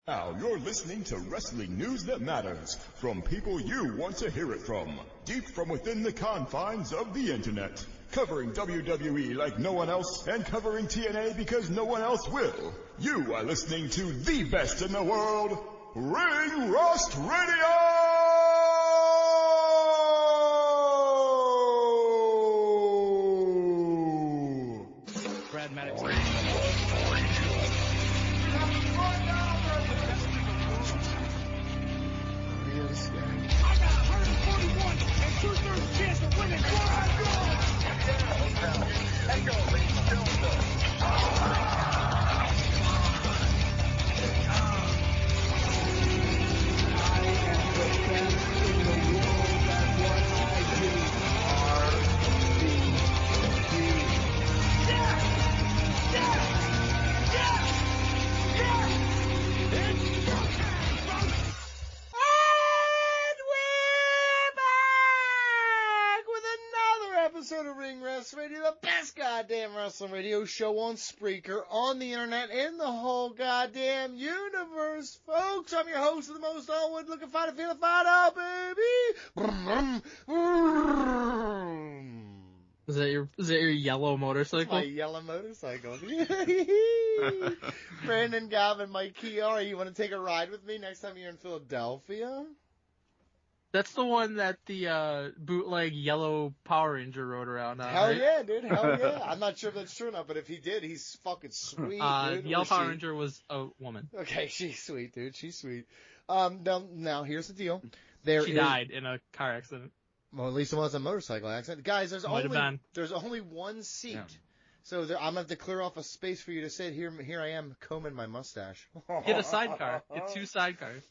Now you're listening to wrestling news that matters from people you want to hear it from, deep from within the confines of the internet. Covering WWE like no one else and covering TNA because no one else will. You are listening to the best in the world, Ring Rust Radio! Brad Maddox. I got 141 and 2/3 chance of winning. Episode of Ring Rust Radio, the best goddamn wrestling radio show on Spreaker, on the internet, in the whole goddamn universe, folks. I'm your host of the most onward looking fighter, feeling fight out, baby. Is that your yellow motorcycle? My yellow motorcycle. Brandon, Gavin, Mike Chiara, you want to take a ride with me next time you're in Philadelphia? That's the one that the bootleg yellow Power Ranger rode around on. Hell right? yeah, dude. Hell yeah. I'm not sure if that's true or not, but if he did, he's fucking sweet, dude. The yellow Power Ranger was a woman. Okay, she's sweet, dude. She's sweet. Now here's the deal. She died in a car accident. Well, at least it wasn't a motorcycle accident. Guys, there's only one seat. Yeah. So I'm going to have to clear off a space for you to sit. Here I am combing my mustache. Get a sidecar. Get two sidecars.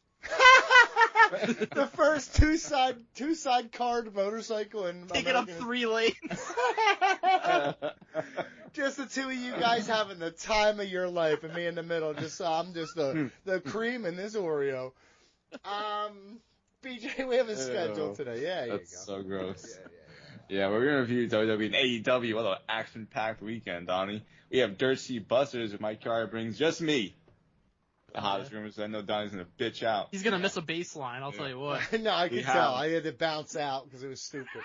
The first two sidecarred motorcycle in Take it up 3 lanes. Just the two of you guys having the time of your life, and me in the middle. I'm just the cream in this Oreo. BJ, we have a schedule today. Yeah, that's you go. So gross. Yeah, we're gonna review WWE and AEW. What an action-packed weekend, Donnie. We have Dirt Sheet Busters, and Mike Chiara brings just me. The hottest rumors. I know Donnie's gonna bitch out. He's gonna miss a baseline. I'll tell you what. No, I can tell. I had to bounce out because it was stupid.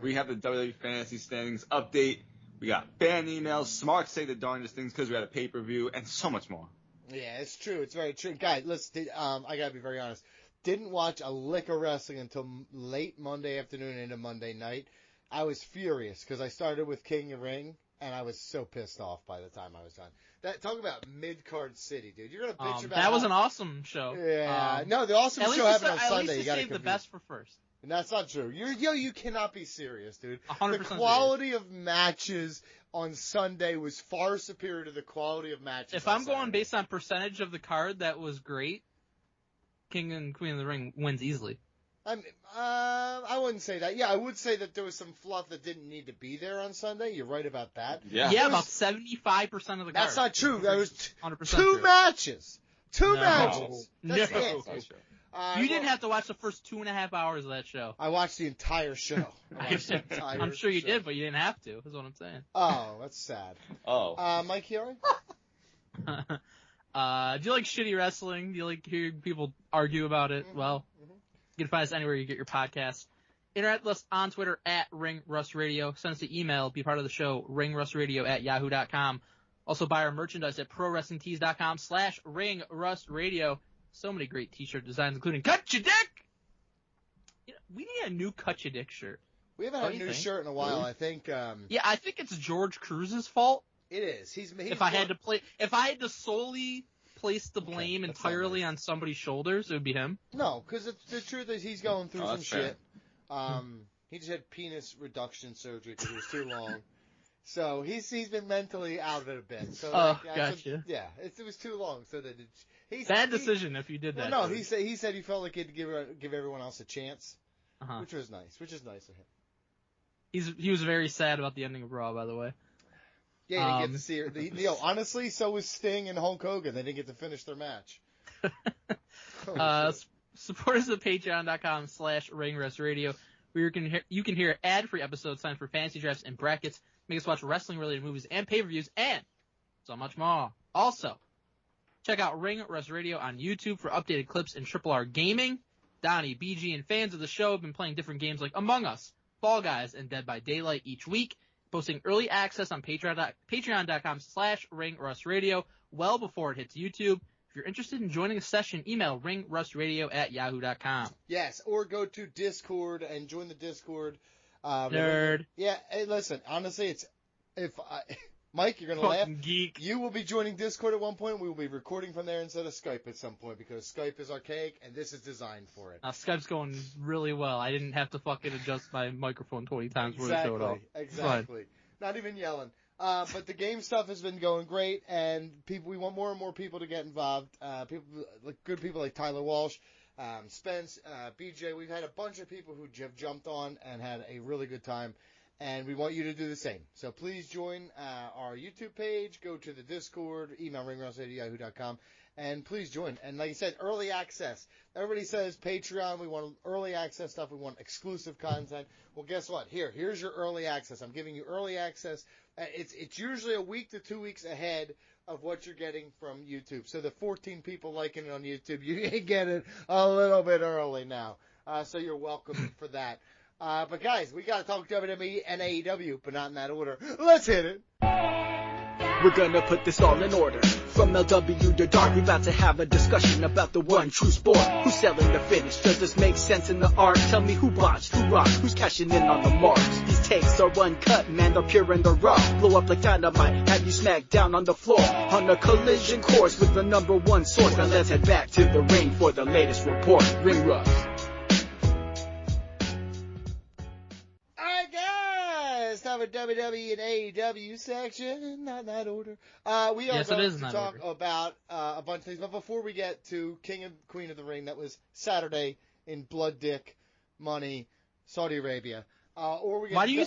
We have the WWE Fantasy Standings update. We got fan emails, smart say the darndest things because we had a pay-per-view, and so much more. Yeah, it's true. It's very true. Guys, listen. I gotta be very honest. Didn't watch a lick of wrestling until late Monday afternoon into Monday night. I was furious because I started with King of Ring, and I was so pissed off by the time I was done. Talk about mid-card city, dude. You're gonna bitch about that was an awesome show. Yeah, no, the awesome show happened on Sunday. At least you gotta save the best for first. And that's not true. You cannot be serious, dude. 100% the quality of matches on Sunday was far superior to the quality of matches. If I'm going based on percentage of the card that was great, King and Queen of the Ring wins easily. I wouldn't say that. Yeah, I would say that there was some fluff that didn't need to be there on Sunday. You're right about that. Yeah, about 75% of the card. That's not true. There was 100% two true. matches. Two No. matches. That's No. it. You didn't have to watch the first 2.5 hours of that show. I watched the entire show. I'm sure you did, but you didn't have to. That's what I'm saying. Oh, that's sad. Oh. Mike Chiara? Do you like shitty wrestling? Do you like hearing people argue about it? Mm-hmm. Well, you can find us anywhere you get your podcasts. Interact with us on Twitter at Ring Rust Radio. Send us an email. Be part of the show, ringrustradio@yahoo.com. Also buy our merchandise at prowrestlingtees.com/ringrustradio. So many great t-shirt designs, including Cut Your Dick! You know, we need a new Cut Your Dick shirt. We haven't had a new shirt in a while, I think. Yeah, I think it's George Cruz's fault. It is. If I had to solely place the blame entirely on somebody's shoulders, it would be him. No, because the truth is he's going through some shit. He just had penis reduction surgery because it was too long. So he's been mentally out of it a bit. So gotcha. It was too long. So that bad decision if you did that. No, he said he felt like he had to give everyone else a chance, which was nice. Which is nice of him. He was very sad about the ending of Raw, by the way. Yeah, you didn't get to see her. Honestly, so was Sting and Hulk Hogan. They didn't get to finish their match. Support us at patreon.com/ringrustradio, where you can hear ad-free episodes signed for fantasy drafts and brackets, make us watch wrestling-related movies and pay-per-views, and so much more. Also, Check out Ring Rust Radio on YouTube for updated clips in Triple R Gaming. Donnie, BG, and fans of the show have been playing different games like Among Us, Fall Guys, and Dead by Daylight each week, posting early access on patreon.com/ringrustradio well before it hits YouTube. If you're interested in joining a session, email ringrustradio@yahoo.com. Yes, or go to Discord and join the Discord. Nerd. Yeah, hey, listen, honestly, Mike, you're going to laugh. Geek. You will be joining Discord at one point. We will be recording from there instead of Skype at some point because Skype is archaic and this is designed for it. Now, Skype's going really well. I didn't have to fucking adjust my microphone 20 times before it showed up. Exactly. Not even yelling. But the game stuff has been going great, and we want more and more people to get involved. Good people like Tyler Walsh, Spence, BJ. We've had a bunch of people who have jumped on and had a really good time. And we want you to do the same. So please join our YouTube page, go to the Discord, email ringrustradio@yahoo.com, and please join. And like I said, early access. Everybody says Patreon, we want early access stuff, we want exclusive content. Well, guess what? Here's your early access. I'm giving you early access. It's usually a week to 2 weeks ahead of what you're getting from YouTube. So the 14 people liking it on YouTube, you get it a little bit early now. So you're welcome for that. But guys, we gotta talk WWE and AEW, but not in that order. Let's hit it. We're gonna put this all in order. From LW to Dark, we about to have a discussion about the one true sport. Who's selling the finish? Does this make sense in the art? Tell me who botched, who rocked, who's cashing in on the marks. These takes are uncut, man, they're pure and they're raw. Blow up like dynamite, have you smacked down on the floor. On a collision course with the number one source. Now let's head back to the ring for the latest report. Ring Rust. Time for WWE and AEW section, not in that order. We are Yes, going it is to in that talk order. about a bunch of things, but before we get to King and Queen of the Ring, that was Saturday in Blood Dick Money, Saudi Arabia. Why do you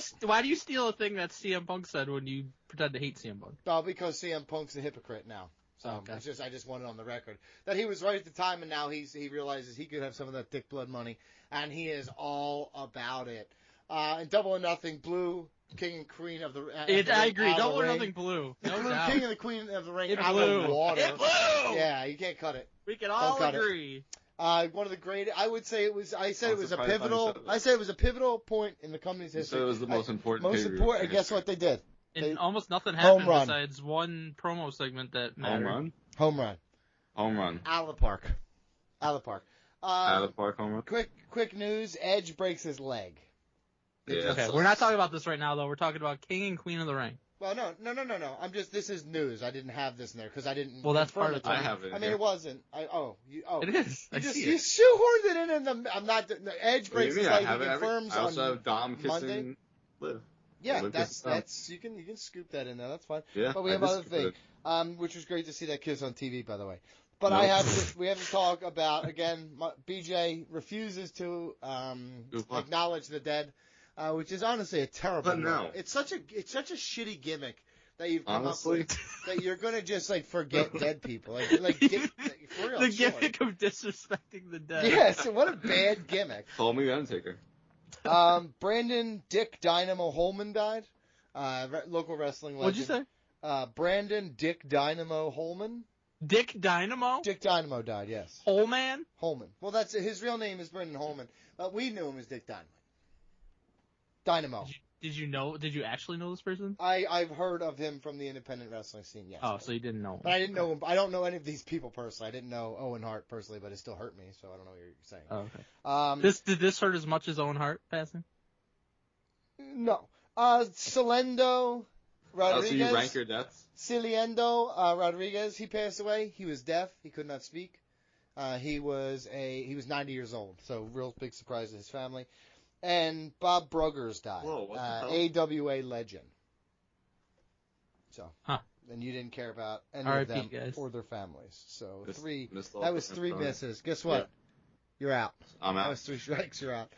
steal a thing that CM Punk said when you pretend to hate CM Punk? Because CM Punk's a hypocrite now. So Okay. I just want it on the record that he was right at the time, and now he realizes he could have some of that dick blood money, and he is all about it. And Double or Nothing Blue. King and Queen of the I agree. out of Double the or ring. Nothing blue. It No blew doubt. King and the Queen of the Ring It out blew. of the water. It blew. Yeah, you can't cut it. We can all cut it. agree. One of the great. I would say it was. I said I'm it was a surprised pivotal. Donnie said that. I said it was a pivotal point in the company's history. So it was the most important. Most pay-per-view important. in And guess history. what they did? And almost nothing Home happened run. besides one promo segment that mattered. Home run. Home run. Home run. Out of the park. Out of the park. Out of the park home run. Quick news. Edge breaks his leg. Yeah. Okay, we're not talking about this right now, though. We're talking about King and Queen of the Ring. Well, no. This is news. I didn't have this in there because I didn't. Well, that's confirm part of to it. you. I have it in I mean, here. it wasn't. It is. I see You it. shoehorned it in, and I'm not. The Edge What do breaks you his mean? I leg. have He it. confirms I also on have Dom kissing Monday. Liv. Yeah, Liv that's kissing Dom. you can scoop that in there. That's fine. Yeah. But we I have just other scooped thing, it. which was great to see that kiss on TV, by the way. But No. we have to talk about again. BJ refuses to acknowledge the dead, which is honestly a terrible. But no. It's such a shitty gimmick that you've come Honestly. up with that you're gonna just like forget dead people. For real. The it's gimmick of disrespecting the dead. Yes, what a bad gimmick. Call me the Undertaker. Brandon Dick Dynamo Holman died. Local wrestling legend. What'd you say? Brandon Dick Dynamo Holman. Dick Dynamo? Dick Dynamo died, yes. Whole man? Holman. Well, that's his real name is Brendan Holman, but we knew him as Dick Dynamo. Dynamo. Did you actually know this person? I've heard of him from the independent wrestling scene, yes. Oh, so you didn't know him. But I didn't know him. I don't know any of these people personally. I didn't know Owen Hart personally, but it still hurt me, so I don't know what you're saying. Oh, okay. Did this hurt as much as Owen Hart passing? No. Celendo Rodriguez. Oh, so you rank your deaths? Ciliendo Rodriguez, he passed away. He was deaf. He could not speak. He was 90 years old, so real big surprise to his family. And Bob Bruggers died. Whoa, what the hell? AWA legend. So, and you didn't care about any of them guys. or their families. So Missed that was three misses. Guess what? Yeah. You're out. I'm That out. was 3 strikes. You're out.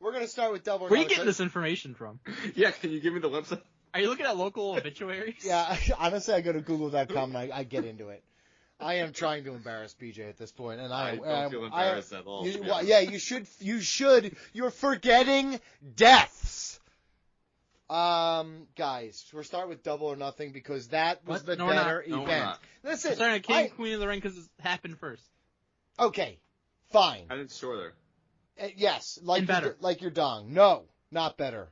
We're gonna start with double. or Where are you nothing. getting this information from? Yeah, can you give me the website? Are you looking at local obituaries? Yeah, honestly, I go to Google.com and I get into it. I am trying to embarrass BJ at this point, and I don't feel embarrassed at all. Yeah, you should. You're forgetting deaths. Guys, we're starting with Double or Nothing because that was What? the No, we're not. better No, we're event. not. Listen, I'm starting at King and Queen of the Ring because it happened first. okay, fine. I think it's shorter. Yes, like And better. like your dong. No, not better.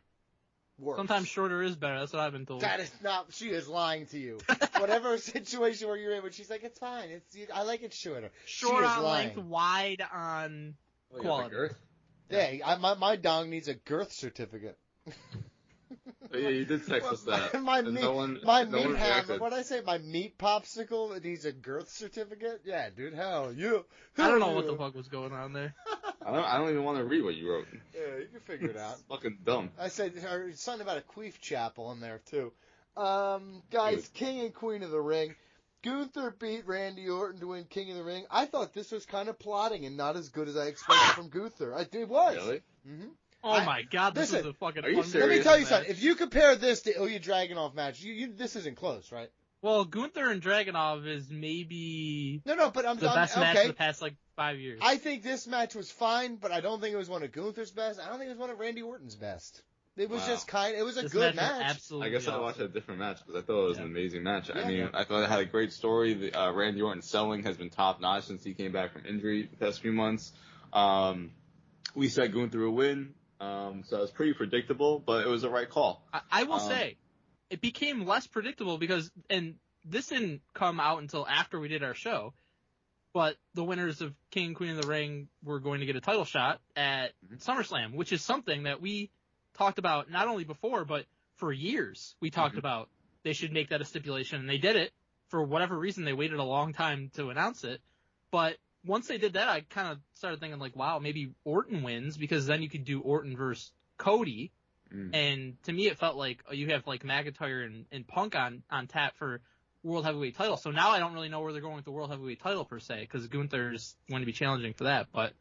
Worse. Sometimes shorter is better. That's what I've been told. That is not. She is lying to you. Whatever situation where you're in, when she's like, it's fine. I like it shorter. Short she is on lying. length, wide on quality. Yeah, my dong needs a girth certificate. Yeah, you did text us that. My And meat, no one what did I say? My meat popsicle needs a girth certificate? Yeah, dude, hell, you. I don't know what the fuck was going on there. I don't even want to read what you wrote. Yeah, you can figure it out. It's fucking dumb. I said something about a queef chapel in there, too. Guys, Dude. King and Queen of the Ring. Gunther beat Randy Orton to win King of the Ring. I thought this was kind of plotting and not as good as I expected from Gunther. It was. Really? Mm-hmm. Oh my god, this listen, was a fucking are you fun serious? Let me match. tell you something. If you compare this to Ilya Dragunov match, this isn't close, right? Well, Gunther and Dragunov is maybe No, but I'm the best match okay. of the past 5 years. I think this match was fine, but I don't think it was one of Gunther's best. I don't think it was one of Randy Orton's best. It was Wow. just it was a This good match was match. absolutely I guess I awesome. watched a different match because I thought it was an amazing match. I Yeah. mean, I thought it had a great story. Randy Orton's selling has been top notch since he came back from injury the past few months. We said Gunther would win, so it was pretty predictable, but it was the right call. I will say, it became less predictable because, and this didn't come out until after we did our show, but the winners of King and Queen of the Ring were going to get a title shot at SummerSlam, which is something that we talked about not only before, but for years. We talked about they should make that a stipulation, and they did it. For whatever reason, they waited a long time to announce it. But once they did that, I kind of started thinking, like, wow, maybe Orton wins, because then you could do Orton versus Cody. And to me, it felt like you have, like, McIntyre and Punk on tap for World Heavyweight title. So now I don't really know where they're going with the World Heavyweight title, per se, because Gunther's going to be challenging for that. But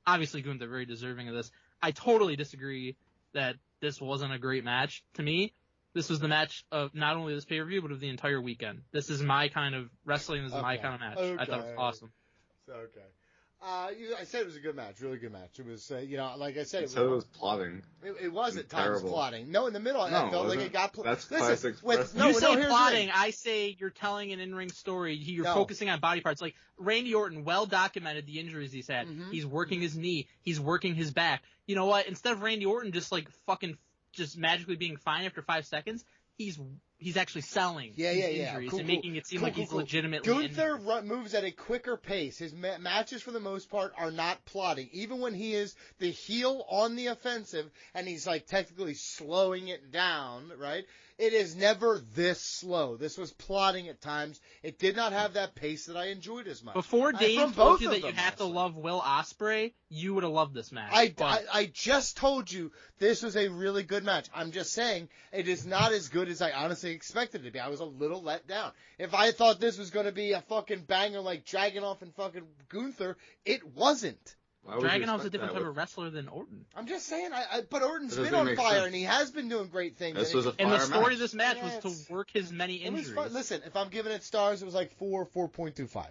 obviously, Gunther very deserving of this. I totally disagree that this wasn't a great match. To me, this was the match of not only this pay-per-view, but of the entire weekend. This is my kind of wrestling. This is my kind of match. I thought it was awesome. Okay. I said it was a good match, really good match. It was, like I said, It was plotting. It was at times Terrible. plotting. No, in the middle, I No, felt like wasn't. it got. That's Listen, classic with, wrestling. no, You no, say here's the plotting, thing. I say you're telling an in-ring story. You're No. focusing on body parts. Like, Randy Orton well documented the injuries he's had. He's working his knee. He's working his back. You know what? Instead of Randy Orton just just magically being fine after 5 seconds, he's actually selling these injuries and making it seem like he's legitimately Gunther moves at a quicker pace. His matches, for the most part, are not plotting. Even when he is the heel on the offensive and he's, like, technically slowing it down, right? It is never this slow. This was plotting at times. It did not have that pace that I enjoyed as much. Before from Dave told both you of that you them, have to honestly. love Will Ospreay, you would have loved this match. I just told you this was a really good match. I'm just saying it is not as good as I honestly expected it to be. I was a little let down. If I thought this was going to be a fucking banger like Dragunov and fucking Gunther, it wasn't. Dragunov's a different type of wrestler than Orton. I'm just saying, but Orton's That been doesn't on make fire sense. and he has been doing great things. This was a And the fire story match. of this match Yeah, was to work his many it was injuries. fun. Listen, if I'm giving it stars, it was like 4.25.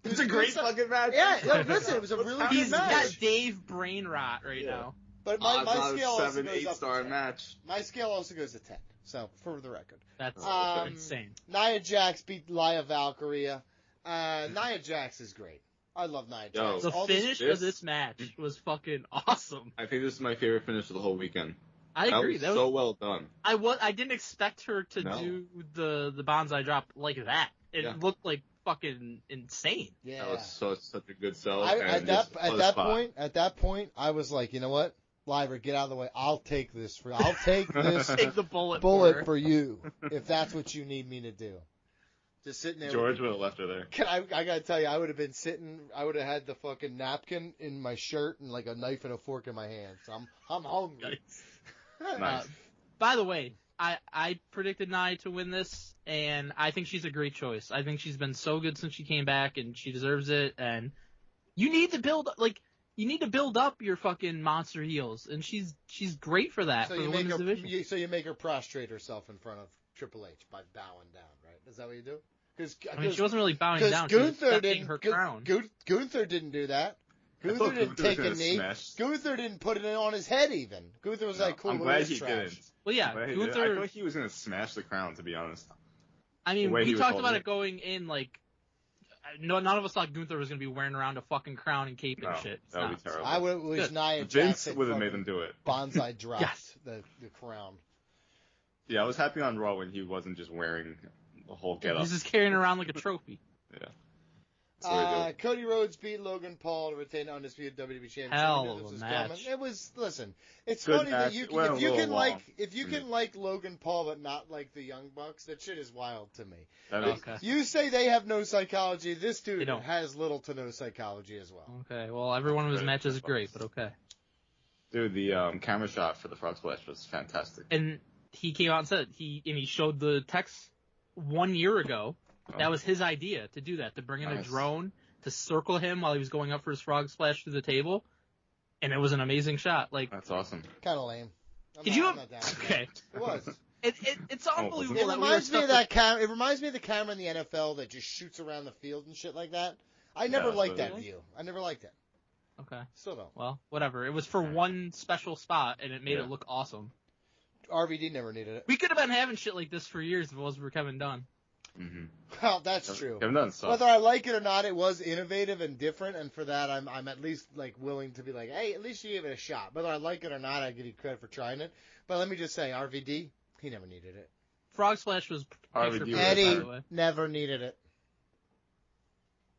It's a great fucking match. Yeah, listen, it was a really good He's got match. Dave brain rot right now. But my Odds scale on a also goes 7-8 up to star 10. match. My scale also goes to 10. So, for the record. That's Um, insane. Nia Jax beat Lia Valkyria. Nia Jax is great. I love Nia Yo. Jax. The All finish this- of this match was fucking awesome. I think this is my favorite finish of the whole weekend. I agree. That was so well done. I didn't expect her to No. do the bonsai drop like that. It Yeah. looked like fucking insane. Yeah. That was such a good sell. At that point, I was like, you know what? Liver, get out of the way. I'll take this Take the bullet. bullet for you if that's what you need me to do. Just sitting there. George would have left her there. I gotta tell you, I would have been sitting. I would have had the fucking napkin in my shirt and like a knife and a fork in my hand. So I'm hungry. Nice. By the way, I predicted Nia to win this, and I think she's a great choice. I think she's been so good since she came back, and she deserves it. And you need to build up your fucking monster heels, and she's great for that So for you the make women's her. division. So you make her prostrate herself in front of Triple H by bowing down, right? Is that what you do? I mean, she wasn't really bowing Because down. She was Gunther accepting didn't. her crown. Gunther didn't do that. I thought Gunther didn't Gunther was take a gonna knee. smash. Gunther didn't put it on his head even. Gunther was like, "Cool, I'm look glad at he this trash." didn't. Well, yeah, But I Gunther. feel like he was gonna smash the crown, to be honest. I mean, the way he we was talked holding about it. it going in, like, none of us thought Gunther was going to be wearing around a fucking crown and cape and No, shit. It's that would not. be terrible. I would wish Good. Nia Vince Jax would have made them do it. bonsai dropped Yes. the crown. Yeah, I was happy on Raw when he wasn't just wearing the whole getup. He's just carrying it around like a trophy. Yeah. That's what I do. Cody Rhodes beat Logan Paul to retain the undisputed WWE Championship. Hell We knew of this a was match. coming. It was. Listen, it's Good funny that match. you It went if you a can little like long if you for can me. like Logan Paul but not like the Young Bucks. That shit is wild to me. That is. Okay. You say they have no psychology. This They dude don't. has little to no psychology as well. Okay, well, every one of his Good. matches is great, but okay. Dude, the camera shot for the frog splash was fantastic. And he came out and said he showed the text 1 year ago. That was his idea to do that, to bring in a Nice. drone to circle him while he was going up for his frog splash through the table, and it was an amazing shot. Like, That's awesome. Kind of lame. I'm did not- you? I'm not down with that. Okay, It was. it's unbelievable. It that we were reminds me stuck of that camera. It reminds me of the camera in the NFL that just shoots around the field and shit like that. I never Yeah, liked so- that view. I never liked it. Okay, Still don't. well, whatever. It was for one special spot, and it made Yeah. it look awesome. RVD never needed it. We could have been having shit like this for years if it wasn't for Kevin Dunn. Mm-hmm. Well, that's true. Kevin Dunn sucks. Whether I like it or not, it was innovative and different, and for that, I'm at least like willing to be like, hey, at least you gave it a shot. Whether I like it or not, I give you credit for trying it. But let me just say, RVD, he never needed it. Frog splash was RVD picture was perfect, by Eddie the way. never needed it.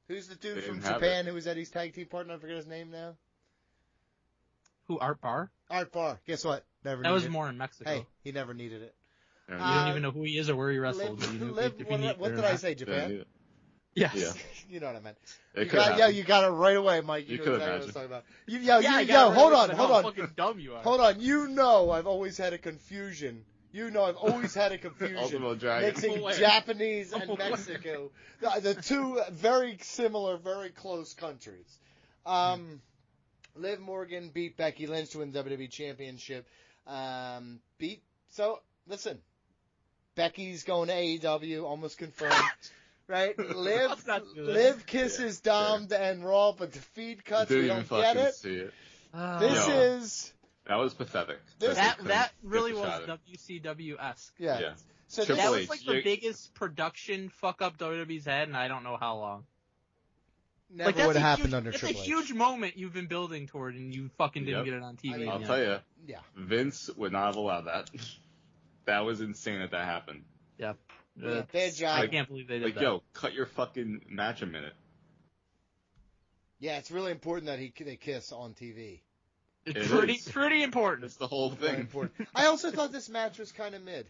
Who's the dude They from didn't have Japan who was Eddie's tag team partner? I forget his name now. Who, Art Barr? Art Barr. Guess what? Never That needed was it. more in Mexico. Hey, he never needed it. Yeah, You don't Uh, even know who he is or where he wrestled. Liv, You know, Liv, if you need what it did or I not. say? didn't Japan? need it. Yes. Yeah. You know what I meant. It You could got, happen. yeah, you got it right away, Mike. You You know could exactly what I was imagine. talking about. I got Yo, it hold right, on, but hold how on. fucking dumb you are. Hold on, you know I've always had a confusion. You know I've always had a confusion Ultimate Dragon. mixing Aware. Japanese and Aware. Mexico, the two very similar, very close countries. Liv Morgan beat Becky Lynch to win the WWE Championship. Listen, Becky's going to AEW, almost confirmed. Right? Let's not do that. Liv kisses Dom and Raw, but the feed cuts. Didn't We even don't get fucking it. see it. This Yo. is That was pathetic. This- They That couldn't that get really the was shot in. WCW-esque. yeah. Yeah. So Triple this, That H, was like the you- biggest production fuck up WWE's had, and I don't know how long. never Like, that's would a have happened huge, under that's Triple a H. huge moment you've been building toward, and you fucking didn't Yep. get it on TV. I mean, I'll yet. tell you, Yeah. Vince would not have allowed that. That was insane that happened. Yeah. Yeah, their job. I can't believe they did Like, that. yo, cut your fucking match a minute. Yeah, it's really important that they kiss on TV. It's It pretty is. pretty important. That's the whole Very thing. important. I also thought this match was kind of mid.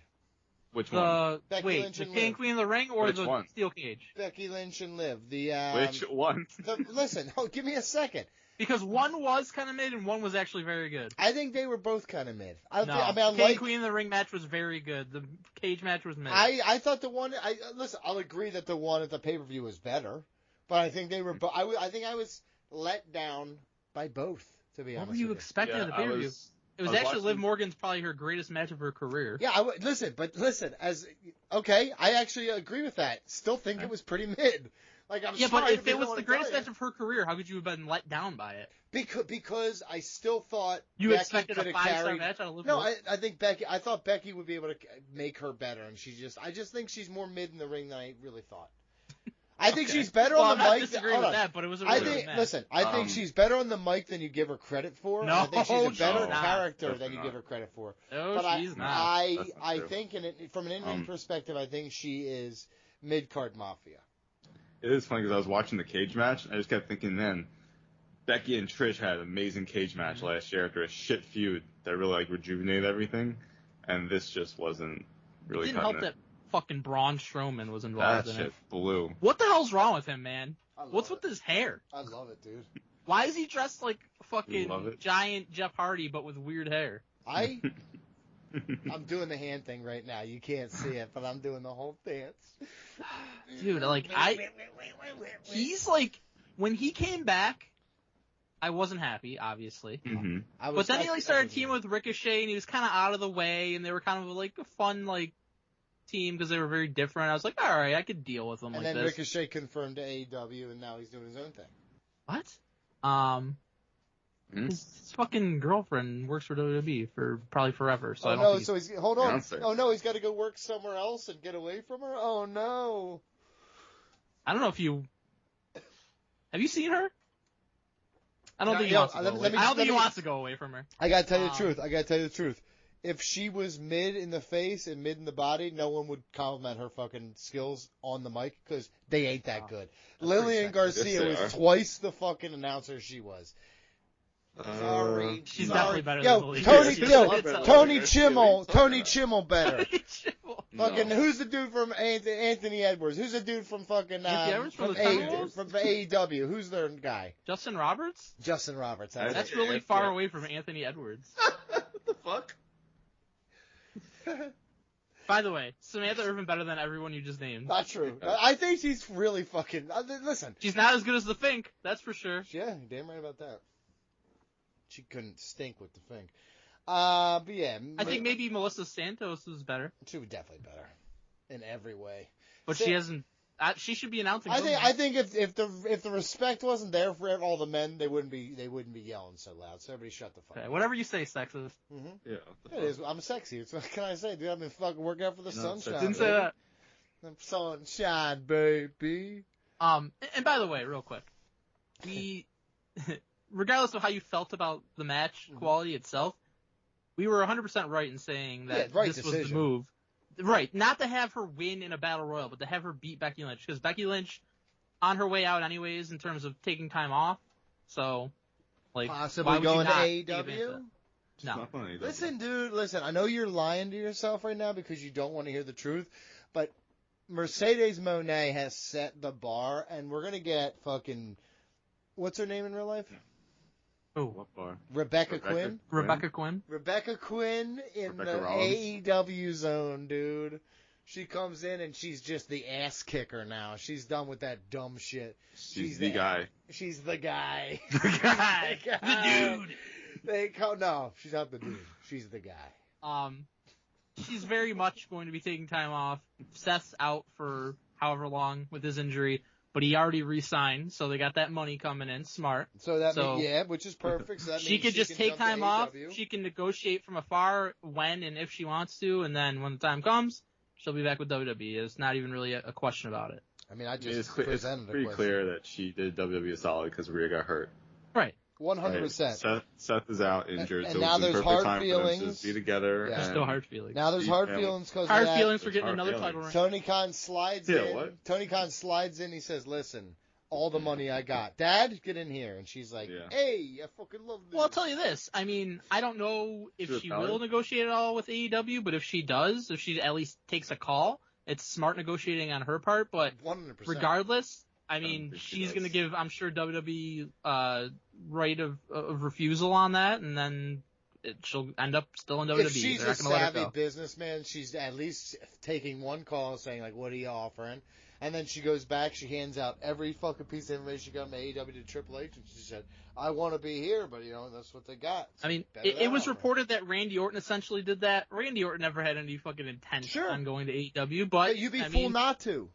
Which one? The Becky wait, Lynch the and King Liv. Queen of the Ring or Which the one? steel cage? Becky Lynch and Liv. Which one? Listen, give me a second. Because one was kind of mid and one was actually very good. I think they were both kind of mid. I No, mean, the King Queen of the Ring match was very good. The cage match was mid. I thought the one. Listen, I'll agree that the one at the pay per view was better, but I think they were. I think I was let down by both. To be what honest were you with expecting Yeah, at the I pay per view? was- It was I was actually Liv watching- Morgan's probably her greatest match of her career. Yeah, listen. I actually agree with that. Still think it was pretty mid. Like I'm Yeah, sorry but to if be it the was one the to tell greatest you. match of her career, how could you have been let down by it? Because I still thought You Becky expected could a have 5-star carried. match out of Liv No, Morgan? I think Becky. I thought Becky would be able to make her better, and I just think she's more mid in the ring than I really thought. I think Okay. she's better Well, on I'm the not mic. disagreeing hold with on. that, but it was a I really think. good match. Listen, I think she's better on the mic than you give her credit for. and I think she's a No, better she's not. character than Definitely you not. give her credit for. No, But she's not. That's not I true. think from an in-ring perspective, I think she is mid-card mafia. It is funny because I was watching the cage match. And I just kept thinking, man, Becky and Trish had an amazing cage match last year after a shit feud that really like rejuvenated everything, and this just wasn't It really didn't cutting help it. that fucking Braun Strowman was involved That in shit it. blew. What the hell's wrong with him, man? I love What's it. with his hair? I love it, dude. Why is he dressed like You love fucking it? giant Jeff Hardy but with weird hair? I'm doing the hand thing right now. You can't see it, but I'm doing the whole dance. Dude, like, he's like, when he came back, I wasn't happy, obviously. hmm But then he like started teaming with Ricochet, and he was kind of out of the way, and they were kind of like a fun like team because they were very different. I was like, all right, I could deal with them And like then this. Ricochet confirmed to AEW, and now he's doing his own thing. What? His fucking girlfriend works for WWE for probably forever. So Oh I don't no! think So hold on. Beyonce. Oh no! He's got to go work somewhere else and get away from her. Oh no! I don't know if you have you seen her. I don't No, think he yo, wants to go let away. me- I don't let think he me- wants to go away from her. I gotta tell you the truth. If she was mid in the face and mid in the body, no one would compliment her fucking skills on the mic because they ain't that good. Lillian Garcia Yes, they was are. twice the fucking announcer she was. Sorry. She's Sorry. definitely better Yo, than Lillian Tony, Garcia. yo, It's a- Tony Garcia, what are Chimmel. you talking Tony about? Chimmel better. No. Fucking, who's the dude from Anthony Edwards? Who's the dude from fucking Anthony Edwards from from, the Timberwolves? from AEW? Who's their guy? Justin Roberts? Justin Roberts. That's That's it. really Yeah. far away from Anthony Edwards. What the fuck? By the way, Samantha Irvin better than everyone you just named. Not true. I think she's really fucking. Listen. She's not as good as the Fink, that's for sure. Yeah, you're damn right about that. She couldn't stink with the Fink. But yeah. I think maybe Melissa Santos is better, she was definitely better in every way. but So- she hasn't. She should be announcing. I think if the respect wasn't there for all the men, they wouldn't be yelling so loud. So everybody shut the fuck Okay, up. whatever you say, sexist. Mm-hmm. Yeah. It is. I'm sexy. What can I say, dude? I've been fucking working out for the No, sunshine. Didn't say baby. that. Sunshine, baby. And by the way, real quick, regardless of how you felt about the match quality itself, we were 100% right in saying that Yeah, right this was decision. the move. Right, not to have her win in a battle royal, but to have her beat Becky Lynch, because Becky Lynch, on her way out anyways, in terms of taking time off, so like Possibly why would you going to not take advantage of AEW. that? It's No. not funny, though. Listen, dude. Listen. I know you're lying to yourself right now because you don't want to hear the truth, but Mercedes Moné has set the bar, and we're gonna get fucking. What's her name in real life? Oh, What bar? Rebecca Quinn. Rebecca Quinn. Rebecca Quinn in Rebecca the Rollins. AEW zone, dude. She comes in and she's just the ass kicker now. She's done with that dumb shit. She's the guy. She's the guy. The guy. The dude. They call no, she's not the dude. She's the guy. She's very much going to be taking time off. Seth's out for however long with his injury, but he already re-signed, so they got that money coming in. Smart. So that So- means, yeah, which is perfect. So that She means could just can take jump to time off. AEW. She can negotiate from afar when and if she wants to, and then when the time comes, she'll be back with WWE. It's not even really a question about it. I mean, I It's, just clear, it's presented a pretty question. clear that she did WWE a solid because Rhea got hurt. Right. 100%. Right. Seth is out injured, And so now it's in there's perfect hard time for feelings. them to be together. Yeah. There's and still hard feelings. Now there's She- hard yeah. feelings because Hard of that. feelings for There's getting hard another feelings. title reign. Tony Khan slides Yeah, in. what? Tony Khan slides in. He says, "Listen, all the money I got, Dad, get in here." And she's like, Yeah. "Hey, I fucking love this." Well, I'll tell you this. I mean, I don't know if She was she valid. will negotiate at all with AEW, but if she does, if she at least takes a call, it's smart negotiating on her part. But 100%. regardless, I don't mean, think she she's does. going to give, I'm sure, WWE right of refusal on that, and then she'll end up still in WWE. If she's They're a not going to let her savvy go. businessman, she's at least taking one call, saying like, "What are you offering?" And then she goes back. She hands out every fucking piece of information she got from AEW to Triple H, and she said, "I want to be here, but that's what they got." So I mean, better it that was offer. reported that Randy Orton essentially did that. Randy Orton never had any fucking intent Sure. on going to AEW, But but you'd be I fool mean, not to.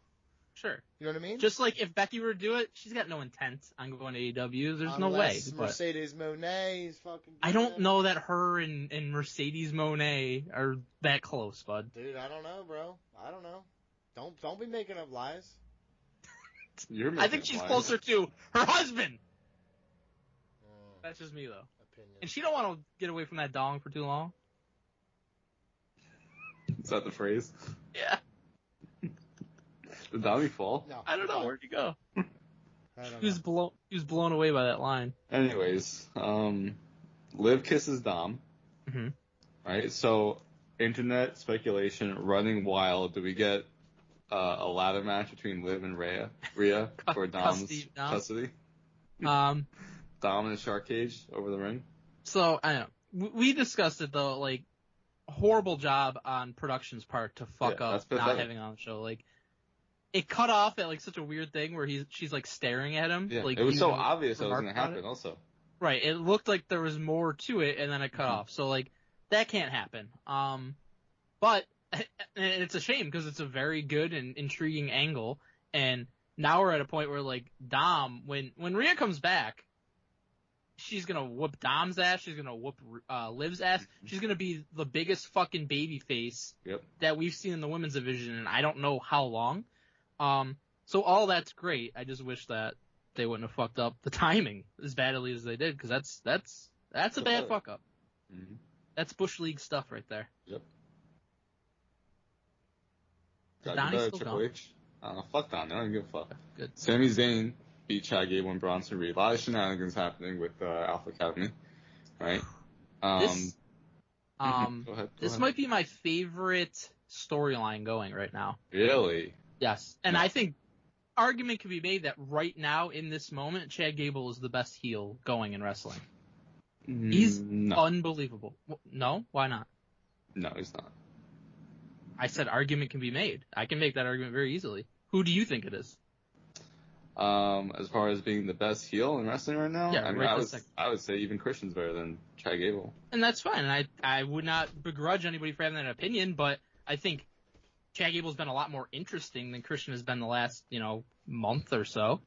sure. You know what I mean? Just like if Becky were to do it, she's got no intent on going to AEW. There's no way. Unless but Mercedes Moné is fucking. I don't know that her and Mercedes Moné are that close, bud. Dude, I don't know, bro. I don't know. Don't be making up lies. You're I making think she's lies. closer to her husband. That's just me, though. Opinion. And she don't want to get away from that dong for too long. Is that the phrase? Yeah. Did Donnie fall? No, I don't know. fine. Where'd you go? I don't He was know. blown away by that line. Anyways, Liv kisses Dom. Mhm. Right? So, internet speculation running wild. Do we get a ladder match between Liv and Rhea for Dom's Custody, Dom. custody? Dom in a shark cage over the ring? So I don't know. We discussed it though. Like, horrible job on production's part to fuck Yeah, up that's not pathetic. having on the show. Like, it cut off at like such a weird thing where she's like staring at him. Yeah. Like, it was you so don't obvious that was remark going to about happen it. also. Right. It looked like there was more to it, and then it cut Mhm. off. So like that can't happen. But and it's a shame because it's a very good and intriguing angle. And now we're at a point where like Dom, when Rhea comes back, she's gonna whoop Dom's ass. She's gonna whoop Liv's ass. She's gonna be the biggest fucking baby face that we've seen in the women's division, and I don't know how long. So all that's great. I just wish that they wouldn't have fucked up the timing as badly as they did, because that's a bad fuck up. Mm-hmm. That's Bush League stuff right there. Yep. Donnie's still Triple gone. H. I don't know. Fuck Don. I don't give a fuck. Good. Sami Zayn beat Chad Gable and Bronson Reed. A lot of shenanigans happening with Alpha Academy, right? This Go ahead. might be my favorite storyline going right now. Really? Yes. And I think argument can be made that right now, in this moment, Chad Gable is the best heel going in wrestling. He's unbelievable. No? Why not? No, he's not. I said argument can be made. I can make that argument very easily. Who do you think it is? As far as being the best heel in wrestling right now, Yeah, I mean, right I would say even Christian's better than Chad Gable. And that's fine. And I would not begrudge anybody for having that opinion, but I think Chad Gable's been a lot more interesting than Christian has been the last, month or so.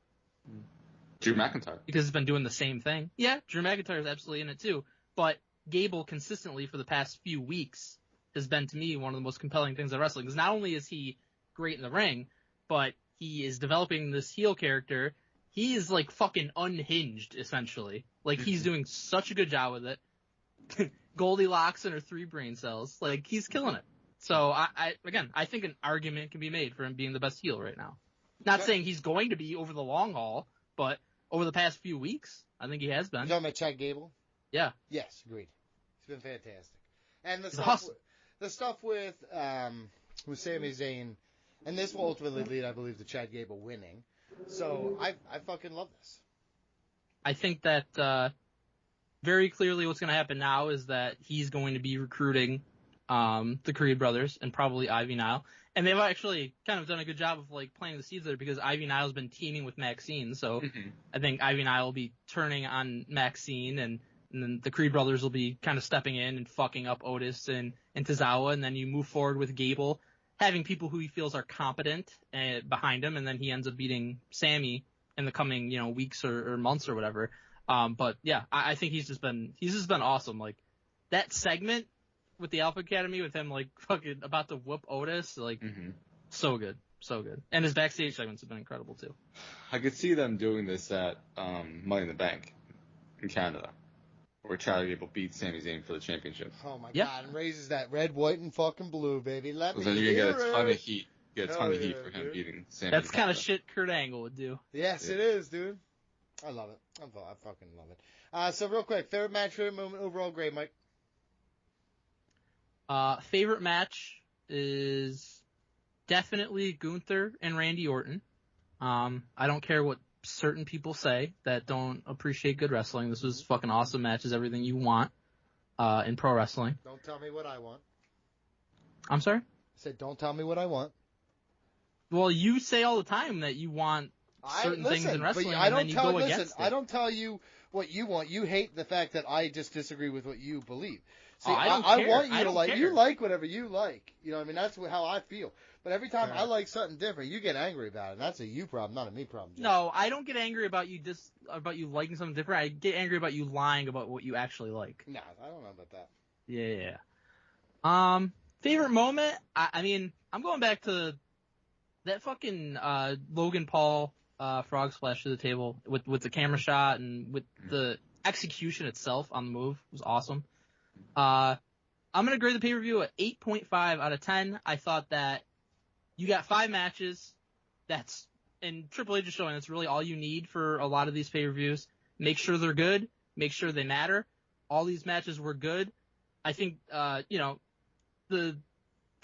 Drew McIntyre. Because he's been doing the same thing. Yeah, Drew McIntyre is absolutely in it too. But Gable consistently for the past few weeks has been, to me, one of the most compelling things in wrestling. Because not only is he great in the ring, but he is developing this heel character. He is like fucking unhinged, essentially. Like, he's doing such a good job with it. Goldilocks and her 3 brain cells. Like, he's killing it. So, I think an argument can be made for him being the best heel right now. Not saying he's going to be over the long haul, but over the past few weeks, I think he has been. You talking about Chad Gable? Yeah. Yes, agreed. He's been fantastic. And the stuff with Sami Zayn, and this will ultimately lead, I believe, to Chad Gable winning. So I fucking love this. I think that very clearly what's going to happen now is that he's going to be recruiting the Creed brothers and probably Ivy Nile. And they've actually kind of done a good job of like planting the seeds there, because Ivy Nile's been teaming with Maxine. So I think Ivy Nile will be turning on Maxine, and then the Creed brothers will be kind of stepping in and fucking up Otis and Tozawa. And then you move forward with Gable, having people who he feels are competent behind him. And then he ends up beating Sammy in the coming, weeks or months or whatever. But yeah, I think he's just been awesome. Like, that segment with the Alpha Academy, with him like fucking about to whoop Otis, like so good. And his backstage segments have been incredible too. I could see them doing this at Money in the Bank in Canada, where Chad Gable beats Sami Zayn for the championship. Oh my God! And raises that red, white, and fucking blue, baby. Let me then you're hear gonna get a ton of heat. Get a ton of heat yeah, for him dude. beating Sami. That's kind of shit Kurt Angle would do. Yes, it is, dude. I love it. I fucking love it. So real quick, favorite match, favorite moment, overall grade, Mike. Favorite match is definitely Gunther and Randy Orton. I don't care what certain people say that don't appreciate good wrestling. This was fucking awesome match. Is everything you want in pro wrestling. Don't tell me what I want. I'm sorry? I said, don't tell me what I want. Well, you say all the time that you want certain things in wrestling, and then you go against it. I don't tell you what you want. You hate the fact that I just disagree with what you believe. See, I don't care. want you I to don't like. care. You like whatever you like. You know what I mean? That's how I feel. But every time I like something different, you get angry about it. And that's a you problem, not a me problem. Jeff. No, I don't get angry about you liking something different. I get angry about you lying about what you actually like. Nah, I don't know about that. Yeah. Favorite moment? I mean, I'm going back to that fucking Logan Paul frog splash to the table with the camera shot, and with the execution itself on the move was awesome. I'm going to grade the pay-per-view at 8.5 out of 10. I thought that you got 5 matches. And Triple H is showing that's really all you need for a lot of these pay-per-views. Make sure they're good. Make sure they matter. All these matches were good. I think, the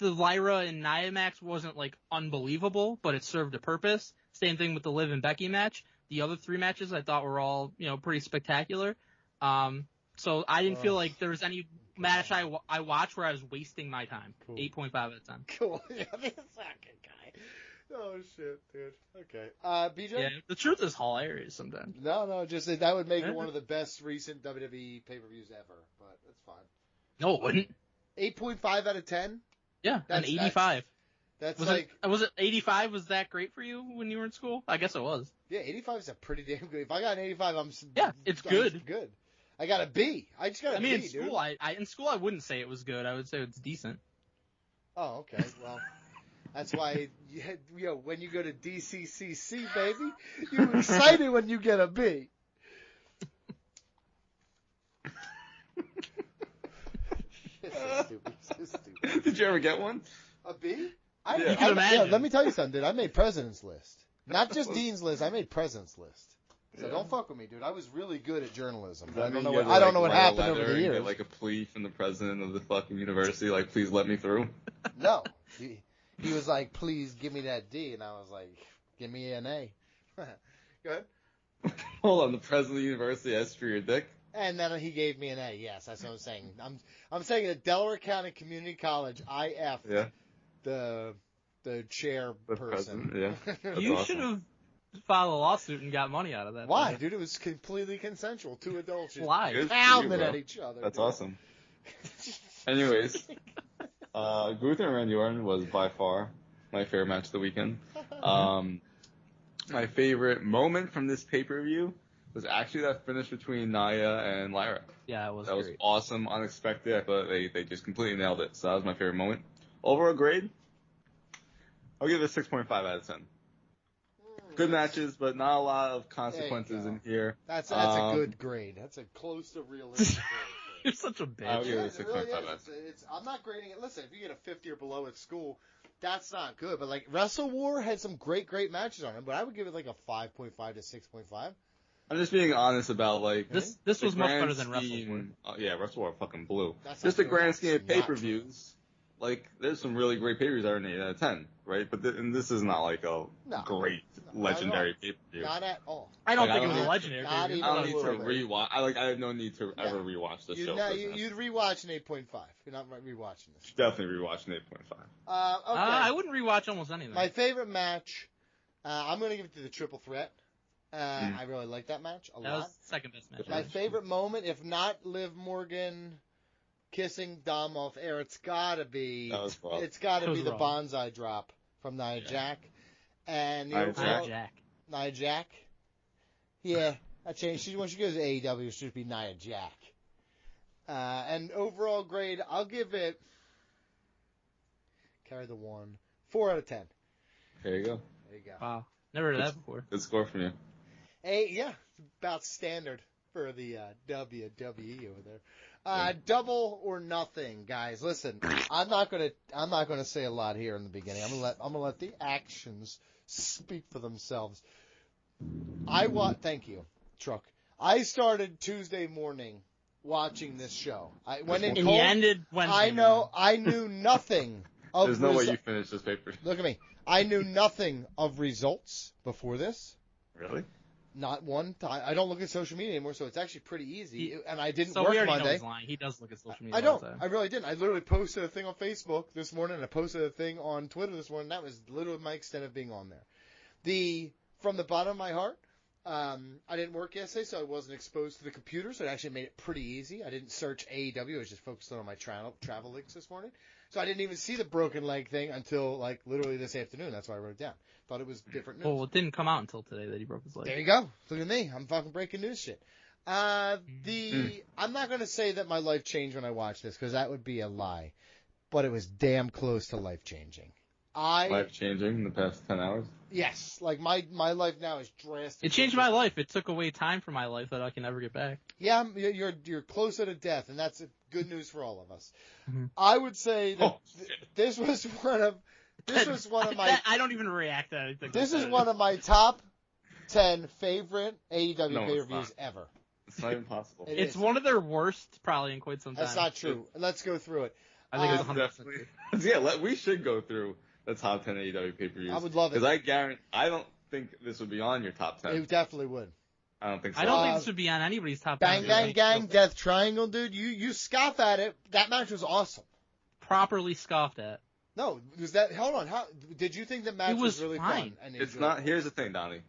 Lyra and Nia match wasn't like unbelievable, but it served a purpose. Same thing with the Liv and Becky match. The other 3 matches I thought were all, pretty spectacular. So I didn't feel like there was any match I watched where I was wasting my time. Cool. 8.5 out of 10. Cool. Yeah, this fucking guy. Oh shit, dude. Okay. BJ? Yeah, the truth is hilarious sometimes. No, just that would make it one of the best recent WWE pay-per-views ever, but that's fine. No, it wouldn't. 8.5 out of 10? Yeah, an 85. That's was it 85? Was that great for you when you were in school? I guess it was. Yeah, 85 is a pretty damn good. If I got an 85, it's good. Good. I got a B. I just got a B, in dude. school, in school I wouldn't say it was good. I would say it's decent. Oh, okay. Well, that's why when you go to DCCC, baby, you're excited when you get a B. So stupid. Did you ever get one? A B? You can imagine. Let me tell you something, dude. I made president's list. Not just dean's list. I made president's list. So don't fuck with me, dude. I was really good at journalism. I don't know what happened over the years. Get like a plea from the president of the fucking university, like, please let me through. No, he was like, please give me that D, and I was like, give me an A. Go ahead. Hold on, the president of the university asked for your dick. And then he gave me an A. Yes, that's what I'm saying. I'm saying at Delaware County Community College, I F'd the chairperson. Yeah. You should have filed a lawsuit and got money out of that. Why, dude? It was completely consensual. Two adults just Why? pounding at each other. That's dude. awesome. Anyways, Gunther and Randy Orton was by far my favorite match of the weekend. My favorite moment from this pay-per-view was actually that finish between Nia and Lyra. Yeah, it was That great. was awesome, unexpected. I thought they just completely nailed it. So that was my favorite moment. Overall grade, I'll give it a 6.5 out of 10. Good matches, but not a lot of consequences in here. That's a good grade. That's a close to realistic grade. You're such a bitch. I'll give it a 6.5 really out of 10. I'm not grading it. Listen, if you get a 50 or below at school, that's not good. But like Wrestle War had some great matches on it. But I would give it like a 5.5 to 6.5. I'm just being honest about like This was much better than Wrestle War. Yeah, Wrestle War fucking blew. That's Just not the true. grand scheme of That's not pay-per-views. Like, there's some really great pay-per-views that are an 8 out of 10, right? But and this is not like a great legendary pay-per-view. Not at all. I don't think it don't was a have- legendary. not pay-per-view. even I don't need to little bit. rewatch. I have no need to ever rewatch the show. You'd rewatch an 8.5. You're not rewatching this. Definitely rewatch an 8.5. Okay. I wouldn't rewatch almost anything. My favorite match, I'm going to give it to the Triple Threat. I really like that match a that lot. was the second best match. My favorite moment, if not Liv Morgan kissing Dom off air, it's got to be That was rough. it's got to That be was the wrong. bonsai drop from Nia Jax. And the Nia overall, Jack. Nia Jax. Yeah, I changed. When she goes to AEW, it should be Nia Jax. And overall grade, I'll give it. Carry the 1. 4 out of 10. There you go. There you go. Wow, never heard of that before. Good score from you. Yeah, about standard for the WWE over there. Double or nothing, guys. Listen, I'm not gonna say a lot here in the beginning. I'm gonna let the actions speak for themselves. Thank you, Truck. I started Tuesday morning watching this show. I went in And cold. you ended Wednesday. I knew nothing of There's no way you finished this paper. Look at me. I knew nothing of results before this. Really? Not one time. I don't look at social media anymore, so it's actually pretty easy. And I didn't So work we already know Monday. he's lying. He does look at social media. I don't. all the time. I really didn't. I literally posted a thing on Facebook this morning, and I posted a thing on Twitter this morning. That was literally my extent of being on there. From the bottom of my heart, I didn't work yesterday, so I wasn't exposed to the computer, so it actually made it pretty easy. I didn't search AEW. I was just focused on my travel links this morning. So I didn't even see the broken leg thing until, like, literally this afternoon. That's why I wrote it down. Thought it was different news. Well, it didn't come out until today that he broke his leg. There you go. Look at me. I'm fucking breaking news shit. I'm not going to say that my life changed when I watched this, because that would be a lie. But it was damn close to life changing. Life changing in the past 10 hours? Yes. Like, my life now is drastic. It changed my life. It took away time from my life that I can never get back. Yeah, you're closer to death, and that's good news for all of us. Mm-hmm. I would say that this was one of my. I don't even react to anything. This like is that. one of my top 10 favorite AEW No, it's pay-per-views not. ever. It's not even possible. It It's is. one of their worst, probably in quite some time. That's not true. Let's go through it. I think it's Um, 100% Definitely. true. Yeah, we should go through the top 10 AEW pay-per-views. I would love it. Because I don't think this would be on your top 10. It definitely would. I don't think so. I don't think this would be on anybody's top 10. Bang, bang, gang, Death Triangle, dude. You scoff at it. That match was awesome. Properly scoffed at. No, was that? Hold on. How did you think the match It was really fine. fun? And It's enjoyable? not. Here's the thing, Donnie.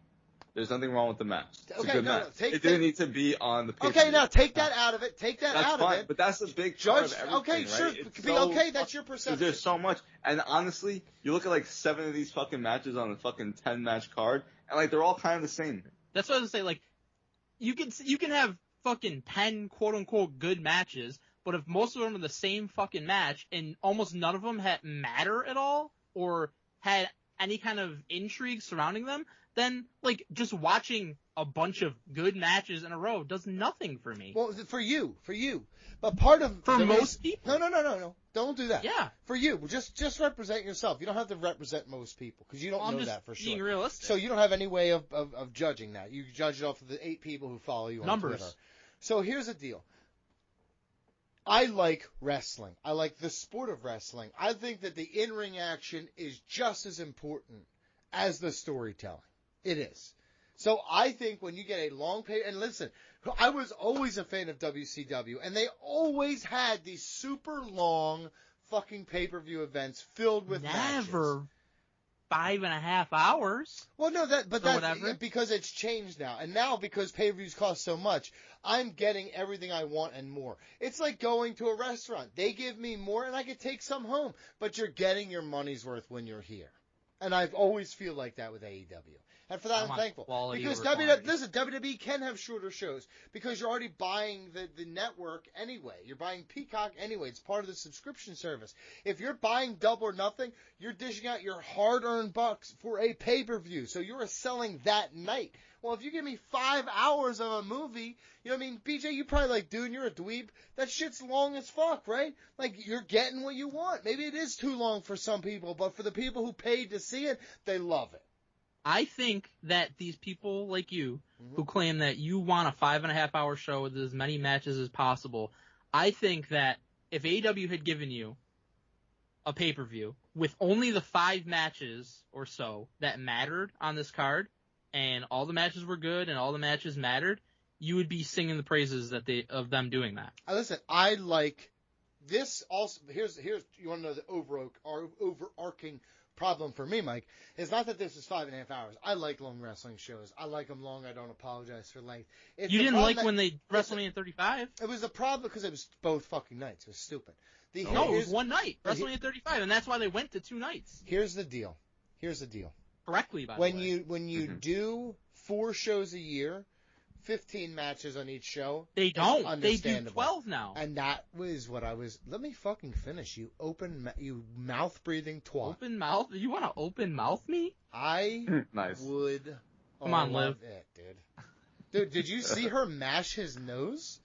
There's nothing wrong with the match. It's Okay, a good no, match. take It didn't need to be on the pay-per-view. Okay, now take that out of it. Take that That's out fine, of it. but that's a big part Judge. of everything, Okay, right? sure. It's Okay, that's your perception. There's so much, and honestly, you look at like 7 of these fucking matches on the fucking 10-match card, and like they're all kind of the same. That's what I was gonna say. Like, you can have fucking 10 quote unquote good matches, but if most of them are the same fucking match and almost none of them matter at all or had any kind of intrigue surrounding them, then like just watching a bunch of good matches in a row does nothing for me. Well, for you. But part of most people. No. Don't do that. Yeah. For you, just represent yourself. You don't have to represent most people because you don't know that for sure. Being realistic. So you don't have any way of judging that. You judge it off of the 8 people who follow you on Numbers. Twitter. So here's the deal. I like wrestling. I like the sport of wrestling. I think that the in-ring action is just as important as the storytelling. It is. So I think when you get a long pay, and listen, I was always a fan of WCW, and they always had these super long fucking pay-per-view events filled with matches. Never 5.5 hours. Well, no, that's whatever. because it's changed now, and now because pay-per-views cost so much, I'm getting everything I want and more. It's like going to a restaurant. They give me more, and I can take some home, but you're getting your money's worth when you're here. And I always feel like that with AEW. And for that, I'm thankful. Because WWE can have shorter shows because you're already buying the network anyway. You're buying Peacock anyway. It's part of the subscription service. If you're buying Double or Nothing, you're dishing out your hard-earned bucks for a pay-per-view. So you're selling that night. Well, if you give me 5 hours of a movie, you know what I mean? BJ, you probably like, dude, you're a dweeb. That shit's long as fuck, right? Like, you're getting what you want. Maybe it is too long for some people, but for the people who paid to see it, they love it. I think that these people like you who claim that you want a 5.5 hour show with as many matches as possible, I think that if AEW had given you a pay-per-view with only the 5 matches or so that mattered on this card, and all the matches were good and all the matches mattered, you would be singing the praises of them doing that. Listen, I like this also. Here's you want to know the overarching problem for me, Mike, is not that this is 5.5 hours. I like long wrestling shows. I like them long. I don't apologize for length. You didn't like when they WrestleMania 35? It was a problem because it was both fucking nights. It was stupid. No, it was one night. WrestleMania 35, and that's why they went to 2 nights. Here's the deal. Correctly, by the way. When you do 4 shows a year, 15 matches on each show. They don't. They do 12 now. And that was what I was. Let me fucking finish. You mouth breathing twat. Open mouth? You want to open mouth me? I nice. would. Come on, Liv. It, dude, did you see her mash his nose?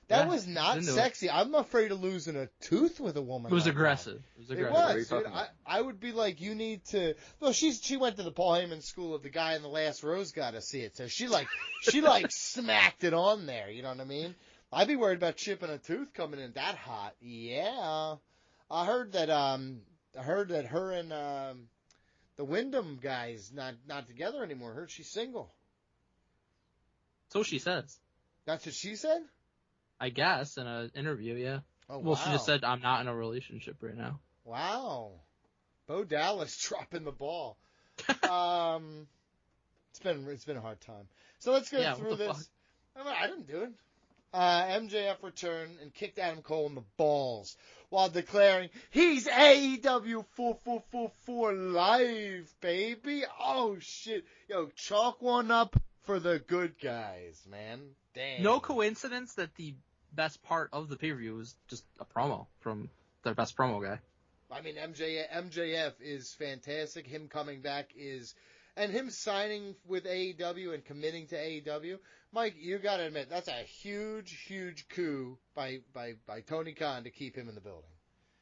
That was not sexy. I'm afraid of losing a tooth with a woman. It was aggressive. It was, dude. I would be like, you need to. Well, she went to the Paul Heyman school of the guy in the last row's got to see it. So she smacked it on there. You know what I mean? I'd be worried about chipping a tooth coming in that hot. Yeah, I heard that her and the Wyndham guy's not together anymore. I heard she's single. So she says. That's what she said? I guess, in an interview, yeah. Oh, well, wow. she just said, I'm not in a relationship right now. Wow. Bo Dallas dropping the ball. It's been a hard time. So let's go through this. I didn't do it. MJF returned and kicked Adam Cole in the balls while declaring, he's AEW 444 live, baby. Oh, shit. Yo, chalk one up for the good guys, man. Damn. No coincidence that the best part of the pay-per-view was just a promo from their best promo guy. I mean, MJF is fantastic. Him coming back and him signing with AEW and committing to AEW. Mike, you got to admit, that's a huge, huge coup by Tony Khan to keep him in the building.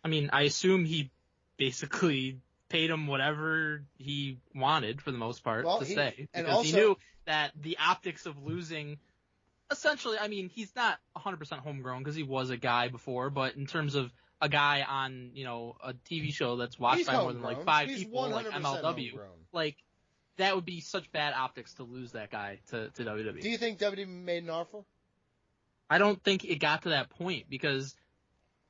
I mean, I assume he basically paid him whatever he wanted for the most part to stay. Because he knew that the optics of losing... Essentially, I mean, he's not 100% homegrown because he was a guy before, but in terms of a guy on, a TV show that's watched by more than like 5 people, like MLW, homegrown. Like, that would be such bad optics to lose that guy to WWE. Do you think WWE made an offer? I don't think it got to that point because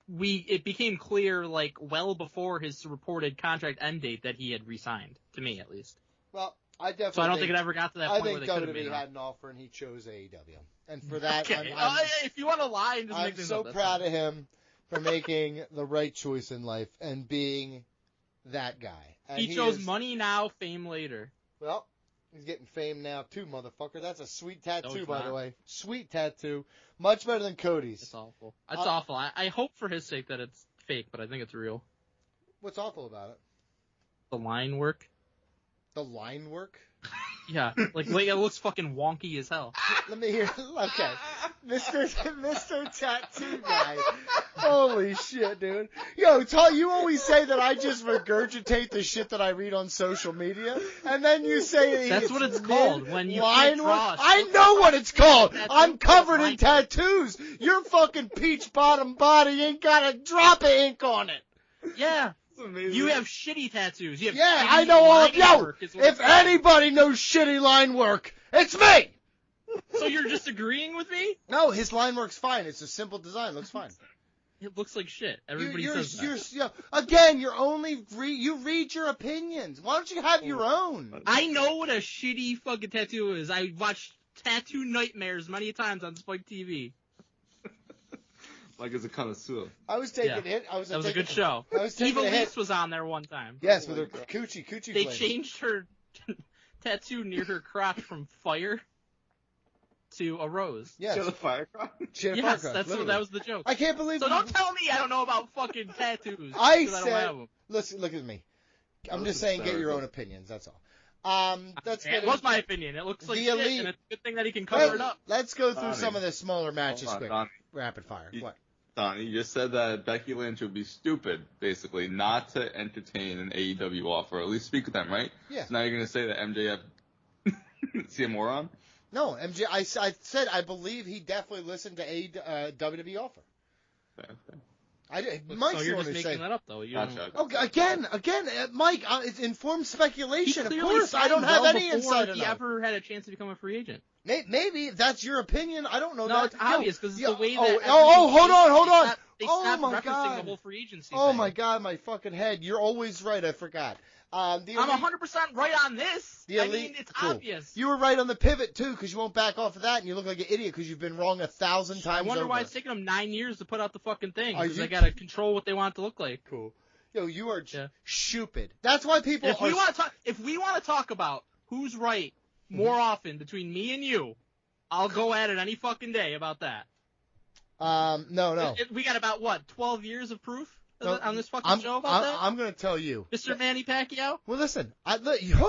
it became clear, like, well before his reported contract end date that he had re-signed, to me at least. Well, I definitely. So I don't think it ever got to that point where they could have made WWE it. had an offer and he chose AEW, and for that, Okay. I'm If you want to lie and just make I'm things so up, that's proud fine. of him for making the right choice in life and being that guy. And He chose is- money now, fame later. Well, he's getting fame now too, motherfucker. That's a sweet No, tattoo, he's by not. the way. Sweet tattoo. Much better than Cody's. It's awful. It's awful. I hope for his sake that it's fake, but I think it's real. What's awful about it? The line work. The line work? Yeah, like it looks fucking wonky as hell. Let me hear. Okay. Mr. Tattoo Guy. Holy shit, dude. Yo, you always say that I just regurgitate the shit that I read on social media, and then you say That's what it's called, when you line can't work. draw. I know what it's called. Tattoo I'm covered in line. tattoos. Your fucking peach bottom body ain't got a drop of ink on it. Yeah, It's amazing. you have shitty tattoos. You have Yeah, shitty I know all. line Yo, work is what if it's called. anybody knows shitty line work, it's me. So you're disagreeing with me? No, his line work's fine. It's a simple design. It looks fine. It looks like shit. Everybody says that. Again, you read your opinions. Why don't you have your own? I know what a shitty fucking tattoo is. I watched Tattoo Nightmares many times on Spike TV. Like it's a connoisseur. I was taking Yeah. a hit. That was a good show. I was taking Eva a hit. Leaks was on there one time. Yes, Oh with my her God. coochie They flame. changed her tattoo near her crotch from fire to a rose. Yes. She had a firecracker. She had a Yes, firecracker, that literally. was the joke. I can't believe So you- don't tell me I don't know about fucking tattoos. I 'cause I don't said, have them. listen, look at me. I'm That just was saying, get your hysterical. own opinions. That's all. Let's It get was my opinion. It looks like The shit, elite- and it's a good thing that he can cover it up. Let's go through Donnie. some of the smaller matches Hold on, quick. Donnie. Rapid fire. You- What? Donnie, you just said that Becky Lynch would be stupid, basically, not to entertain an AEW offer, or at least speak with them, right? Yeah. So now you're going to say that MJF is he a moron? No, MJ. I said I believe he definitely listened to a WWE offer. Okay. Mike's So the you're one just who making said. that up, though. You Gotcha. don't- Okay, again, Mike, it's informed He speculation. Of clearly course, I don't signed have well any before insight on he that. ever had a chance to become a free agent. Maybe if that's your opinion. I don't know. No, that. it's obvious because it's the way that. Oh, everything hold on. changed. They Oh stopped my referencing God. the whole free agency. Oh thing. my God, my fucking head. You're always right. I forgot. I'm 100% right on this. The I elite, mean, it's cool. obvious. You were right on the pivot too, because you won't back off of that, and you look like an idiot because you've been wrong 1,000 times. I wonder over. why it's taking them 9 years to put out the fucking thing. Are Because you they gotta control what they want it to look like. Cool. Yo, you are Yeah. stupid. That's why people. If we want to talk about who's right more Mm-hmm. often between me and you, I'll go at it any fucking day about that. No. We got about what 12 years of proof No, on this fucking show about that. I'm gonna tell you. Mr. Manny Pacquiao. Well, listen. Hold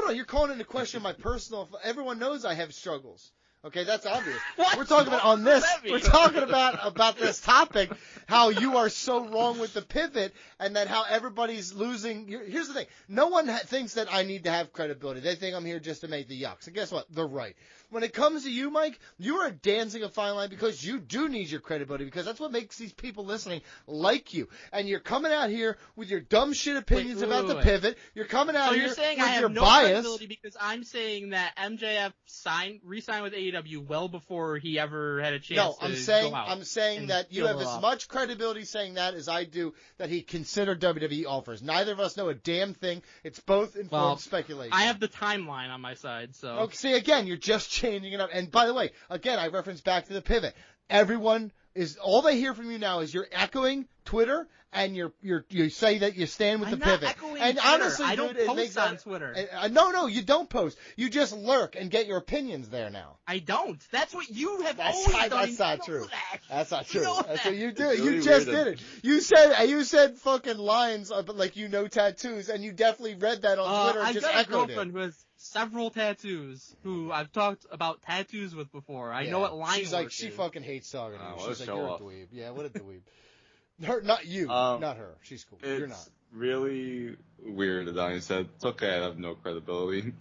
on. You're calling into question my personal. Everyone knows I have struggles. Okay, that's obvious. What? We're talking about on What does this. that mean? We're talking about this topic, how you are so wrong with the pivot, and that how everybody's losing. Here's the thing: no one thinks that I need to have credibility. They think I'm here just to make the yucks. And guess what? They're right. When it comes to you, Mike, you are dancing a fine line because you do need your credibility, because that's what makes these people listening like you. And you're coming out here with your dumb shit opinions about the pivot. You're coming out So here you're saying with I your have no bias. credibility because I'm saying that MJF re-signed with AEW well before he ever had a chance No, to I'm go out saying and that you kill have it as off. much credibility saying that as I do that he considered WWE offers. Neither of us know a damn thing. It's both informed Well, speculation. I have the timeline on my side, so. Okay, see, again, you're just changing it up. And by the way, again, I reference back to the pivot. Everyone is, all they hear from you now is you're echoing Twitter and you say that you stand with I'm the not pivot. echoing And Twitter. honestly, I don't dude, it post makes on Twitter. No, you don't post. You just lurk and get your opinions there now. I don't. That's what you have That's always not- done. that's You not know true. that. That's not You true. know That's that. what you do. It's really You just weird did it. You said fucking lines of, like, you know, tattoos, and you definitely read that on Twitter and I've just got a echoed girlfriend it. who has several tattoos, who I've talked about tattoos with before. I know what line She's like, work she is. fucking hates talking to Oh, you. what a She's like, show you're off. a dweeb. Yeah, what a dweeb. Not you, not her. She's cool. It's You're not. really weird that Donnie said, it's okay, I have no credibility.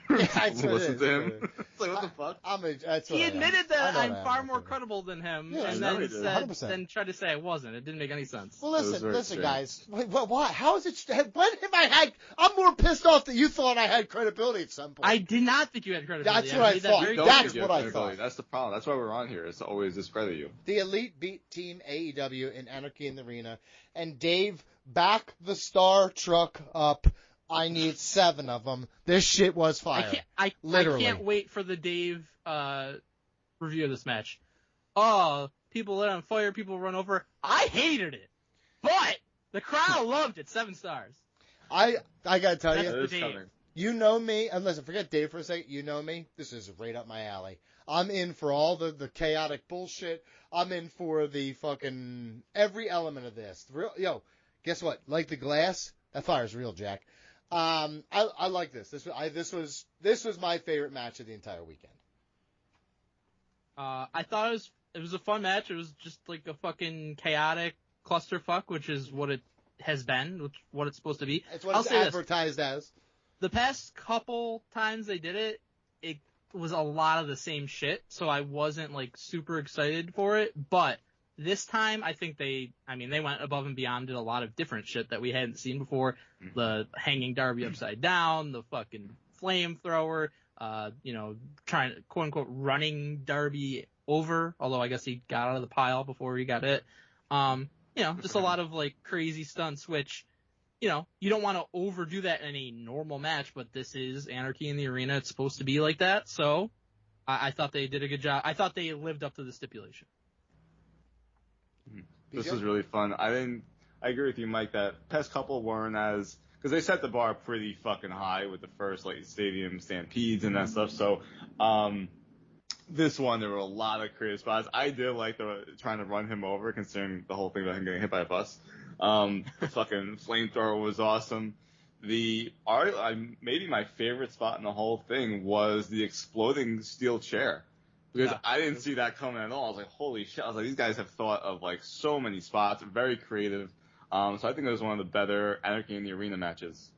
Yeah, that's what it Listen is. to him. It's like, what the fuck? That's what He I am. admitted I that know I'm that, far I'm more kidding. credible than him, Yeah, I and know then he did. said, 100%. then tried to say I wasn't. It didn't make any sense. Well, It was listen, very listen, strange. guys. Wait, what? How is it? When have I had? I'm more pissed off that you thought I had credibility at some point. I did not think you had credibility. That's what I made that thought. very Don't That's think you clear. have what I credibility. thought. That's the problem. That's why we're on here. It's to always discredit you. The Elite beat Team AEW in Anarchy in the Arena, and Dave backed the Star Truck up I need 7 of them. This shit was fire. Literally. I can't wait for the Dave review of this match. Oh, people lit on fire, people run over. I hated it, but the crowd loved it. 7 stars. I gotta tell That's you, the Dave. you know me, and listen, forget Dave for a second, you know me, this is right up my alley. I'm in for all the chaotic bullshit. I'm in for the fucking every element of this. Yo, guess what? Like the glass, that fire's real, Jack. I like this. This was my favorite match of the entire weekend. I thought it was a fun match. It was just like a fucking chaotic clusterfuck, which is what it has been, what it's supposed to be. It's what it's advertised as. The past couple times they did it, it was a lot of the same shit, so I wasn't like super excited for it. But this time, I think they went above and beyond, did a lot of different shit that we hadn't seen before. The hanging Darby upside down, the fucking flamethrower, trying to quote unquote running Darby over, although I guess he got out of the pile before he got hit. Just a lot of like crazy stunts, which, you don't want to overdo that in a normal match, but this is Anarchy in the Arena. It's supposed to be like that. So I thought they did a good job. I thought they lived up to the stipulation. This was really fun. I agree with you, Mike, that past couple weren't as, because they set the bar pretty fucking high with the first like stadium stampedes and that stuff. So, this one, there were a lot of creative spots. I did like trying to run him over, considering the whole thing about him getting hit by a bus. The fucking flamethrower was awesome. Maybe my favorite spot in the whole thing was the exploding steel chair. Because I didn't see that coming at all. I was like, holy shit. I was like, these guys have thought of like so many spots, very creative. So I think it was one of the better Anarchy in the Arena matches.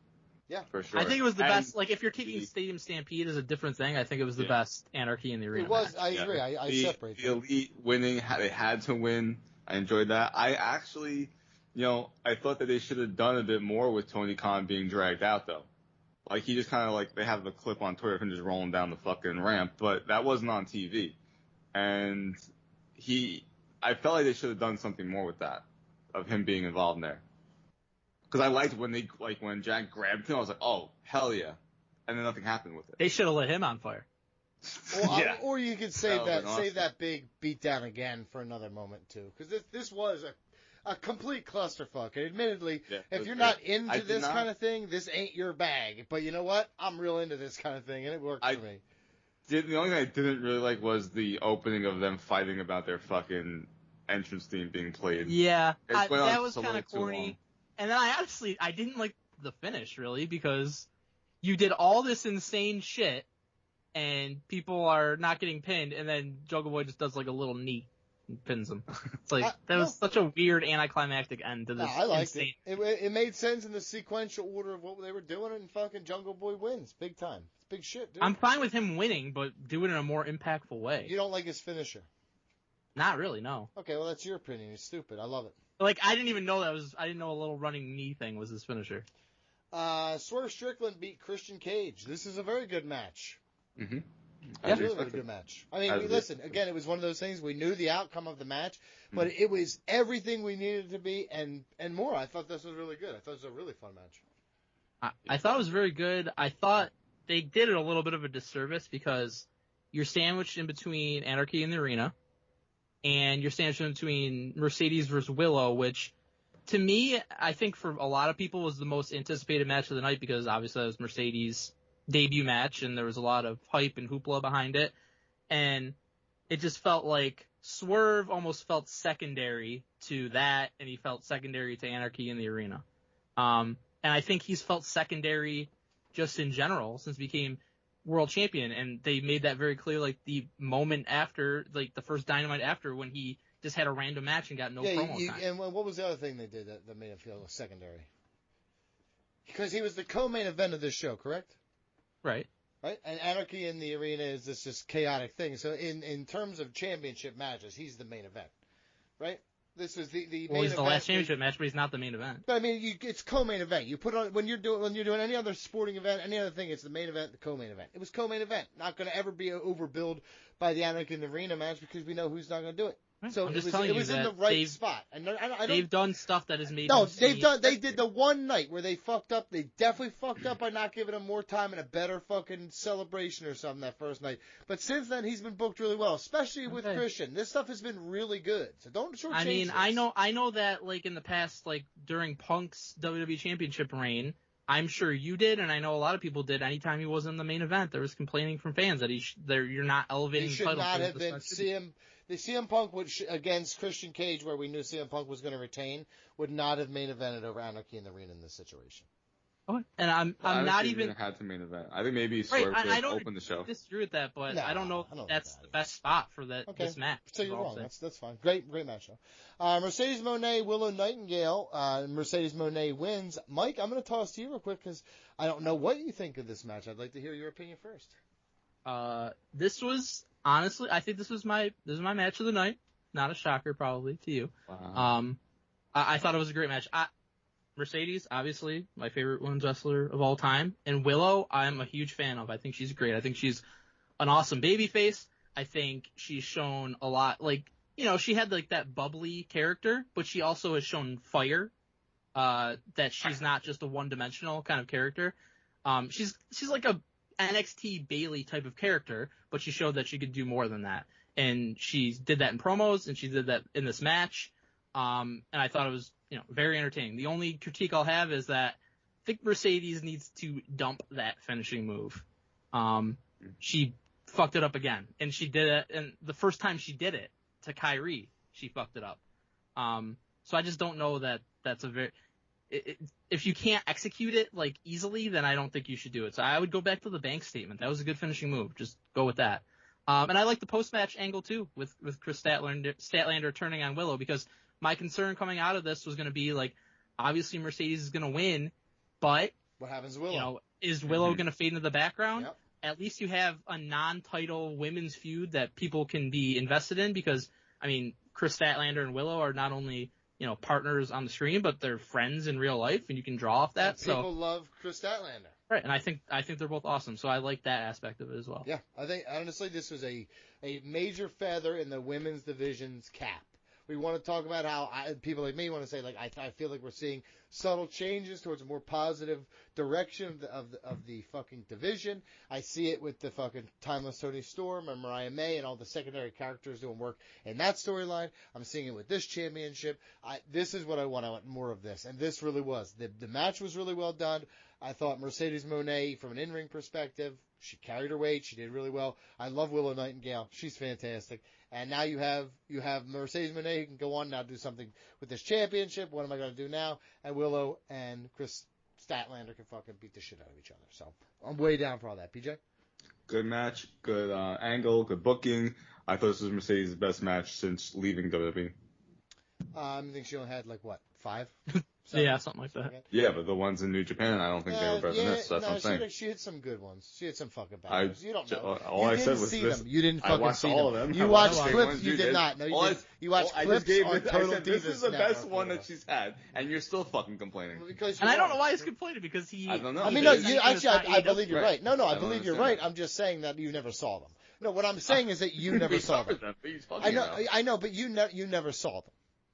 Yeah, for sure. I think it was the best. Like, if you're taking Stadium Stampede as a different thing, I think it was the best Anarchy in the Arena. It was. Match. I agree. I separate. The Elite winning, they had to win. I enjoyed that. I actually, I thought that they should have done a bit more with Tony Khan being dragged out, though. Like, he just kind of like, they have the clip on Twitter of him just rolling down the fucking ramp, but that wasn't on TV. And I felt like they should have done something more with that, of him being involved in there. Because I liked when Jack grabbed him, I was like, oh, hell yeah. And then nothing happened with it. They should have lit him on fire. Or you could save that big beatdown again for another moment, too. Because this was a complete clusterfuck. And admittedly, if you're not into this kind of thing, this ain't your bag. But you know what? I'm real into this kind of thing, and it worked for me. The only thing I didn't really like was the opening of them fighting about their fucking entrance theme being played. Yeah, that was kind of corny. And then I didn't like the finish, really, because you did all this insane shit, and people are not getting pinned, and then Jungle Boy just does like a little knee and pins him. It's like, that was such a weird anticlimactic end to this. I liked it. It made sense in the sequential order of what they were doing, and fucking Jungle Boy wins. Big time. It's big shit, dude. I'm fine with him winning, but do it in a more impactful way. You don't like his finisher? Not really, no. Okay, well, that's your opinion. It's stupid. I love it. Like, I didn't even know I didn't know a little running knee thing was his finisher. Swerve Strickland beat Christian Cage. This is a very good match. Mm-hmm. Yeah, really, really good match. I mean, listen, again, it was one of those things, we knew the outcome of the match, but it was everything we needed it to be and more. I thought this was really good. I thought it was a really fun match. I thought it was very good. I thought they did it a little bit of a disservice because you're sandwiched in between Anarchy in the Arena, and you're sandwiched in between Mercedes versus Willow, which, to me, I think for a lot of people was the most anticipated match of the night because obviously it was Mercedes' debut match, and there was a lot of hype and hoopla behind it, and it just felt like Swerve almost felt secondary to that, and he felt secondary to Anarchy in the Arena. And I think he's felt secondary just in general since he became world champion, and they made that very clear, like, the moment after, like, the first Dynamite after, when he just had a random match and got no promo time. And what was the other thing they did that made him feel secondary? Because he was the co-main event of this show, correct? Right. And Anarchy in the Arena is this just chaotic thing. So in terms of championship matches, he's the main event, right? This was the main event. He's the last championship match, but he's not the main event. But I mean, it's co-main event. You put on when you're doing any other sporting event, any other thing, it's the main event, the co-main event. It was co-main event. Not going to ever be overbilled by the Anarchy in the Arena match because we know who's not going to do it. So I'm it just was, telling it you was in that the right spot. And I don't, they've done stuff that has made no, him seem they did the one night where they fucked up. They definitely fucked up by not giving him more time and a better fucking celebration or something that first night. But since then, he's been booked really well, especially with Christian. This stuff has been really good. So don't shortchange I mean, this. I know that like in the past, like during Punk's WWE Championship reign, I'm sure you did, and I know a lot of people did. Anytime he was in the main event, there was complaining from fans that you're not elevating He the should title. not have been the CM Punk against Christian Cage, where we knew CM Punk was going to retain, would not have main evented over Anarchy in the Arena in this situation. Okay. And I'm not even had to main event. I think maybe Swerve could have opened the show. I disagree with that, but No, I don't know I don't that's think the best spot for this match. So you're wrong. That's fine. Great match though. Mercedes Moné, Willow Nightingale. Mercedes Moné wins. Mike, I'm going to toss to you real quick because I don't know what you think of this match. I'd like to hear your opinion first. This was honestly, I think this was my match of the night. Not a shocker, probably to you. Wow. I thought it was a great match. Mercedes, obviously, my favorite women's wrestler of all time. And Willow, I'm a huge fan of. I think she's great. I think she's an awesome babyface. I think she's shown a lot, like, she had like that bubbly character, but she also has shown fire, that she's not just a one-dimensional kind of character. She's like a NXT Bayley type of character, but she showed that she could do more than that. And she did that in promos, and she did that in this match. And I thought it was, very entertaining. The only critique I'll have is that I think Mercedes needs to dump that finishing move. She fucked it up again, and she did it. And the first time she did it to Kyrie, she fucked it up. So I just don't know that that's a very. If you can't execute it like easily, then I don't think you should do it. So I would go back to the bank statement. That was a good finishing move. Just go with that. And I like the post-match angle too with Chris Statlander turning on Willow, because my concern coming out of this was going to be like, obviously Mercedes is going to win, but what happens to Willow? Is Willow going to fade into the background? Yep. At least you have a non-title women's feud that people can be invested in, because I mean, Chris Statlander and Willow are not only partners on the screen, but they're friends in real life, and you can draw off that. And people love Chris Statlander. Right, and I think they're both awesome, so I like that aspect of it as well. Yeah, I think honestly this was a major feather in the women's division's cap. We want to talk about how people like me want to say, like, I feel like we're seeing subtle changes towards a more positive direction of the fucking division. I see it with the fucking Timeless Toni Storm and Mariah May and all the secondary characters doing work in that storyline. I'm seeing it with this championship. This is what I want. I want more of this, and this really was. The match was really well done. I thought Mercedes Moné, from an in-ring perspective, she carried her weight. She did really well. I love Willow Nightingale. She's fantastic. And now you have Mercedes Moné who can go on now do something with this championship. What am I going to do now? And Willow and Chris Statlander can fucking beat the shit out of each other. So I'm way down for all that. PJ? Good match, good angle, good booking. I thought this was Mercedes' best match since leaving WWE. I think she only had, like, what, 5? Yeah, something like that. Yeah, but the ones in New Japan, I don't think they were better than this. So that's what I'm saying. She had some good ones. She had some fucking bad ones. You don't know. All I said was this. You didn't fucking see all them. of them. You watched clips. You did not. No, you watched clips on Total Divas. This is the best one that she's had, and you're still fucking complaining. And I don't know why he's complaining, because he. I don't know. I mean, no, I believe you're right. No, I believe you're right. I'm just saying that you never saw them. No, what I'm saying is that you never saw them. I know, but you never saw them.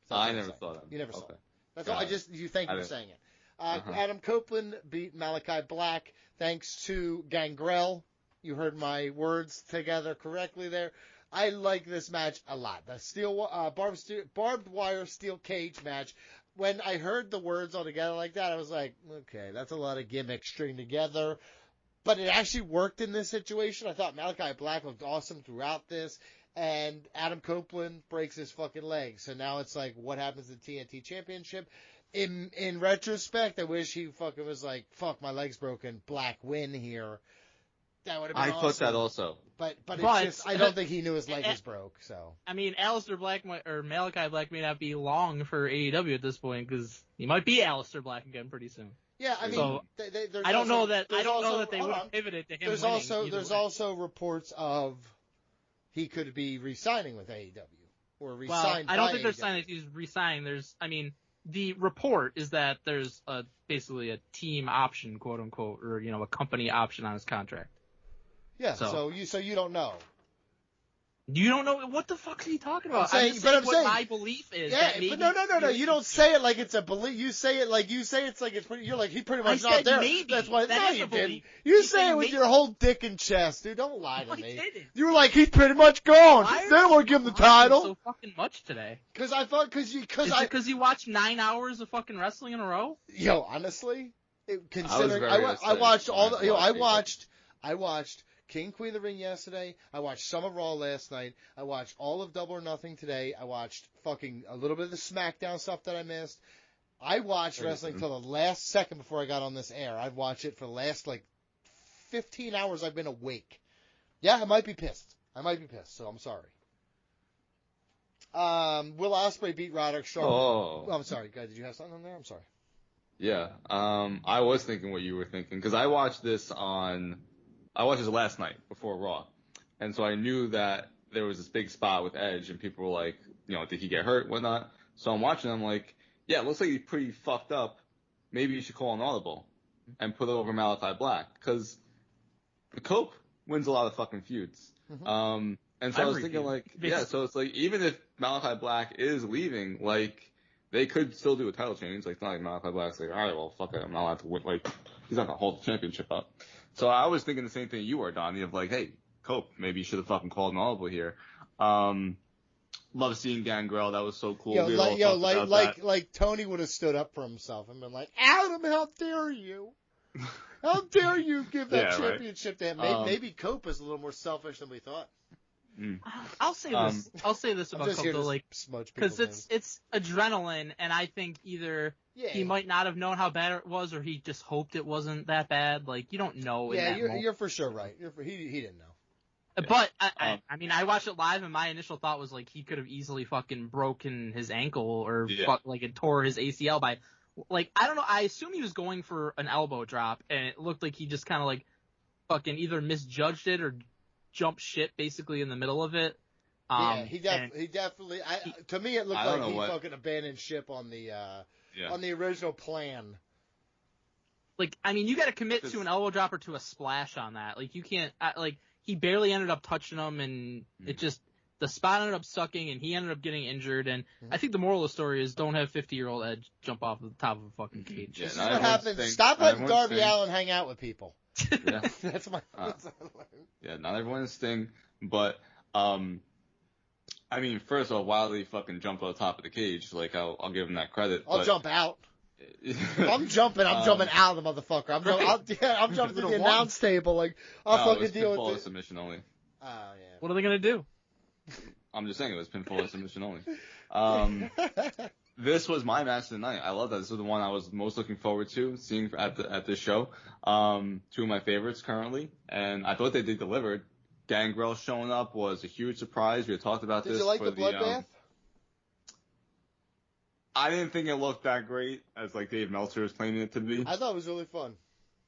I never saw them. You never saw them. That's all. Thank you for saying it. Adam Copeland beat Malachi Black thanks to Gangrel. You heard my words together correctly there. I like this match a lot. The barbed wire steel cage match. When I heard the words all together like that, I was like, okay, that's a lot of gimmicks stringed together. But it actually worked in this situation. I thought Malachi Black looked awesome throughout this. And Adam Copeland breaks his fucking leg. So now it's like, what happens to the TNT Championship? In retrospect, I wish he fucking was like, fuck, my leg's broken, Black win here. That would have been awesome. I thought that also. But it's just, I don't think he knew his leg was broke, so. I mean, Malachi Black may not be long for AEW at this point, because he might be Aleister Black again pretty soon. Yeah, I mean, so, I don't know that they would have pivoted to him winning. There's also reports of he could be re-signing with AEW. Or re-signed I don't by think they're AEW. signing. He's re-signing. The report is that there's basically a team option, quote unquote, or a company option on his contract. Yeah. So you don't know. You don't know what the fuck are you talking about? I'm just saying what my belief is. Yeah, that maybe but no. You don't say it like it's a belief. You say it like it's pretty. You're like he pretty much I not said there. maybe. That's why. That No, is you a didn't. belief. You You say say it with maybe. your whole dick and chest, dude. Don't lie to I me. didn't. You were like he's pretty much gone. Why They don't want to give him the title. so fucking much today? Because I thought Because you watched 9 hours of fucking wrestling in a row? Yo, honestly, considering very I upset watched all the when I I watched King Queen of the Ring yesterday. I watched some of Raw last night. I watched all of Double or Nothing today. I watched fucking a little bit of the SmackDown stuff that I missed. I watched wrestling till the last second before I got on this air. I've watched it for the last 15 hours. I've been awake. Yeah, I might be pissed. So I'm sorry. Will Ospreay beat Roderick Strong. Oh. I'm sorry, guy. Did you have something on there? I'm sorry. Yeah. I was thinking what you were thinking because I watched this last night before Raw, and so I knew that there was this big spot with Edge, and people were like, did he get hurt, whatnot? So I'm watching. I'm like, yeah, it looks like he's pretty fucked up. Maybe you should call an audible and put it over Malachi Black because the Cope wins a lot of fucking feuds. Mm-hmm. And so I was thinking so it's like even if Malachi Black is leaving, they could still do a title change. It's not like Malachi Black's like, all right, well, fuck it, I'm not allowed to win. He's not gonna hold the championship up. So I was thinking the same thing you were, Donnie, of hey, Cope, maybe you should have fucking called an audible here. Love seeing Gangrel. That was so cool. Like Tony would have stood up for himself and been like, Adam, how dare you? How dare you give that championship to him? Maybe Cope is a little more selfish than we thought. I'll say this. I'll say this about Cope though, because it's it's adrenaline, and I think either he might not have known how bad it was, or he just hoped it wasn't that bad. You don't know. Yeah, you're for sure right. He didn't know. But I mean, I watched it live, and my initial thought was he could have easily fucking broken his ankle or it tore his ACL by. I don't know. I assume he was going for an elbow drop, and it looked like he just kind of fucking either misjudged it or jumped shit basically in the middle of it. He definitely. To me, it looked like he fucking abandoned ship on the original plan. I mean, you got to commit to an elbow drop or to a splash on that. You can't. He barely ended up touching him, and it just. The spot ended up sucking, and he ended up getting injured. And I think the moral of the story is don't have 50-year-old Edge jump off the top of a fucking cage. This is what happens. Stop letting Darby Allin hang out with people. Yeah. That's my. Yeah, not everyone's Sting, but I mean, first of all, Wiley fucking jumped on the top of the cage. I'll give him that credit. I'll jump out. I'm jumping out of the motherfucker. I'm jumping to the announce table. I'll fucking deal with it. Pinfall submission only. Oh yeah. What are they gonna do? I'm just saying it was pinfall submission only. This was my match of the night. I love that. This was the one I was most looking forward to seeing at this show. Two of my favorites currently, and I thought they did delivered. Gangrel showing up was a huge surprise. We had talked about this. Did you like the bloodbath? I didn't think it looked that great as Dave Meltzer was claiming it to be. I thought it was really fun.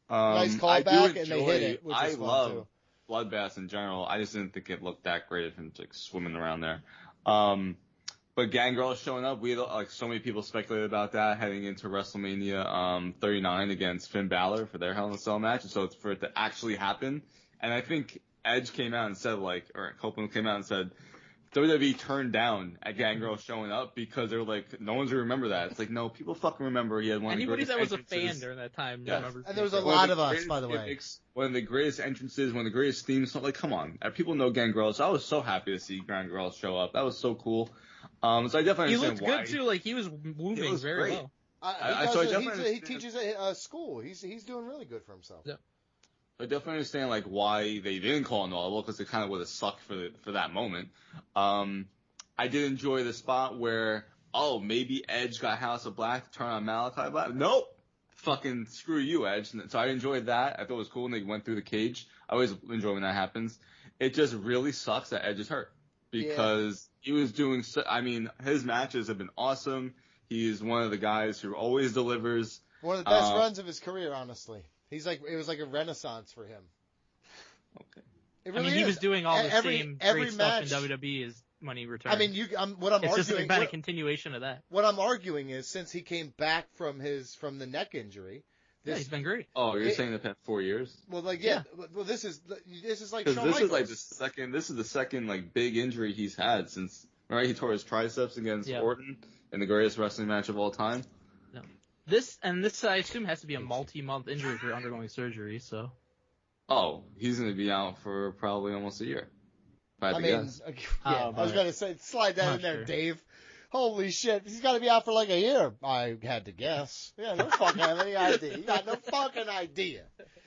Nice callback, and they hit it, which was fun too. Bloodbaths in general. I just didn't think it looked that great of him swimming around there. But Gangrel showing up, we had so many people speculated about that heading into WrestleMania 39 against Finn Balor for their Hell in a Cell match. And so it's for it to actually happen. And I think Edge came out and said or Copeland came out and said WWE turned down at Gangrel showing up because they were no one's gonna remember that. It's no, people fucking remember he had one Anybody of the that greatest was a fan entrances. during that time remembers. And there was a lot of us, by the way. Gimmicks, one of the greatest entrances, one of the greatest themes. Come on. People know Gangrel, so I was so happy to see Gangrel show up. That was so cool. So I definitely understand why. He looked good too. He was moving very well. He teaches a school. He's doing really good for himself. Yeah. I definitely understand why they didn't call an audible because it kind of would have sucked for that moment. I did enjoy the spot where maybe Edge got House of Black to turn on Malachi Black. Nope. Fucking screw you, Edge. So I enjoyed that. I thought it was cool when they went through the cage. I always enjoy when that happens. It just really sucks that Edge is hurt because he was doing his matches have been awesome. He's one of the guys who always delivers. One of the best runs of his career, honestly. It was like a renaissance for him. Okay. It really he was doing all the same great match, stuff in WWE when he returned. I mean, it's just been a continuation of that. What I'm arguing is since he came back from the neck injury, Yeah, he's been great. Oh, you're saying the past 4 years? Well, like well, this is like Because Shawn this is Michaels. like this is the second like big injury he's had since he tore his triceps against Orton in the greatest wrestling match of all time. No. This I assume has to be a multi-month injury if you're undergoing surgery. So. Oh, he's gonna be out for probably almost a year. I guess. I was gonna say slide that in there, Dave. Holy shit, he's got to be out for like a year. I had to guess. Yeah, no fucking have any idea. You got no fucking idea.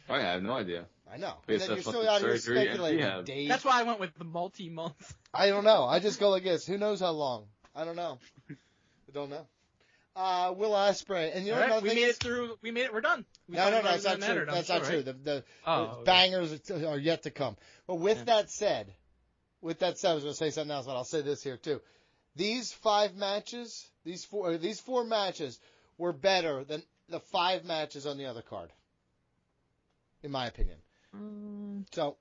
Oh, yeah, I have no idea. I know. And then you're still out here speculating, Dave. That's why I went with the multi-month. I don't know. I just go like this. Who knows how long? I don't know. I don't know. Will Ospreay. And you know what? We made it through. We made it. We're done. No, that's not true. That's not true. The bangers are yet to come. But with that said, I was going to say something else, but I'll say this here too. These 5 matches, these four matches were better than the 5 matches on the other card, in my opinion. So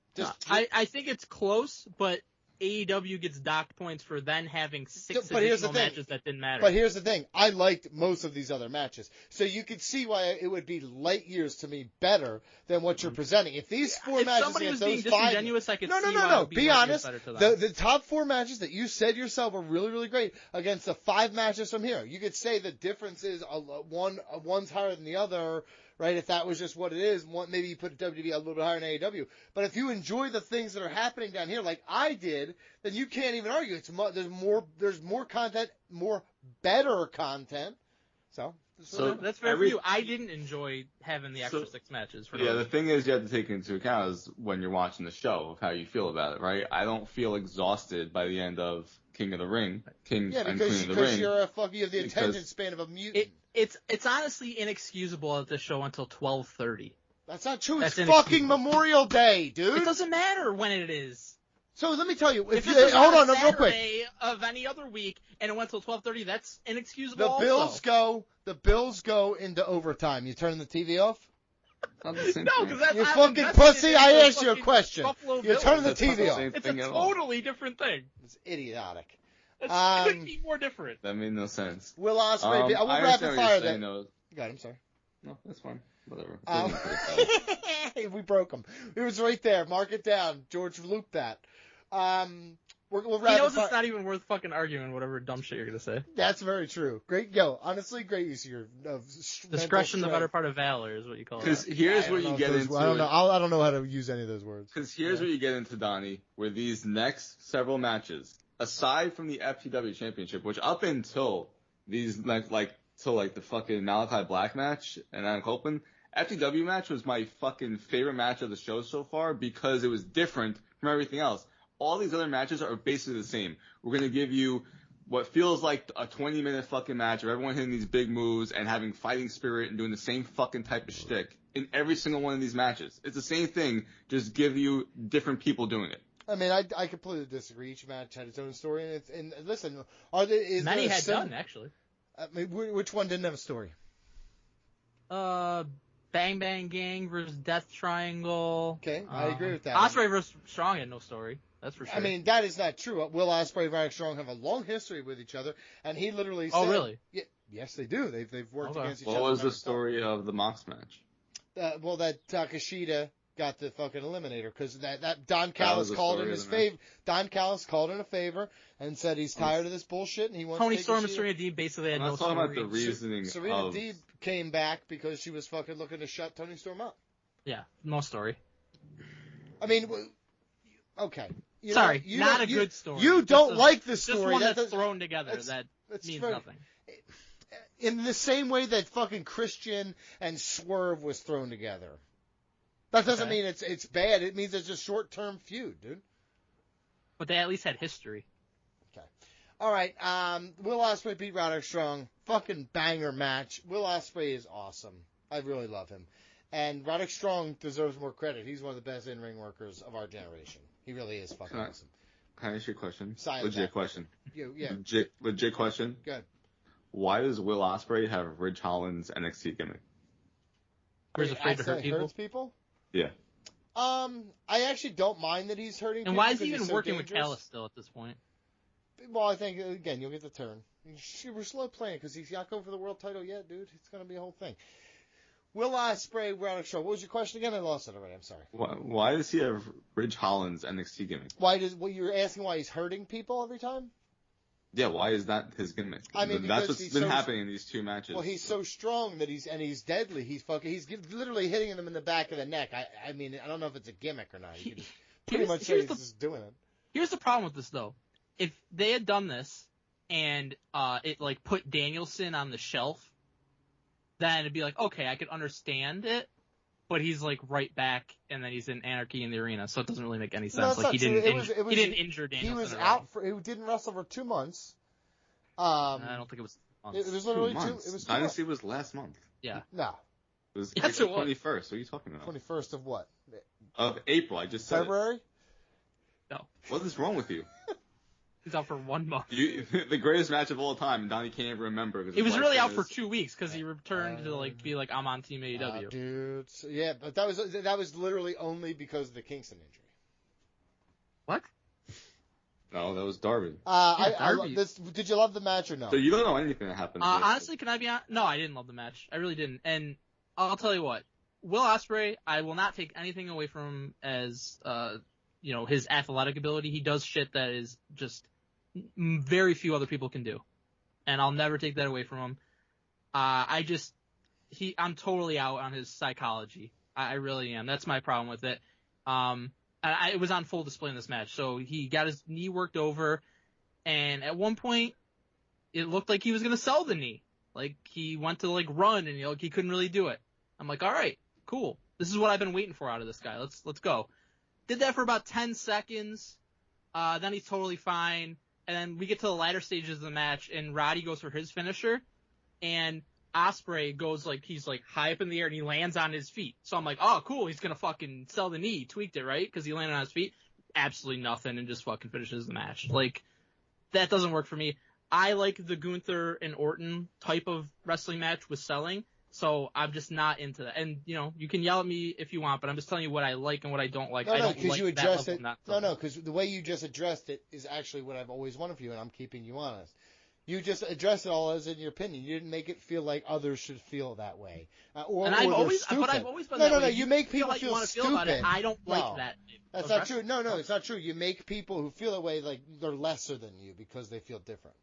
I think it's close, but AEW gets docked points for then having 6 additional matches that didn't matter. But here's the thing. I liked most of these other matches. So you could see why it would be light years to me better than what you're presenting. If these 4 matches somebody was against being those 5... disingenuous, I could see No. why it would Be honest. The The top 4 matches that you said yourself were really, really great against the 5 matches from here. You could say the difference is one's higher than the other, right? If that was just what it is, maybe you put WWE a little bit higher than AEW. But if you enjoy the things that are happening down here, like I did, then you can't even argue. There's more content, more better content. So that's fair for you. I didn't enjoy having the extra 6 matches. The thing is you have to take into account is when you're watching the show of how you feel about it, right? I don't feel exhausted by the end of King of the Ring, and Queen of the Ring. Because you have the attention span of a mutant. It's honestly inexcusable at this show until 12:30. That's not true. It's fucking Memorial Day, dude. It doesn't matter when it is. So let me tell you. If it hold on, real quick. Of any other week, and it went till 12:30, that's inexcusable. The Bills go into overtime. You turn the TV off. No, because that's you fucking pussy. I asked you a question. You turn the TV off. It's a totally different thing. It's idiotic. It couldn't be more different. That made no sense. Will Ospreay. I will rapid fire that. God, I'm sorry. No, that's fine. Whatever. We broke him. It was right there. Mark it down. George looped that. We'll he knows it's not even worth fucking arguing whatever dumb shit you're gonna say. That's very true. Great, honestly, great use of your discretion. The better part of valor is what you call it. Because here's where you get into. I don't know. I don't know how to use any of those words. Because here's where you get into, Donnie, where these next several matches, aside from the FTW Championship, which up until these till the fucking Malachi Black match and Adam Copeland, FTW match was my fucking favorite match of the show so far because it was different from everything else. All these other matches are basically the same. We're going to give you what feels like a 20-minute fucking match of everyone hitting these big moves and having fighting spirit and doing the same fucking type of shtick in every single one of these matches. It's the same thing, just give you different people doing it. I mean, I completely disagree. Each match had its own story, and listen, many had done actually. I mean, which one didn't have a story? Bang Bang Gang versus Death Triangle. Okay, I agree with that. Ospreay versus Strong had no story. That's for sure. I mean, that is not true. Will Ospreay and Roderick Strong have a long history with each other, and he literally said... Oh, really? Yeah, yes, they do. They've worked against each other. What was the story of the Mox match? That Takeshita got the fucking eliminator because that Don Callis called in his favor. Don Callis called in a favor and said he's tired of this bullshit and he wants Tony to Storm and Serena Deeb basically had no story. Talking about the reasoning Serena Deeb came back because she was fucking looking to shut Tony Storm up. Yeah, no story. I mean, okay. Sorry, not a good story. You don't like the story. Just one that's thrown together that means nothing. In the same way that fucking Christian and Swerve was thrown together. That doesn't mean it's bad. It means it's a short-term feud, dude. But they at least had history. Okay. All right. Will Ospreay beat Roderick Strong. Fucking banger match. Will Ospreay is awesome. I really love him. And Roderick Strong deserves more credit. He's one of the best in-ring workers of our generation. He really is fucking awesome. Can I ask you a question? Legit question. Yeah. Legit question. Good. Why does Will Ospreay have Ridge Holland's NXT gimmick? He's afraid to hurt people? Yeah. I actually don't mind that he's hurting people. And why is he even working with Callis still at this point? Well, I think, again, you'll get the turn. We're slow playing because he's not going for the world title yet, dude. It's going to be a whole thing. Will Ospreay, Ronald Shaw. What was your question again? I lost it already. I'm sorry. Why does he have Ridge Holland's NXT gimmick? You're asking why he's hurting people every time? Yeah, why is that his gimmick? I mean, that's what's been happening in these two matches. Well, he's so strong that he's deadly. He's literally hitting him in the back of the neck. I mean, I don't know if it's a gimmick or not. You can just pretty much say he's just doing it. Here's the problem with this, though. If they had done this and it like put Danielson on the shelf, then it'd be like, okay, I could understand it. But he's like right back, and then he's in Anarchy in the Arena, so it doesn't really make any sense. No, like he didn't He injure Danielson. was out he didn't wrestle for 2 months. I don't think it was months. It was literally 2 months. It was 2 Dynasty was last month. Yeah. No. It was Yes, April it was. 21st. What are you talking about? 21st of what? Of April. I just said February? it. No. What is wrong with you? He's out for 1 month. The greatest match of all time, and Donnie can't even remember. He was really out for 2 weeks because he returned to like be like, I'm on Team AEW. Dude. Yeah, but that was literally only because of the Kingston injury. What? No, that was Darby. Darby. Did you love the match or no? So you don't know anything that happened. Honestly, can I be honest? No, I didn't love the match. I really didn't. And I'll tell you what. Will Ospreay, I will not take anything away from him as, his athletic ability. He does shit that is just very few other people can do. And I'll never take that away from him. I'm totally out on his psychology. I really am. That's my problem with it. It was on full display in this match. So he got his knee worked over, and at one point, it looked like he was going to sell the knee. Like, he went to, like, run, and he couldn't really do it. I'm like, all right, cool. This is what I've been waiting for out of this guy. Let's go. Did that for about 10 seconds. Then he's totally fine. And then we get to the latter stages of the match, and Roddy goes for his finisher, and Ospreay goes he's high up in the air, and he lands on his feet. So I'm like, oh, cool, he's gonna fucking sell the knee, tweaked it, right? Because he landed on his feet. Absolutely nothing, and just fucking finishes the match. Like, that doesn't work for me. I like the Gunther and Orton type of wrestling match with selling, so I'm just not into that. And, you can yell at me if you want, but I'm just telling you what I like and what I don't like. I don't like you that addressed level it. of not No, selling. because the way you just addressed it is actually what I've always wanted for you, and I'm keeping you honest. You just addressed it all as in your opinion. You didn't make it feel like others should feel that way. I've always been that way. No. You make people feel stupid. about it. I don't like that. That's not true. No, it's not true. You make people who feel that way like they're lesser than you because they feel different.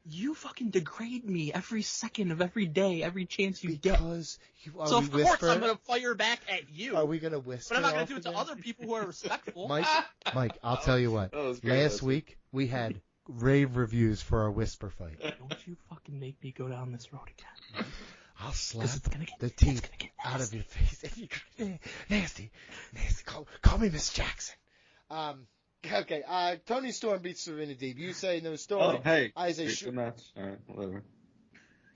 You fucking degrade me every second of every day, every chance you get. So of course I'm gonna fire back at you. Are we gonna whisper? But I'm not gonna do it to other people who are respectful. Mike, I'll tell you what. Last week we had rave reviews for our whisper fight. Don't you fucking make me go down this road again. I'll slap the teeth out of your face. Nasty. Call me Miss Jackson. Okay. Tony Storm beats Serena Deeb. You say no story. Oh, hey. I say good match. All right, whatever.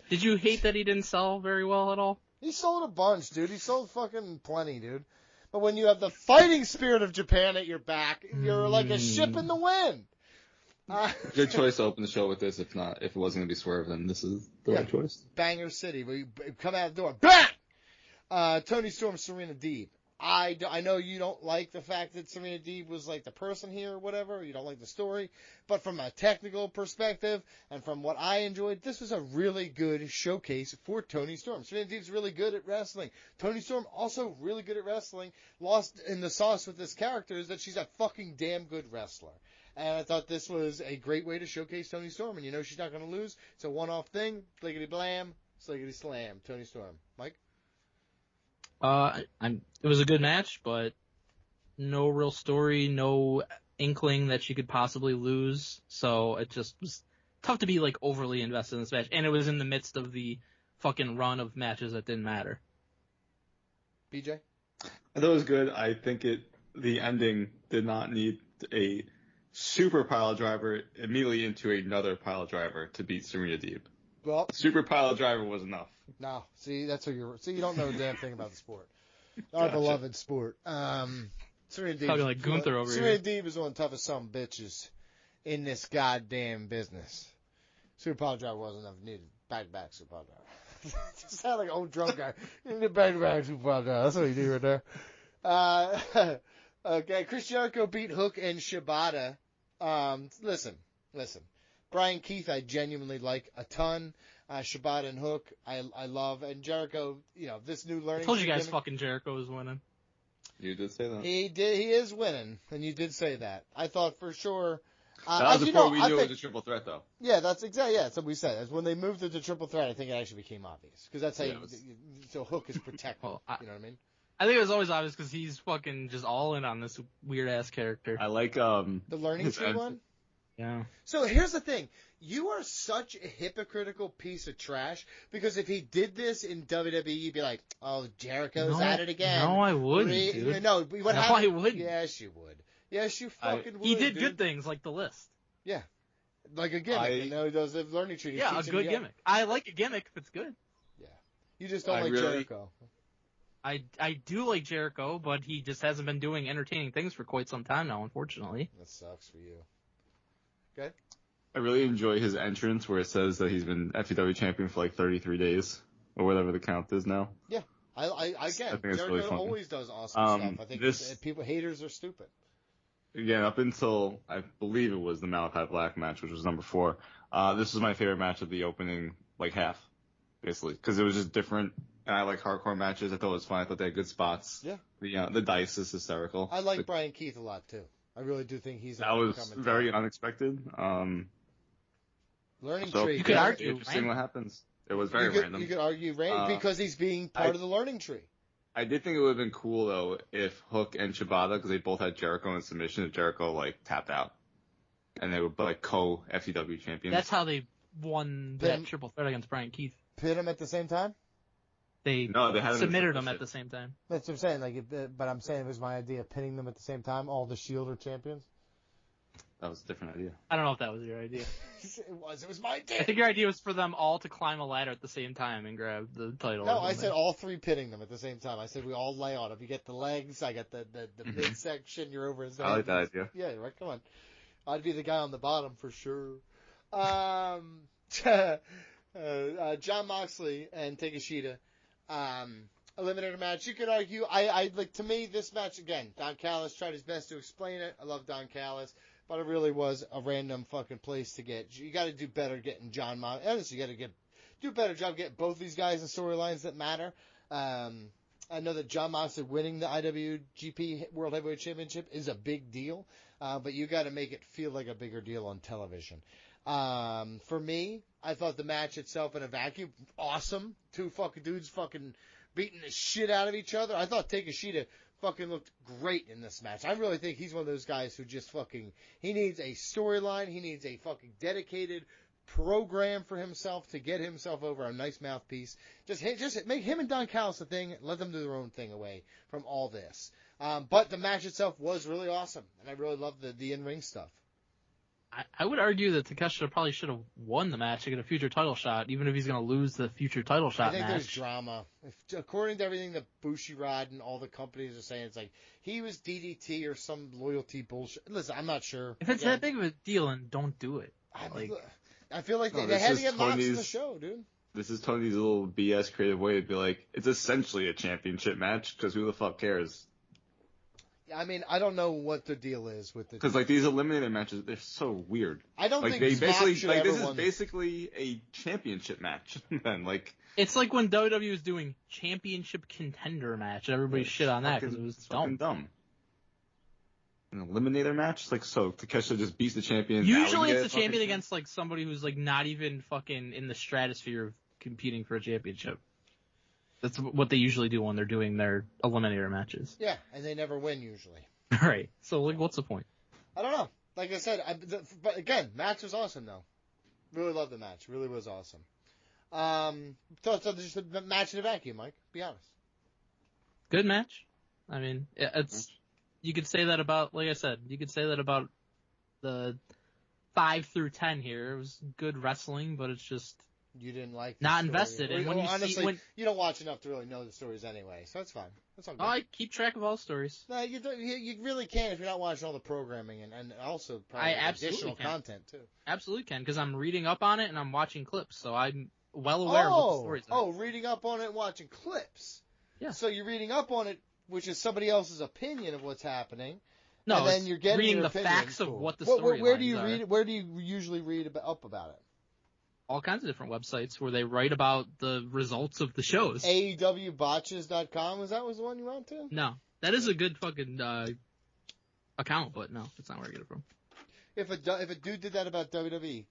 Did you hate that he didn't sell very well at all? He sold a bunch, dude. He sold fucking plenty, dude. But when you have the fighting spirit of Japan at your back, you're like a ship in the wind. Good choice to open the show with this. If it wasn't going to be Swerve, then this is the right choice. Banger City, where you come out the door, bang! Tony Storm, Serena Deeb. I know you don't like the fact that Serena Deeb was like the person here or whatever. You don't like the story. But from a technical perspective and from what I enjoyed, this was a really good showcase for Tony Storm. Serena Deeb's really good at wrestling. Tony Storm also really good at wrestling. Lost in the sauce with this character is that she's a fucking damn good wrestler. And I thought this was a great way to showcase Tony Storm. And she's not going to lose. It's a one-off thing. Slickety blam, slickety slam. Tony Storm. Mike? It was a good match, but no real story, no inkling that she could possibly lose. So it just was tough to be overly invested in this match. And it was in the midst of the fucking run of matches that didn't matter. BJ? I thought it was good. I think the ending did not need a super pile driver immediately into another pile driver to beat Serena Deeb. Well, super pile driver was enough. No, see, that's what you don't know a damn thing about the sport. Our beloved sport. Serena Deeb. Talking like Gunther over Serena here. Deeb is one of the toughest son of bitches in this goddamn business. Super pile driver wasn't enough. Needed back-to-back super pile driver. Just sound like an old drunk guy. You need a back-to-back super pile driver. That's what you do right there. Okay, Chris Jericho beat Hook and Shibata. Listen. Brian Keith I genuinely like a ton. Shibata and Hook, I love. And Jericho, this new learning. I told you tree guys gimmick, fucking Jericho was winning. You did say that. He is winning, and you did say that. I thought for sure. That was before we knew think, it was a triple threat, though. Yeah, that's exactly. Yeah, that's what we said. As when they moved it to triple threat, I think it actually became obvious because that's how. So Hook is protected. Well, you know what I mean? I think it was always obvious because he's fucking just all in on this weird ass character. I like The learning tree one. Yeah. So here's the thing. You are such a hypocritical piece of trash because if he did this in WWE, you'd be like, oh, Jericho's at it again. No, I wouldn't, dude. No, what happened? I wouldn't. Yes, you would. Yes, you fucking would. He did dude. good things like the list. Yeah. Like a gimmick. He does the learning tree. Yeah, a good gimmick. I like a gimmick if it's good. Yeah. You just don't like Jericho. I do like Jericho, but he just hasn't been doing entertaining things for quite some time now, unfortunately. That sucks for you. Good. I really enjoy his entrance where it says that he's been FTW champion for like 33 days or whatever the count is now. Yeah. I think it's Jericho really funny. Always does awesome stuff. I think haters are stupid. Again, up until I believe it was the Malachi Black match, which was number 4. This was my favorite match of the opening half, basically, because it was just different. And I like hardcore matches. I thought it was fun. I thought they had good spots. Yeah. The dice is hysterical. I like Brian Keith a lot too. I really do think he's. That was very unexpected. Learning so tree. You could argue. Interesting what happens. It was very random. You could argue because he's being part of the learning tree. I did think it would have been cool though if Hook and Shibata, because they both had Jericho in submission, if Jericho tapped out, and they were co FTW champions. That's how they won that triple threat against Brian Keith. Pit him at the same time. They had submitted them at the same time. That's what I'm saying. But I'm saying it was my idea of pinning them at the same time. All the Shield are champions. That was a different idea. I don't know if that was your idea. It was my idea. I think your idea was for them all to climb a ladder at the same time and grab the title. No, I said all 3 pinning them at the same time. I said we all lay on him. You get the legs, I get the midsection, you're over his head. I like that idea. Yeah, right, come on. I'd be the guy on the bottom for sure. John Moxley and Takeshita eliminator match. You could argue, to me, this match, again, Don Callis tried his best to explain it. I love Don Callis. But it really was a random fucking place to get. You got to do better getting John Moxley. Honestly, you got to do a better job getting both these guys in storylines that matter. I know that John Moxley winning the IWGP World Heavyweight Championship is a big deal, but you got to make it feel like a bigger deal on television. For me, I thought the match itself in a vacuum, awesome. 2 fucking dudes fucking beating the shit out of each other. I thought Takeshita fucking looked great in this match. I really think he's one of those guys who just he needs a storyline. He needs a fucking dedicated program for himself to get himself over, a nice mouthpiece. Just make him and Don Callis a thing. Let them do their own thing away from all this. But the match itself was really awesome, and I really loved the in-ring stuff. I would argue that Takeshita probably should have won the match to get a future title shot, even if he's going to lose the future title shot match. I think there's drama. According to everything that Bushiroad and all the companies are saying, it's like he was DDT or some loyalty bullshit. Listen, I'm not sure. If it's that big of a deal, then don't do it. I feel like they had to get Mox in the show, dude. This is Tony's little BS creative way to be like, it's essentially a championship match, because who the fuck cares? I mean, I don't know what the deal is with the. Because these eliminator matches, they're so weird. I don't think they basically this is basically a championship match. Then it's like when WWE was doing championship contender match, and everybody shit on that because it was dumb. An eliminator match, so Takeshita just beats the champion. Usually it's a champion against somebody who's not even fucking in the stratosphere of competing for a championship. That's what they usually do when they're doing their eliminator matches. Yeah, and they never win usually. Right. So, what's the point? I don't know. Like I said, but again, match was awesome though. Really loved the match. Really was awesome. Thoughts of just a match in a vacuum, Mike? Be honest. Good match. I mean, it's. You could say that about, like I said, the 5 through 10 here. It was good wrestling, but it's just. You didn't like not invested in. Honestly, you don't watch enough to really know the stories anyway, so that's fine. That's all good. I keep track of all stories. No, you really can if you're not watching all the programming and also probably additional content too. Absolutely can, because I'm reading up on it and I'm watching clips, so I'm well aware of what the stories are. Oh, reading up on it and watching clips. Yeah. So you're reading up on it, which is somebody else's opinion of what's happening. No, and then you're getting reading your the opinion. facts of what the story Where do you read? Where do you usually read up about it? all kinds of different websites where they write about the results of the shows. AEWbotches.com, was the one you went to? No. That is a good fucking account, but no, that's not where I get it from. If a dude did that about WWE,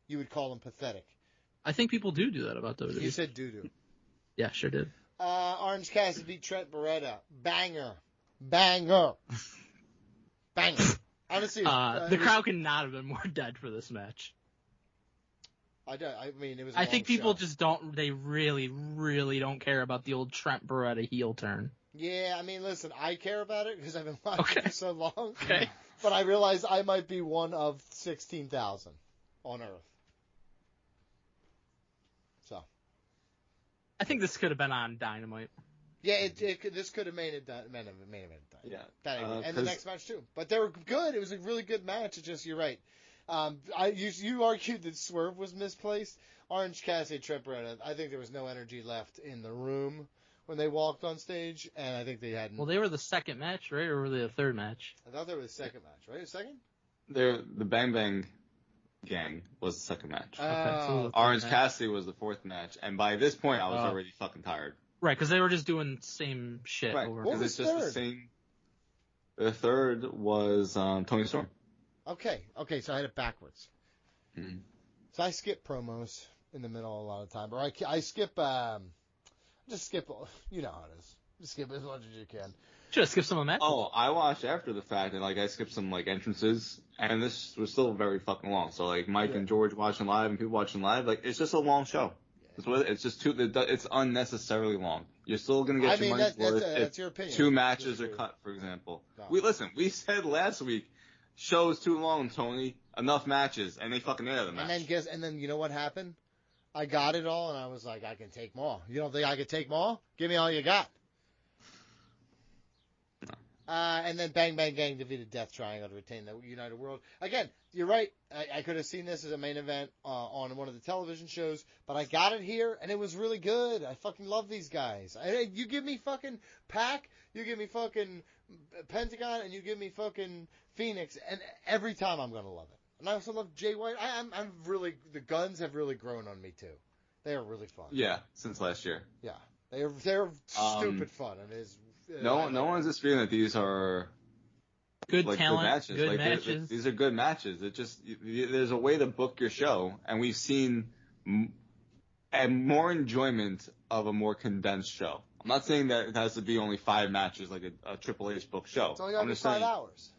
you would call him pathetic. I think people do that about WWE. You said doo-doo. Yeah, sure did. Orange Cassidy, Trent Beretta. Banger. Banger. Banger. Honestly, the crowd could not have been more dead for this match. I mean, it was. I think people just don't. They really, really don't care about the old Trent Beretta heel turn. Yeah, I mean, listen, I care about it because I've been watching for so long. Okay. But I realize I might be one of 16,000 on Earth. So. I think this could have been on Dynamite. Yeah, this could have made it main event. Yeah. And the next match too. But they were good. It was a really good match. It's just, you're right. You argued that Swerve was misplaced. Orange Cassidy, Trent Beretta, I think there was no energy left in the room when they walked on stage, and I think they hadn't. Well, they were the second match, right? Or were they the third match? I thought they were the second match, right? The second? The Bang Bang Gang was the second match. Okay, so Orange Cassidy was the fourth match, and by this point, I was already fucking tired. Right, because they were just doing the same shit over. What was it's just third? the same. The third was Tony Storm. Okay, so I had it backwards. Mm-hmm. So I skip promos in the middle a lot of the time, or I skip. Just skip. You know how it is. Just skip as much as you can. Should have skipped some of the matches. Oh, I watched after the fact, and I skipped some entrances, and this was still very fucking long. So Mike and George watching live and people watching live, it's just a long show. It's just it's unnecessarily long. You're still gonna get your money's worth that's your opinion. 2 matches are cut, for example. No. We said last week, show's too long, Tony. Enough matches, and they fucking added the match. And then you know what happened? I got it all, and I was like, I can take more. You don't think I could take more? Give me all you got. No. And then Bang Bang Gang defeated Death Triangle to retain the United World. Again, you're right. I could have seen this as a main event on one of the television shows, but I got it here, and it was really good. I fucking love these guys. You give me fucking Pac, you give me fucking Pentagon, and you give me fucking Phoenix, and every time I'm going to love it. And I also love Jay White. I'm really, the Guns have really grown on me too. They are really fun. Yeah, since last year. Yeah, they're stupid fun, and it's no one's disputing that these are good talent, good matches. Good matches. These are good matches. It just there's a way to book your show, and we've seen more enjoyment of a more condensed show. I'm not saying that it has to be only 5 matches like a Triple H book show. It's only got to be 5 hours.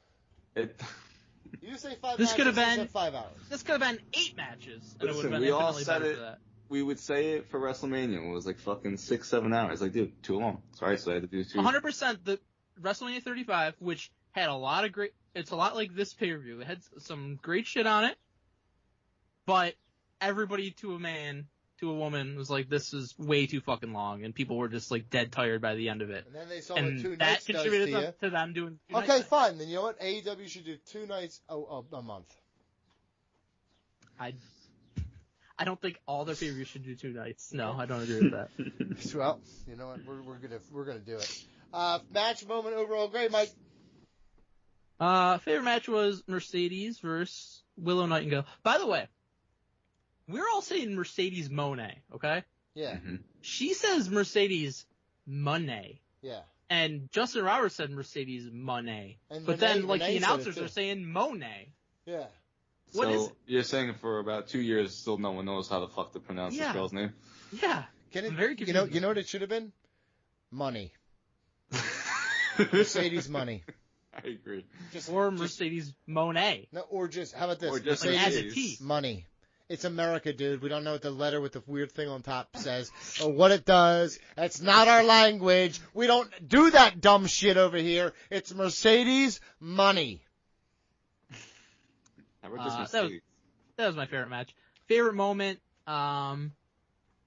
You say 5 this matches, could have been, said 5 hours. This could have been 8 matches. And Listen, it would have been we all infinitely said better it. for that. We would say it for WrestleMania. It was fucking 6-7 hours. Dude, too long. Sorry, so I had to do 2. 100% the WrestleMania 35, which had a lot of great. It's a lot like this pay-per-view. It had some great shit on it, but everybody to a woman was like, "This is way too fucking long," and people were just dead tired by the end of it. And then they saw and what 2 that nights contributed does to to them doing. Okay, fine. Then you know what? AEW should do 2 nights a month. I don't think all their pay-per-views should do 2 nights. No, I don't agree with that. Well, you know what? We're gonna do it. Match moment overall great, Mike. Favorite match was Mercedes versus Willow Nightingale. By the way, we're all saying Mercedes Monet, okay? Yeah. Mm-hmm. She says Mercedes Monet. Yeah. And Justin Roberts said Mercedes Monet. And but Renee- then, Renee the said announcers it too. are saying Monet. Yeah. What is it? You're saying for about 2 years, still no one knows how the fuck to pronounce this girl's name? Yeah. I'm very confused. You know what it should have been? Money. Mercedes Money. I agree. Or Mercedes Monet. No, or just, how about this? Or just Like as a Mercedes. T. Money. It's America, dude. We don't know what the letter with the weird thing on top says or what it does. That's not our language. We don't do that dumb shit over here. It's Mercedes Money. How about just that Mercedes? was my favorite match. Favorite moment,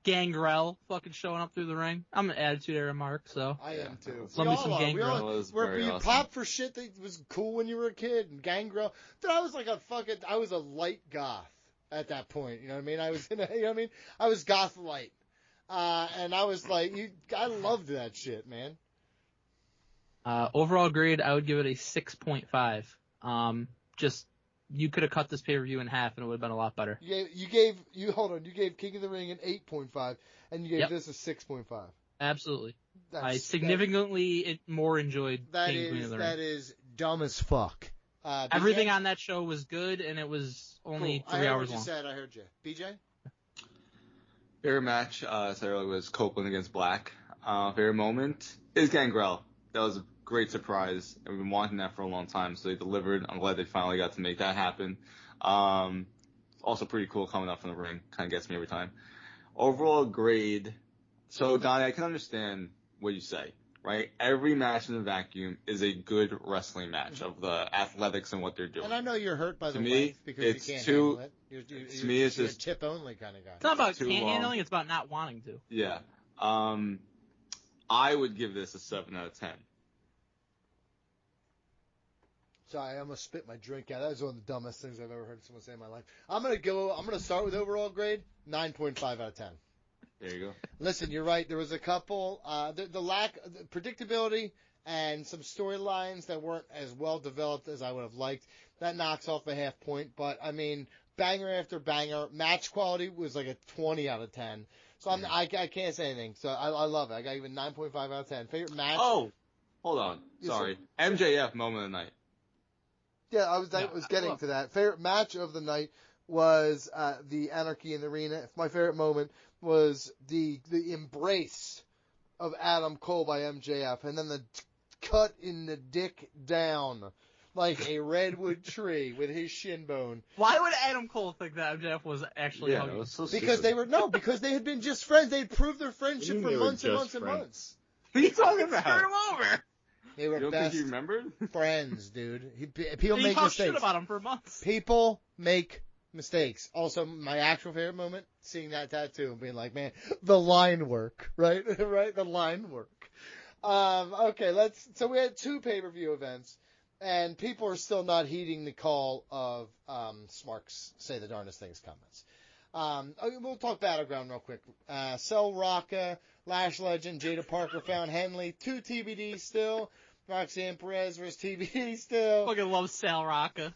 Gangrel fucking showing up through the ring. I'm an Attitude Era mark, so. I am too. Love me some We Gangrel. That was we're very you awesome. pop for shit that was cool when you were a kid and Gangrel. Dude, I was I was a light goth at that point. You know what I mean? I was you know what I mean? I was goth light. And I was I loved that shit, man. Overall grade, I would give it a 6.5. Just you could have cut this pay-per-view in half and it would have been a lot better. You gave King of the Ring an 8.5, and you gave this a 6.5. Absolutely. I significantly more enjoyed King Queen of the Ring. That is dumb as fuck. Everything on that show was good, and it was only 3 hours long. I heard you. BJ? Favorite match, I said earlier, was Copeland against Black. Favorite moment is Gangrel. That was a great surprise, and we've been wanting that for a long time, so they delivered. I'm glad they finally got to make that happen. Also pretty cool coming up from the ring. Kind of gets me every time. Overall grade. So, Donnie, I can understand what you say, right? Every match in the vacuum is a good wrestling match of the athletics and what they're doing. And I know you're hurt by the length because it's you can't too, handle it. To me, it's just a tip only kind of guy. It's not about handling; it's about not wanting to. Yeah. I would give this a 7 out of 10. Sorry, I'm gonna spit my drink out. That was one of the dumbest things I've ever heard someone say in my life. I'm gonna start with overall grade 9.5 out of 10. There you go. Listen, you're right. There was a couple, the lack of predictability and some storylines that weren't as well developed as I would have liked. That knocks off a half point. But I mean, banger after banger. Match quality was like a 20 out of 10. So I can't say anything. So I love it. I got even 9.5 out of 10. Favorite match? Oh, hold on. Sorry. MJF moment of the night. Yeah, I was getting to that. Favorite match of the night was the Anarchy in the Arena. My favorite moment was the embrace of Adam Cole by MJF, and then the cut in the dick down like a redwood tree with his shin bone. Why would Adam Cole think that MJF was actually hugging? It was so because stupid. because they had been just friends. They'd proved their friendship for months and months and months. What are you talking about? Screwed him over. They were You don't best think you remembered? friends, dude. People He make talked shit mistakes. about him for months. People make mistakes. Also, my actual favorite moment, seeing that tattoo and being like, man, the line work, right? Right? The line work. Okay, so we had 2 pay-per-view events, and people are still not heeding the call of Smark's Say the Darndest Things comments. We'll talk Battleground real quick. Cell Rocca, Lash Legend, Jada Parker, found Henley, 2 TBDs still. Roxanne Perez versus TBD still. Fucking love Sal Rocca.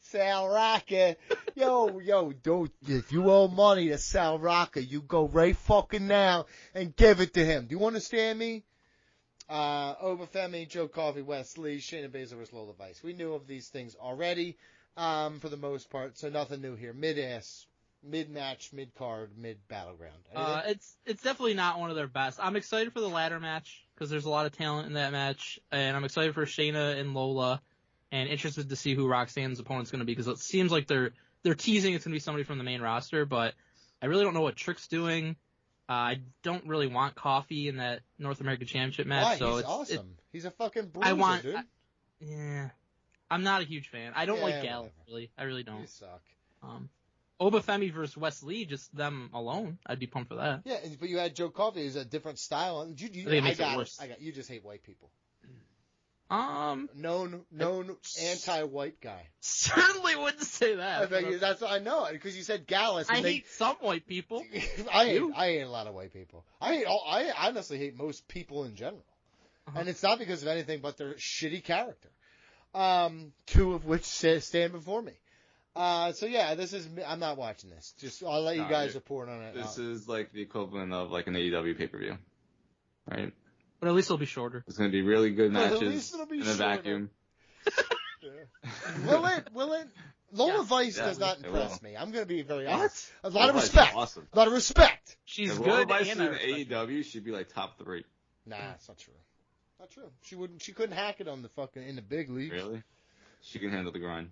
Sal Rocca. Yo, don't, if you owe money to Sal Rocca, you go right fucking now and give it to him. Do you understand me? Obafemi, Joe Coffey, Wesley, Shayna Baszler versus Lola Vice. We knew of these things already, for the most part, so nothing new here. Mid-ass, mid-match, mid-card, mid-battleground. It's definitely not one of their best. I'm excited for the ladder match because there's a lot of talent in that match, and I'm excited for Shayna and Lola, and interested to see who Roxanne's opponent's going to be because it seems like they're teasing it's going to be somebody from the main roster, but I really don't know what Trick's doing. I don't really want Coffee in that North American Championship match. Why? So He's it's awesome. He's a fucking bruiser, dude. Yeah. I'm not a huge fan. I don't like Gallows, whatever. really. I really don't. You suck. Obafemi versus Wes Lee, just them alone, I'd be pumped for that. Yeah, but you had Joe Coffey, who's a different style. I think it makes it worse. You just hate white people. Known anti-white guy. Certainly wouldn't say that. That's I know because you said Gallus. I hate some white people. I hate a lot of white people. I honestly hate most people in general, and it's not because of anything but their shitty character. 2 of which stand before me. So yeah, I'm not watching this. I'll let you guys report on it. This is like the equivalent of like an AEW pay-per-view, right? But at least it'll be shorter. It's going to be really good But at matches least it'll be in a shorter. vacuum. Will it? Lola Vice does not impress me. I'm going to be very honest. A lot of respect. Awesome. A lot of respect. She's If good. Lola Vice and in I respect her. AEW, she'd be like top 3. Nah, it's not true. Not true. She couldn't hack it on in the big leagues. Really? She can handle the grind.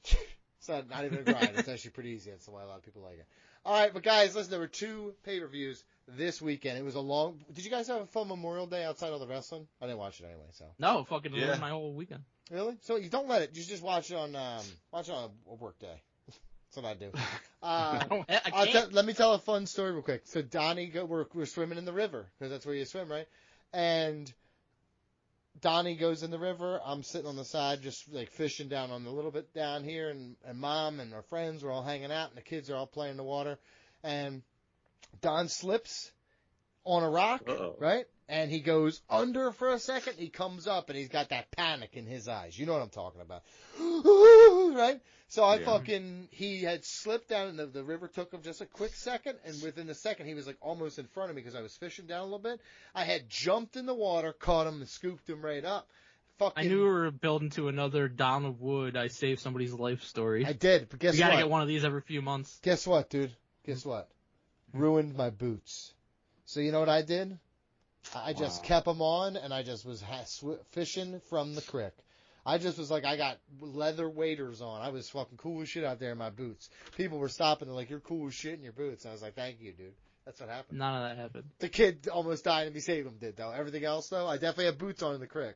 It's not even a grind. It's actually pretty easy. That's why a lot of people like it. All right, but guys, listen, there were 2 pay-per-views this weekend. It was a long. Did you guys have a fun Memorial Day outside of the wrestling? I didn't watch it anyway. So No, fucking ruined my whole weekend. really? So you don't let it. You just watch it on a work day. That's what I do. I can't. Let me tell a fun story real quick. So Donnie, we're swimming in the river because that's where you swim, right? And Donnie goes in the river. I'm sitting on the side, just like fishing down on a little bit down here, and Mom and our friends were all hanging out, and the kids are all playing in the water. And Don slips on a rock, Uh-oh. right? And he goes under for a second. He comes up, and he's got that panic in his eyes. You know what I'm talking about, right? So he had slipped down, and the river took him just a quick second, and within a second, he was like almost in front of me because I was fishing down a little bit. I had jumped in the water, caught him, and scooped him right up. I knew we were building to another Down of Wood, I saved somebody's life story. I did, but guess what? You gotta get one of these every few months. Guess what, dude? Guess what? Ruined my boots. So you know what I did? I just kept them on, and I just was fishing from the creek. I just was like, I got leather waders on. I was fucking cool as shit out there in my boots. People were stopping. They're like, you're cool as shit in your boots. And I was like, thank you, dude. That's what happened. None of that happened. The kid almost died, and me saved him, though. Everything else, though, I definitely had boots on in the creek.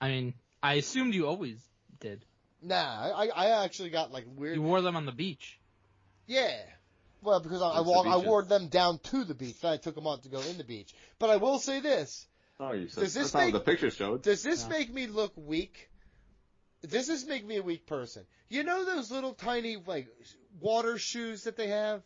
I mean, I assumed you always did. Nah, I actually got, like, weird... You wore them on the beach. Yeah. Well, because I wore them down to the beach. Then I took them on to go in the beach. But I will say this. Oh, you said that's not what the picture showed. Does this make me look weak? Does this make me a weak person? You know those little tiny, like, water shoes that they have?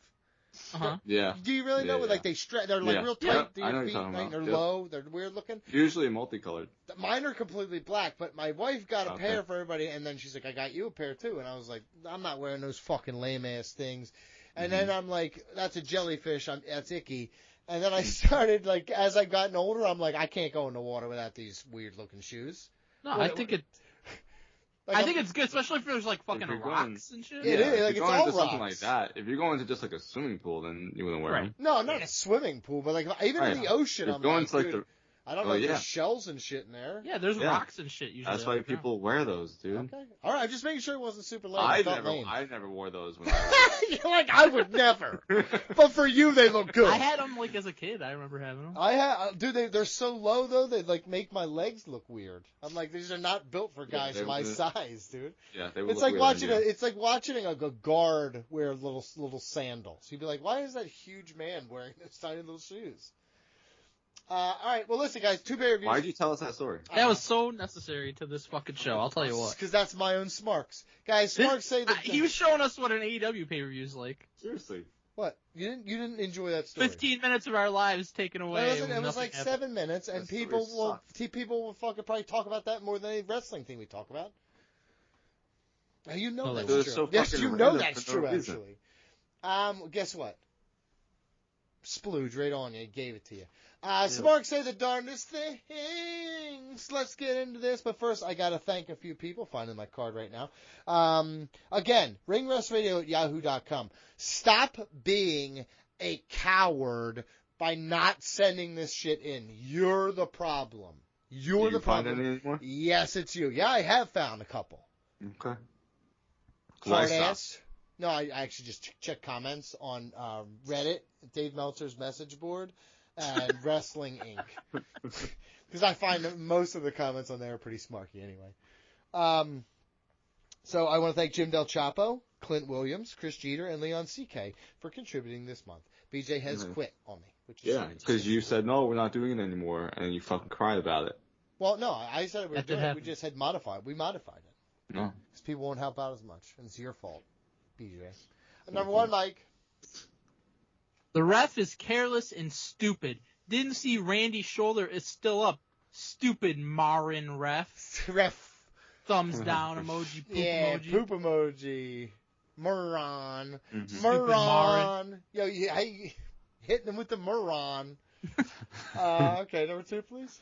Uh-huh. Yeah. Do you really know? Yeah. Like, they're like real tight to I know your what feet. you're talking Like, about. they're Yep. low. They're weird looking. Usually multicolored. Mine are completely black, but my wife got a pair for everybody, and then she's like, I got you a pair too. And I was like, I'm not wearing those fucking lame-ass things. And then I'm like, that's a jellyfish. That's icky. And then I started, like, as I've gotten older, I'm like, I can't go in the water without these weird-looking shoes. No, I think it's good, especially if there's, like, fucking rocks and shit. It is, like, if you're it's going all into something rocks. like that, if you're going to just, like, a swimming pool, then you wouldn't wear them. No, not a swimming pool, but, like, even in the ocean, You're I'm going like, to, like, dude, I don't know if there's shells and shit in there. Yeah, there's rocks and shit usually. That's why people wear those, dude. Okay. All right, I'm just making sure it wasn't super lame. I lame. never wore those when I was... You're like, I would never. But for you, they look good. I had them, like, as a kid. I remember having them. They're so low, though, they, like, make my legs look weird. I'm like, these are not built for guys my size, dude. Yeah, they would It's look like weird it's like watching a guard wear little sandals. You'd be like, why is that huge man wearing those tiny little shoes? All right, well, listen, guys, 2 pay-per-views. Why'd you tell us that story? That was so necessary to this fucking show, I'll tell you what. Because that's my own smarks. Guys, smarks say that... He was showing us what an AEW pay-per-view is like. Seriously. What? You didn't enjoy that story? 15 minutes of our lives taken away. It was like 7 minutes, and people will fucking probably talk about that more than any wrestling thing we talk about. Now, you know that's true. So yes, you know random that's for no true, reason. actually. Guess what? Splooge right on you. Gave it to you. Smark say the darndest things. Let's get into this. But first, I got to thank a few people. Finding my card right now. Again, ringrustradio@yahoo.com. Stop being a coward by not sending this shit in. You're the problem. You're the problem. Find any anymore? Yes, it's you. Yeah, I have found a couple. Okay. Hard ass. No, I actually just check comments on Reddit, Dave Meltzer's message board, and Wrestling Inc. Because I find that most of the comments on there are pretty smarky anyway. So I want to thank Jim Del Chapo, Clint Williams, Chris Jeter, and Leon CK for contributing this month. BJ has quit on me. Which is because you said, no, we're not doing it anymore, and you fucking cried about it. Well, no, I said we were doing it. We just had modified. We modified it. No. Because people won't help out as much, and it's your fault, BJ. Number 1, Mike. The ref is careless and stupid. Didn't see Randy's shoulder is still up. Stupid Marin ref. Thumbs down emoji, poop emoji. Poop emoji. Moron. Mm-hmm. Moron. Yo, hitting him with the moron. Okay, number 2, please.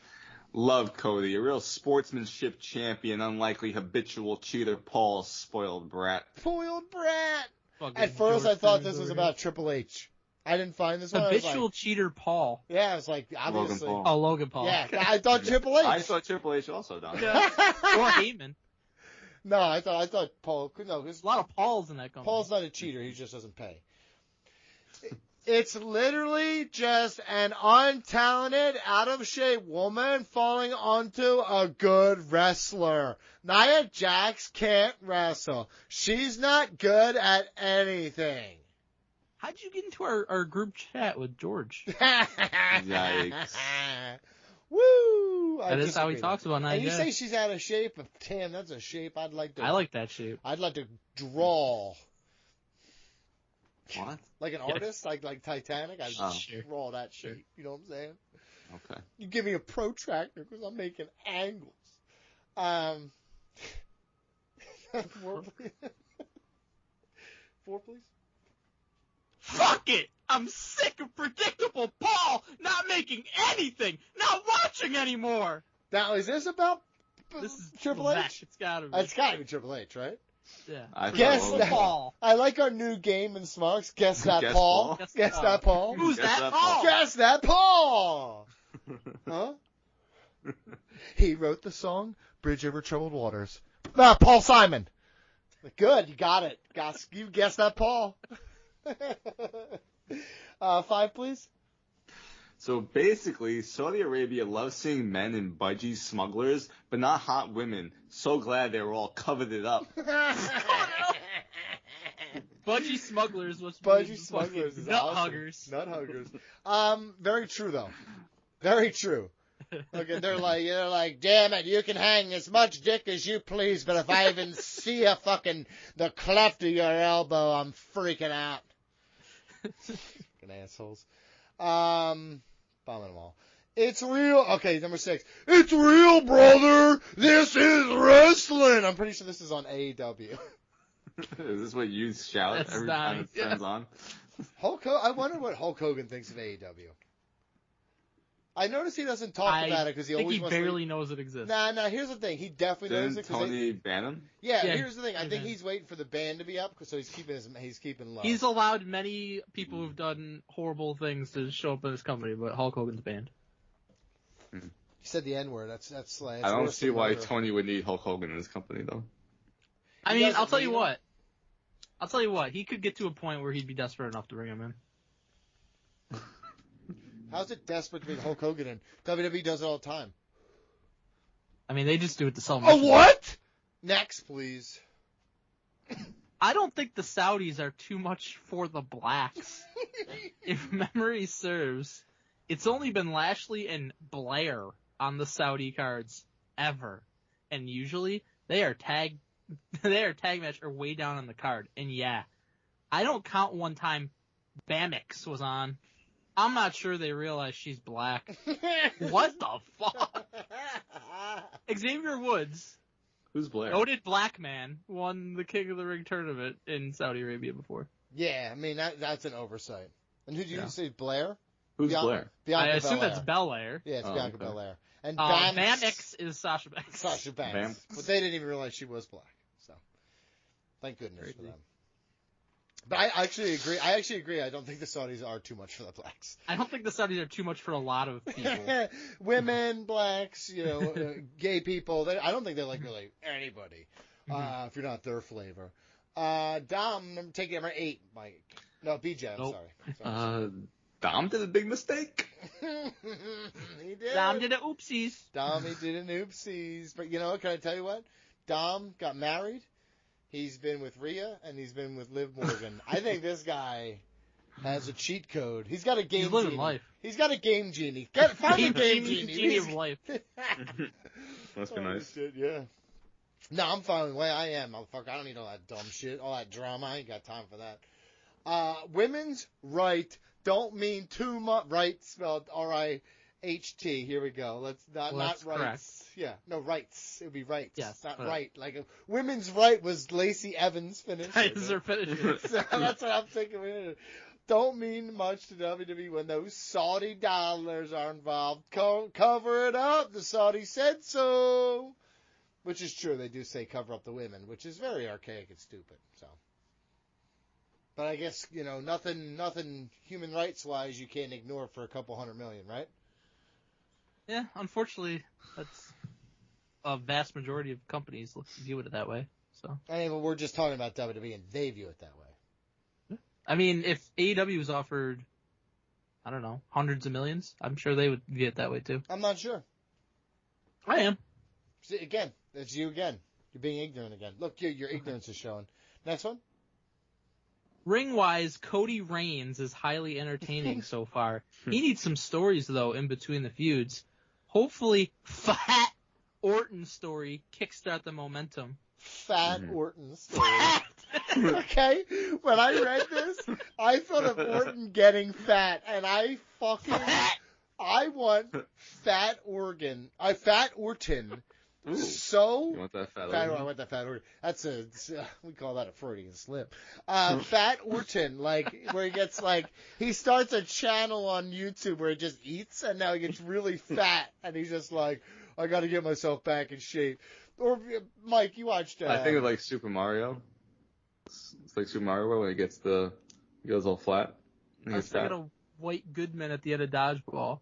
Love Cody, a real sportsmanship champion, unlikely habitual cheater, Paul, spoiled brat. Spoiled brat. Fucking At first, George I thought Clooney's this was over about Triple H. I didn't find this one. Habitual cheater Paul. Yeah, I was like, obviously. Logan Paul. Oh, Logan Paul. Yeah, I thought Triple H. I thought Triple H also, Don. Or Heyman. No, I thought Paul. No, There's a lot of Pauls in that company. Paul's not a cheater. He just doesn't pay. It's literally just an untalented, out-of-shape woman falling onto a good wrestler. Nia Jax can't wrestle. She's not good at anything. How'd you get into our group chat with George? Yikes. Woo! That is how he talks about Nia And you Jax. say she's out of shape, but damn, that's a shape I'd like to... I like that shape. I'd like to draw. What? Like an artist, like Titanic. I Sure. draw that shit. You know what I'm saying? Okay. You give me a protractor because I'm making angles. 4, please. 4, please. Fuck it! I'm sick of predictable Paul not making anything, not watching anymore. Now, is this about This is Triple Zach. H? It's gotta be. It's gotta be Triple H, right? Yeah. I Guess thought it was that. Paul. I like our new game in Smarks. Guess that Guess Paul. Paul. Guess Guess Paul. that Paul. Who's Guess that that Paul? Paul. Guess that Paul. Huh? He wrote the song "Bridge Over Troubled Waters." Paul Simon. Good, you got it. You guessed that Paul. 5, please. So basically, Saudi Arabia loves seeing men in budgie smugglers, but not hot women. So glad they were all coveted up. Budgie smugglers was Budgie smugglers is nut awesome. huggers. Nut huggers. Very true though. Very true. Look, and they're like, damn it, you can hang as much dick as you please, but if I even see the cleft of your elbow, I'm freaking out. Fucking assholes. Bombing them all. It's real. Okay, number 6. It's real, brother. This is wrestling. I'm pretty sure this is on AEW. Is this what you shout That's every nice. time it turns on? I wonder what Hulk Hogan thinks of AEW. I notice he doesn't talk about it because he I think always he wants barely knows it exists. Nah, here's the thing. He definitely knows Didn't it. 'Cause Tony ban him? Yeah, Yeah, here's the thing. I he think did. he's waiting for the band to be up, so he's keeping low. He's allowed many people who've done horrible things to show up in his company, but Hulk Hogan's banned. He said the N-word. That's I don't worse see than why murder. Tony would need Hulk Hogan in his company, though. I He mean, doesn't I'll tell you need him. what. I'll tell you what. He could get to a point where he'd be desperate enough to bring him in. How's it desperate to bring Hulk Hogan in? WWE does it all the time. I mean, they just do it to sell A merchandise. what? Next, please. I don't think the Saudis are too much for the blacks. If memory serves, it's only been Lashley and Blair on the Saudi cards ever. And usually they are tag match or way down on the card. And yeah, I don't count one time Bamix was on. I'm not sure they realize she's black. What the fuck? Xavier Woods, Who's Blair? noted black man, won the King of the Ring tournament in Saudi Arabia before. Yeah, I mean that's an oversight. And who did you say, Blair? Who's Blair? Bianca I assume Belair. that's Belair. Yeah, it's Oh, Bianca okay. Belair. And Bamix is Sasha Banks. Sasha Banks. But they didn't even realize she was black. So, thank goodness for them. But I actually agree. I don't think the Saudis are too much for the blacks. I don't think the Saudis are too much for a lot of people. Women, blacks, gay people. I don't think they like really anybody. If you're not their flavor. Dom, take number 8, Mike. No, BJ. I'm Nope. sorry. Dom did a big mistake. He did. Dom did it oopsies. Dom, he did an oopsies. But you know what? Can I tell you what? Dom got married. He's been with Rhea, and he's been with Liv Morgan. I think this guy has a cheat code. He's got a game He's living genie. life. He's got a game genie. Find a game genie. Genie of life. Must be nice. Shit, yeah. No, I'm fine with the way I am, motherfucker. I don't need all that dumb shit, all that drama. I ain't got time for that. Women's right don't mean too much. Right spelled R-I-H-T. Here we go. Let's not That's rights. correct. Yeah, no rights. It would be rights. Yes, not but- right. Like women's right was Lacey Evans' finish. That is their finisher. So that's what I'm thinking. Don't mean much to WWE when those Saudi dollars are involved. Cover it up. The Saudis said so. Which is true. They do say cover up the women, which is very archaic and stupid. So, but I guess, nothing human rights wise you can't ignore for a couple $100 million, right? Yeah, unfortunately, that's a vast majority of companies view it that way. So, I mean, but we're just talking about WWE and they view it that way. I mean, if AEW was offered, I don't know, hundreds of millions, I'm sure they would view it that way too. I'm not sure. I am. See, again, it's you again. You're being ignorant again. Look, your ignorance is showing. Next one. Ring-wise, Cody Reigns is highly entertaining so far. He needs some stories, though, in between the feuds. Hopefully, Fat Orton's story kickstart the momentum. Fat Orton story. Fat! Okay? When I read this, I thought of Orton getting fat, and I want Fat Orton. Ooh, So you want that fat I Orton? want that Fat Orton. We call that a Freudian slip. Fat Orton, like where he gets he starts a channel on YouTube where he just eats, and now he gets really fat, and he's just like, I got to get myself back in shape. Or Mike, you watched? I think of like Super Mario. It's like Super Mario World when he goes all flat. I was thinking of White Goodman at the end of Dodgeball.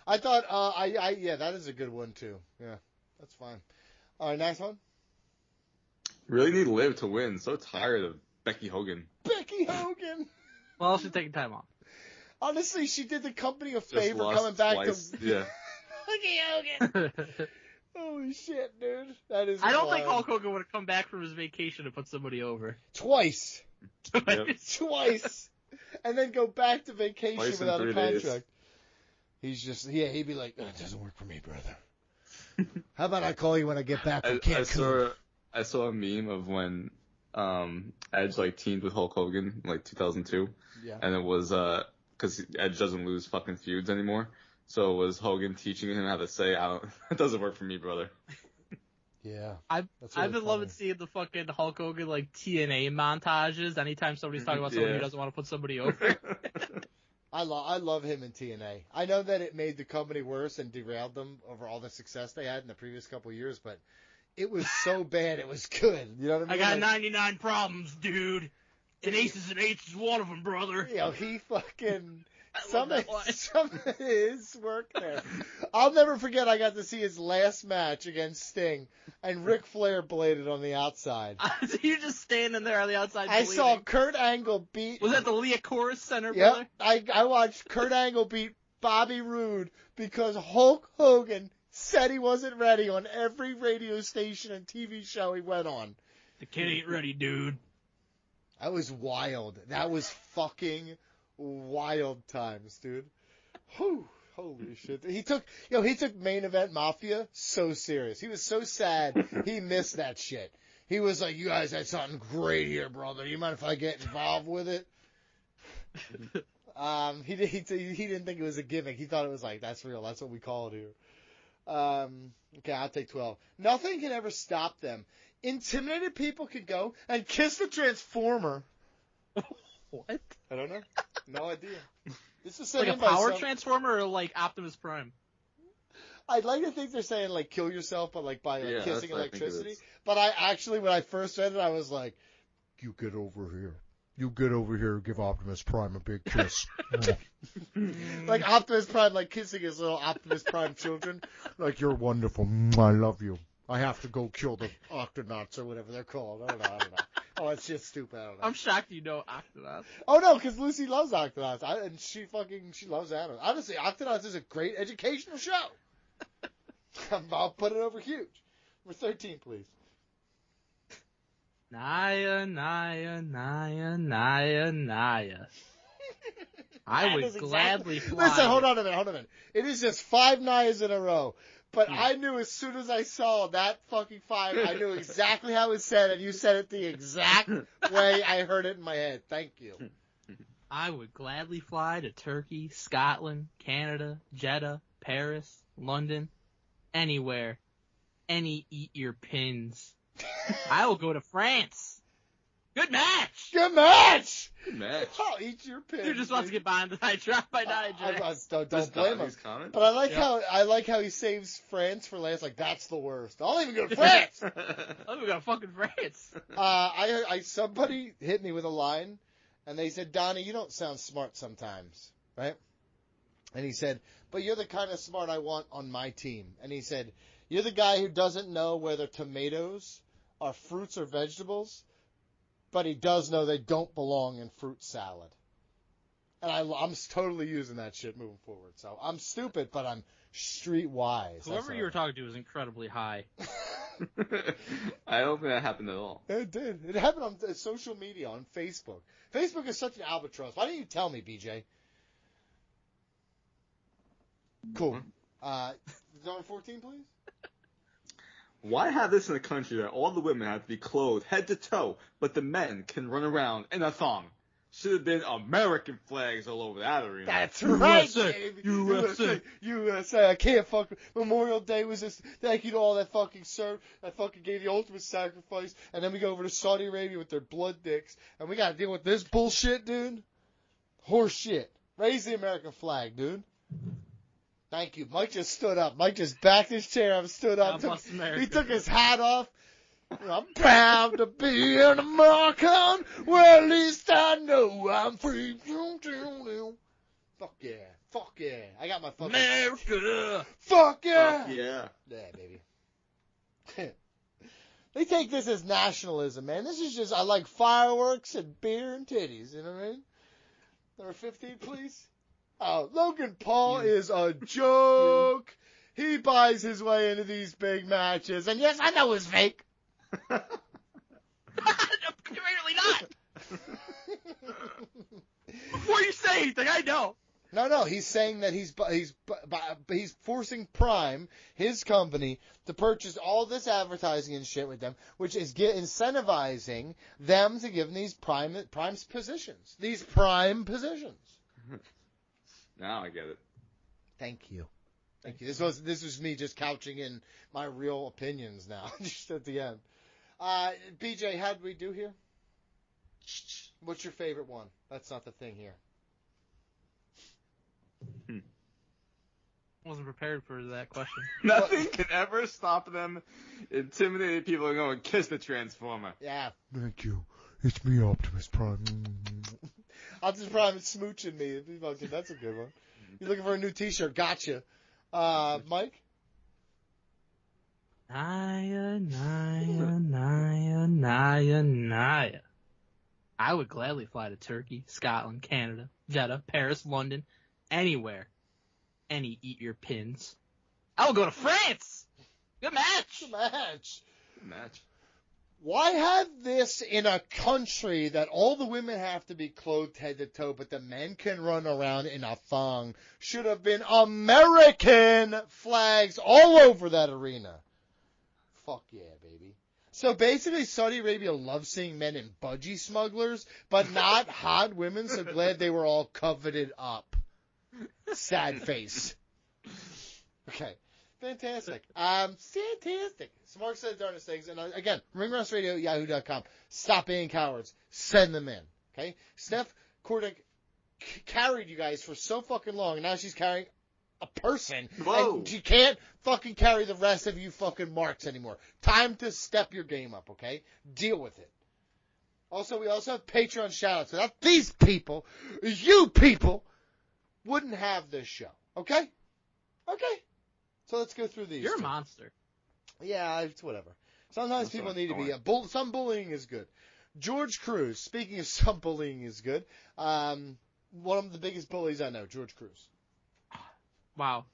I thought, yeah, that is a good one too. Yeah, that's fine. All right, next one. Really need Liv to win. So tired of Becky Hogan. Becky Hogan. Well, she's taking time off. Honestly, she did the company a Just favor lost coming back twice. to Yeah. Becky Hogan. Holy shit, dude. That is I don't wild. think Hulk Hogan would have come back from his vacation to put somebody over. Twice. Yep. Twice. And then go back to vacation Twice in without a 3 contract. days. He's just, he'd be like, it doesn't work for me, brother. How about I call you when I get back from Cancun? I saw a meme of when Edge teamed with Hulk Hogan in 2002, Yeah. and it was because Edge doesn't lose fucking feuds anymore, so it was Hogan teaching him how to say, it doesn't work for me, brother. Yeah. I've been funny. loving seeing the fucking Hulk Hogan TNA montages anytime somebody's talking about somebody who doesn't want to put somebody over. I love him in TNA. I know that it made the company worse and derailed them over all the success they had in the previous couple of years, but it was so bad it was good. You know what I mean? I got 99 problems, dude. And aces and eights is one of them, brother. He fucking... love Some that line. of his work there. I'll never forget I got to see his last match against Sting, and Ric Flair bladed on the outside. So you're just standing there on the outside I bleeding. saw Kurt Angle beat... Was that the Leah Chorus Center, Yep, brother? I watched Kurt Angle beat Bobby Roode because Hulk Hogan said he wasn't ready on every radio station and TV show he went on. The kid ain't ready, dude. That was wild. That was fucking wild times, dude. Whew. Holy shit. He took Main Event Mafia so serious. He was so sad he missed that shit. He was like, you guys had something great here, brother. You mind if I get involved with it? He didn't think it was a gimmick. He thought it was that's real. That's what we call it here. Okay, I'll take 12. Nothing can ever stop them. Intimidated people could go and kiss the Transformer. What? I don't know. No idea. This is Like a power transformer or Optimus Prime? I'd like to think they're saying kill yourself, but by Yeah, kissing that's what I think it electricity. is. But I actually, when I first read it, I was like, "You get over here. You get over here. Give Optimus Prime a big kiss." Optimus Prime, kissing his little Optimus Prime children. You're wonderful. I love you. I have to go kill the Octonauts or whatever they're called. I don't know. Oh, it's just stupid. I don't know. I'm shocked you know Octonauts. Oh no, because Lucy loves Octonauts, and she loves animals. Honestly, Octonauts is a great educational show. I'll put it over huge. Number 13, please. Naya. I would gladly fly. Listen, hold on a minute. It is just 5 Nayas in a row. But I knew as soon as I saw that fucking 5, I knew exactly how it said, and you said it the exact way I heard it in my head. Thank you. I would gladly fly to Turkey, Scotland, Canada, Jeddah, Paris, London, anywhere. Any eat your pins. I will go to France. Good match! Good match! Good match. I'll eat your pin. Dude just wants to get behind the night drop by Nia Jax. Don't blame him. Comment? But I like how he saves France for last. That's the worst. I'll even go to France. Oh, we got fucking France. Somebody hit me with a line, and they said, "Donnie, you don't sound smart sometimes, right?" And he said, "But you're the kind of smart I want on my team." And he said, "You're the guy who doesn't know whether tomatoes are fruits or vegetables, but he does know they don't belong in fruit salad." And I'm totally using that shit moving forward. So I'm stupid, but I'm street wise. Whoever you were talking to was incredibly high. I don't think that happened at all. It did. It happened on social media, on Facebook. Facebook is such an albatross. Why didn't you tell me, BJ? Cool. Number 14, please. Why have this in a country that all the women have to be clothed head to toe, but the men can run around in a thong? Should have been American flags all over that arena. That's right, USA, baby. USA. USA. I can't fuck. Memorial Day was just thank you to all that fucking that fucking gave the ultimate sacrifice, and then we go over to Saudi Arabia with their blood dicks, and we gotta deal with this bullshit, dude. Horse shit. Raise the American flag, dude. Thank you. Mike just stood up. Mike just backed his chair up, stood up. God bless America. He took his hat off. I'm proud to be an American. Well, at least I know I'm free. Fuck yeah. Fuck yeah. I got my fucking... America. Fuck yeah. Fuck yeah. Yeah, baby. They take this as nationalism, man. This is just, I like fireworks and beer and titties. You know what I mean? Number 15, please. Oh, Logan Paul is a joke. He buys his way into these big matches. And yes, I know it's fake. Clearly not. Before you say anything, I know. No, he's saying that he's forcing Prime, his company, to purchase all this advertising and shit with them, which is incentivizing them to give them these Prime's positions. These Prime positions. Now I get it. Thank you. Thank you. This was me just couching in my real opinions now, just at the end. BJ, how'd we do here? What's your favorite one? That's not the thing here. Wasn't prepared for that question. Nothing can ever stop them intimidating people and going, kiss the Transformer. Yeah. Thank you. It's me, Optimus Prime. Optimus Prime is smooching me. That's a good one. You're looking for a new T-shirt? Gotcha. Mike? Naya. I would gladly fly to Turkey, Scotland, Canada, Jeddah, Paris, London, anywhere. Any eat your pins. I will go to France. Good match. Good match. Good match. Why have this in a country that all the women have to be clothed head to toe, but the men can run around in a thong? Should have been American flags all over that arena. Fuck yeah, baby. So basically, Saudi Arabia loves seeing men in budgie smugglers, but not hot women, so glad they were all coveted up. Sad face. Okay. Fantastic. Fantastic. So Mark said the darndest things. And again, ringrustradio@yahoo.com. Stop being cowards. Send them in. Okay? Steph Kordick carried you guys for so fucking long, and now she's carrying a person. Whoa. And she can't fucking carry the rest of you fucking marks anymore. Time to step your game up, okay? Deal with it. Also, we also have Patreon shoutouts. Without these people, you people, wouldn't have this show. Okay? Okay? So let's go through these. You're a two. monster. Yeah, it's whatever. Sometimes people need to be. Some bullying is good. George Cruz, speaking of some bullying is good, one of the biggest bullies I know, George Cruz. Wow.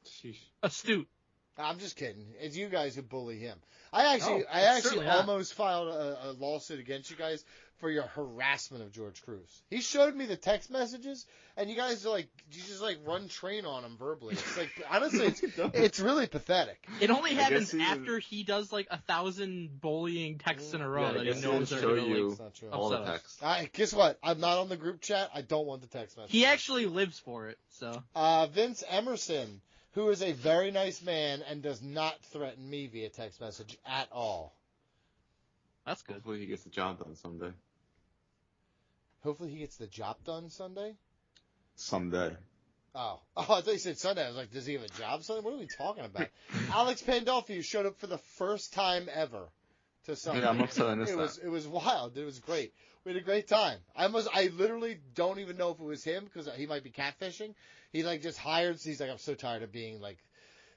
Sheesh. Astute. I'm just kidding. It's you guys who bully him. I actually certainly not. almost filed a lawsuit against you guys for your harassment of George Cruz. He showed me the text messages, and you guys are like, you just like run train on him verbally. It's like, honestly, it's really pathetic. It only happens he after he does like 1,000 bullying texts in a row Yeah, I that guess he he'll knows are show gonna, you like, It's not true. all the upset us. text. Guess what? I'm not on the group chat. I don't want the text message. He actually lives for it, so. Vince Emerson, who is a very nice man and does not threaten me via text message at all. That's good. Hopefully he gets the job done someday. Hopefully he gets the job done Sunday. Someday. Oh, I thought you said Sunday. I was like, does he have a job Sunday? What are we talking about? Alex Pandolfi showed up for the first time ever to Sunday. Yeah, I'm upset I missed that. It was wild. It was great. We had a great time. I literally don't even know if it was him because he might be catfishing. He like just hired. He's like, I'm so tired of being like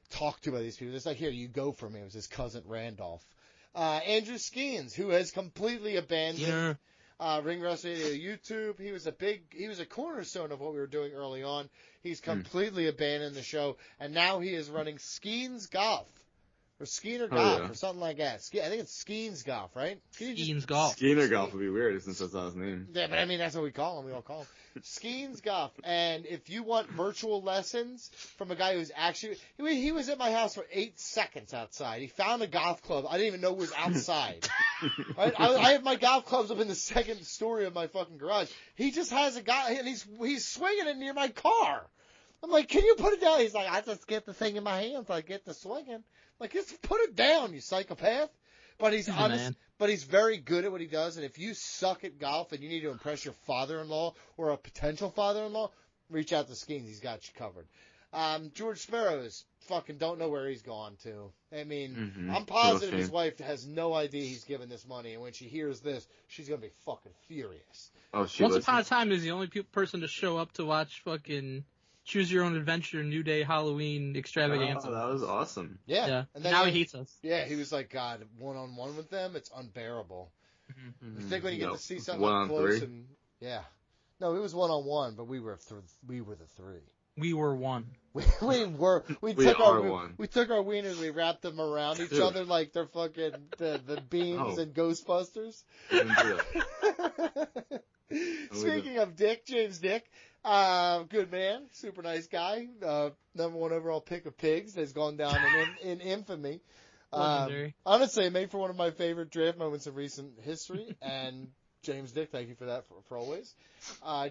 talked to by these people. It's like, here, you go for me. It was his cousin Randolph. Andrew Skeens, who has completely abandoned Ring Rust Radio YouTube. He was a cornerstone of what we were doing early on. He's completely abandoned the show, and now he is running Skeens Golf, Or Skeen or Oh, Golf yeah. or something like that. I think it's Skeen's Golf, right? Skeen's Golf. Skeeter Golf would be weird since that's not his name. Yeah, but I mean, that's what we call him. We all call him Skeen's Golf. And if you want virtual lessons from a guy who's actually, he was at my house for 8 seconds outside. He found a golf club. I didn't even know it was outside. Right? I have my golf clubs up in the second story of my fucking garage. He just has a guy, and he's swinging it near my car. I'm like, can you put it down? He's like, I just get the thing in my hands. I get the swinging. Like, just put it down, you psychopath. But he's honest. Man. But he's very good at what he does. And if you suck at golf and you need to impress your father-in-law or a potential father-in-law, reach out to Skeens. He's got you covered. George Sparrows, fucking don't know where he's gone to. I mean, I'm positive his wife has no idea he's giving this money. And when she hears this, she's going to be fucking furious. Oh, Once upon a time, he was the only person to show up to watch fucking Choose Your Own Adventure New Day Halloween extravaganza. Oh, that was awesome. Yeah. And now he hates us. Yeah, he was like, God, one-on-one with them, it's unbearable. I think when you get to see something one up on close three? and yeah, no, it was one-on-one, but we were the three. We were one. We We took are our one. we took our wieners, we wrapped them around each Dude. other like they're fucking the beams Oh. and Ghostbusters. Didn't do it. Speaking of Dick, James Dick, good man, super nice guy, number one overall pick of pigs has gone down in infamy. Legendary. Honestly, it made for one of my favorite draft moments of recent history, and James Dick, thank you for that for always.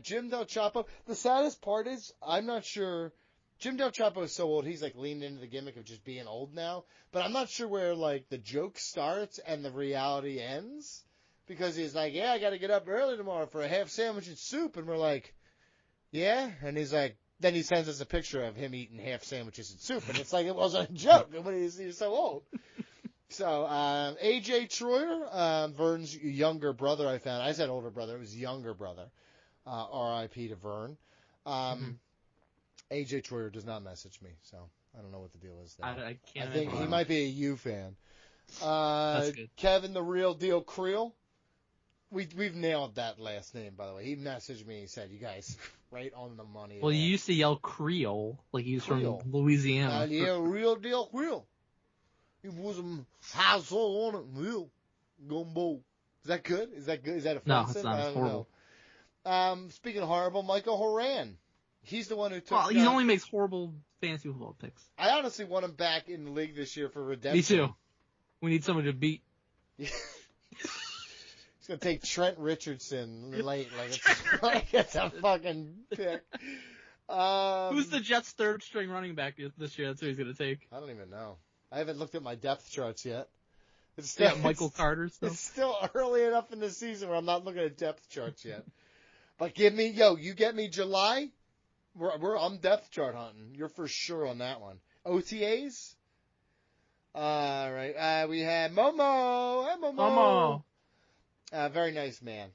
Jim Del Chapo, the saddest part is, I'm not sure, Jim Del Chapo is so old, he's like leaned into the gimmick of just being old now, but I'm not sure where like the joke starts and the reality ends. Because he's like, yeah, I got to get up early tomorrow for a half sandwich and soup. And we're like, yeah. And he's like, then he sends us a picture of him eating half sandwiches and soup. And it's like, it wasn't a joke. He's so old. So, AJ Troyer, Vern's younger brother, I found. I said older brother. It was younger brother. R.I.P. to Vern. AJ Troyer does not message me. So, I don't know what the deal is there. I can't. I think he might be a U fan. That's good. Kevin the Real Deal Creel. We've nailed that last name, by the way. He messaged me. He said, "You guys, right on the money." Well, you used to yell Creole, like he was Creole. from Louisiana. Yeah, Real Deal Creel. He was a household on it, real gumbo. Is that good? Is that offensive? No, it's not. I It's don't horrible. know. Speaking of horrible, Michael Horan. He's the one who took. Well, he only makes horrible fantasy football picks. I honestly want him back in the league this year for redemption. Me too. We need somebody to beat. He's gonna take Trent Richardson late, like it's a fucking pick. Who's the Jets' third string running back this year? That's who he's gonna take. I don't even know. I haven't looked at my depth charts yet. It's Yeah, still, Michael Carter still. It's still early enough in the season where I'm not looking at depth charts yet. But you get me July. I'm depth chart hunting. You're for sure on that one. OTAs. All right. We had Momo. Hey, Momo. Very nice man.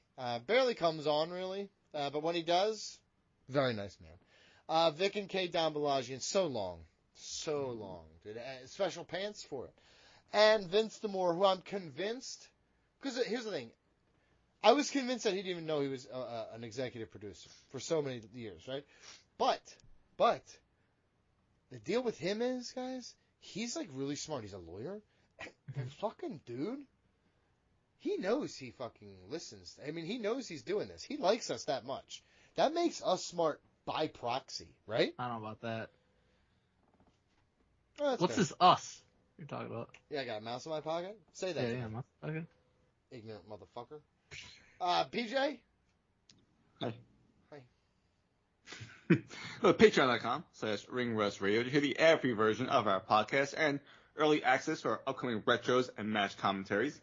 Barely comes on, really. But when he does, very nice man. Vic and K. Don Balajian, so long. Dude. Special pants for it. And Vince Demore, who I'm convinced, because here's the thing. I was convinced that he didn't even know he was an executive producer for so many years, right? But the deal with him is, guys, he's like really smart. He's a lawyer. And fucking dude, he knows he fucking listens. I mean, he knows he's doing this. He likes us that much. That makes us smart by proxy, right? I don't know about that. Oh, that's What's fair. this us you're talking about? Yeah, I got a mouse in my pocket. Say that. Yeah, to me, okay. ignorant motherfucker. PJ? Hi. Hi. Patreon.com/RingRustRadio to hear the ad-free version of our podcast and early access to our upcoming retros and match commentaries.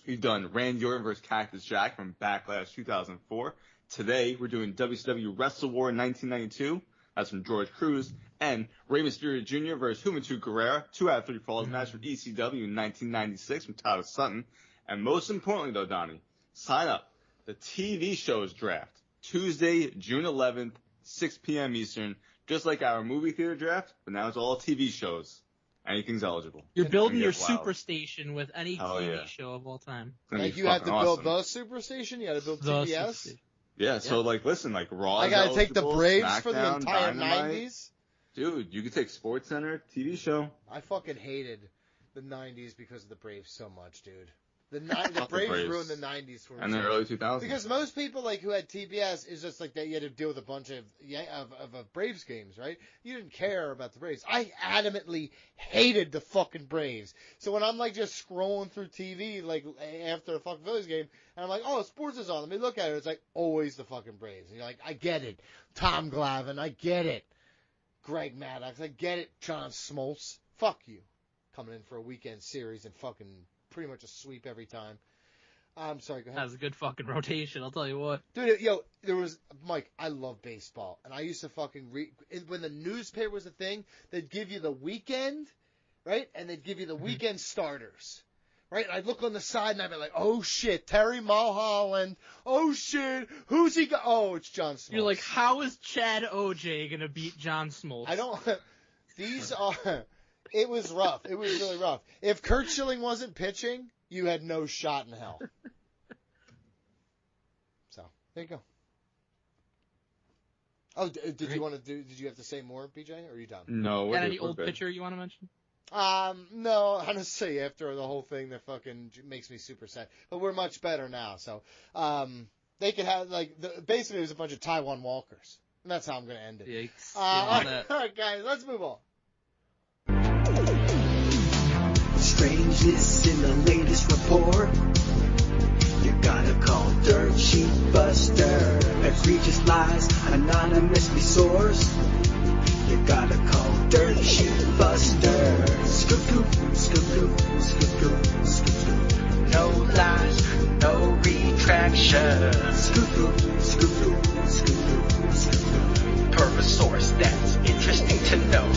We've done Randy Orton vs. Cactus Jack from Backlash 2004. Today, we're doing WCW Wrestle War 1992. That's from George Cruz. And Rey Mysterio Jr. versus Juventud Guerrera, 2 out of 3 falls match from ECW in 1996 from Tyler Sutton. And most importantly, though, Donnie, sign up. The TV shows draft. Tuesday, June 11th, 6 p.m. Eastern. Just like our movie theater draft, but now it's all TV shows. Anything's eligible. You're building your It's gonna get wild. superstation with any Hell TV yeah. show of all time. It's gonna Like be you have to fucking build awesome. the Superstation? You got to build The TBS? superstation. Yeah, so listen, like Raw. I got to take the eligible, Braves for the SmackDown, entire Dynamite. 90s? Dude, you could take SportsCenter, TV show. I fucking hated the 90s because of the Braves so much, dude. The Braves ruined the 90s for me. And the early 2000s. Because most people like who had TBS is just like that you had to deal with a bunch of Braves games, right? You didn't care about the Braves. I adamantly hated the fucking Braves. So when I'm like just scrolling through TV like after a fucking Phillies game, and I'm like, oh, sports is on. Let me look at it. It's like always the fucking Braves. And you're like, I get it. Tom Glavine, I get it. Greg Maddox, I get it. John Smoltz, fuck you. Coming in for a weekend series and fucking pretty much a sweep every time. I'm sorry, go ahead. That was a good fucking rotation, I'll tell you what. Dude, there was, Mike, I love baseball. And I used to fucking when the newspaper was a thing, they'd give you the weekend, right? And they'd give you the weekend starters, right? And I'd look on the side and I'd be like, oh shit, Terry Mulholland. Oh shit, who's he got? Oh, it's John Smoltz. You're like, how is Chad OJ gonna beat John Smoltz? It was rough. It was really rough. If Kurt Schilling wasn't pitching, you had no shot in hell. So, there you go. Oh, did you have to say more, BJ, or are you done? No. Got any old pitcher you want to mention? No, honestly, after the whole thing that fucking makes me super sad. But we're much better now, so, they could have, basically it was a bunch of Taiwan Walkers. And that's how I'm going to end it. Yikes. All right, guys, let's move on. Strangeness in the latest report. You gotta call Dirt Sheet Buster. Egregious lies anonymously sourced. You gotta call Dirt Sheet Buster. Scoop, scoop, scoop, scoop, scoop, scoop, scoop, scoop. No lies, no retraction. Scoop, scoop, scoop, scoop, scoop, scoop, scoop. Per a source that's interesting to know.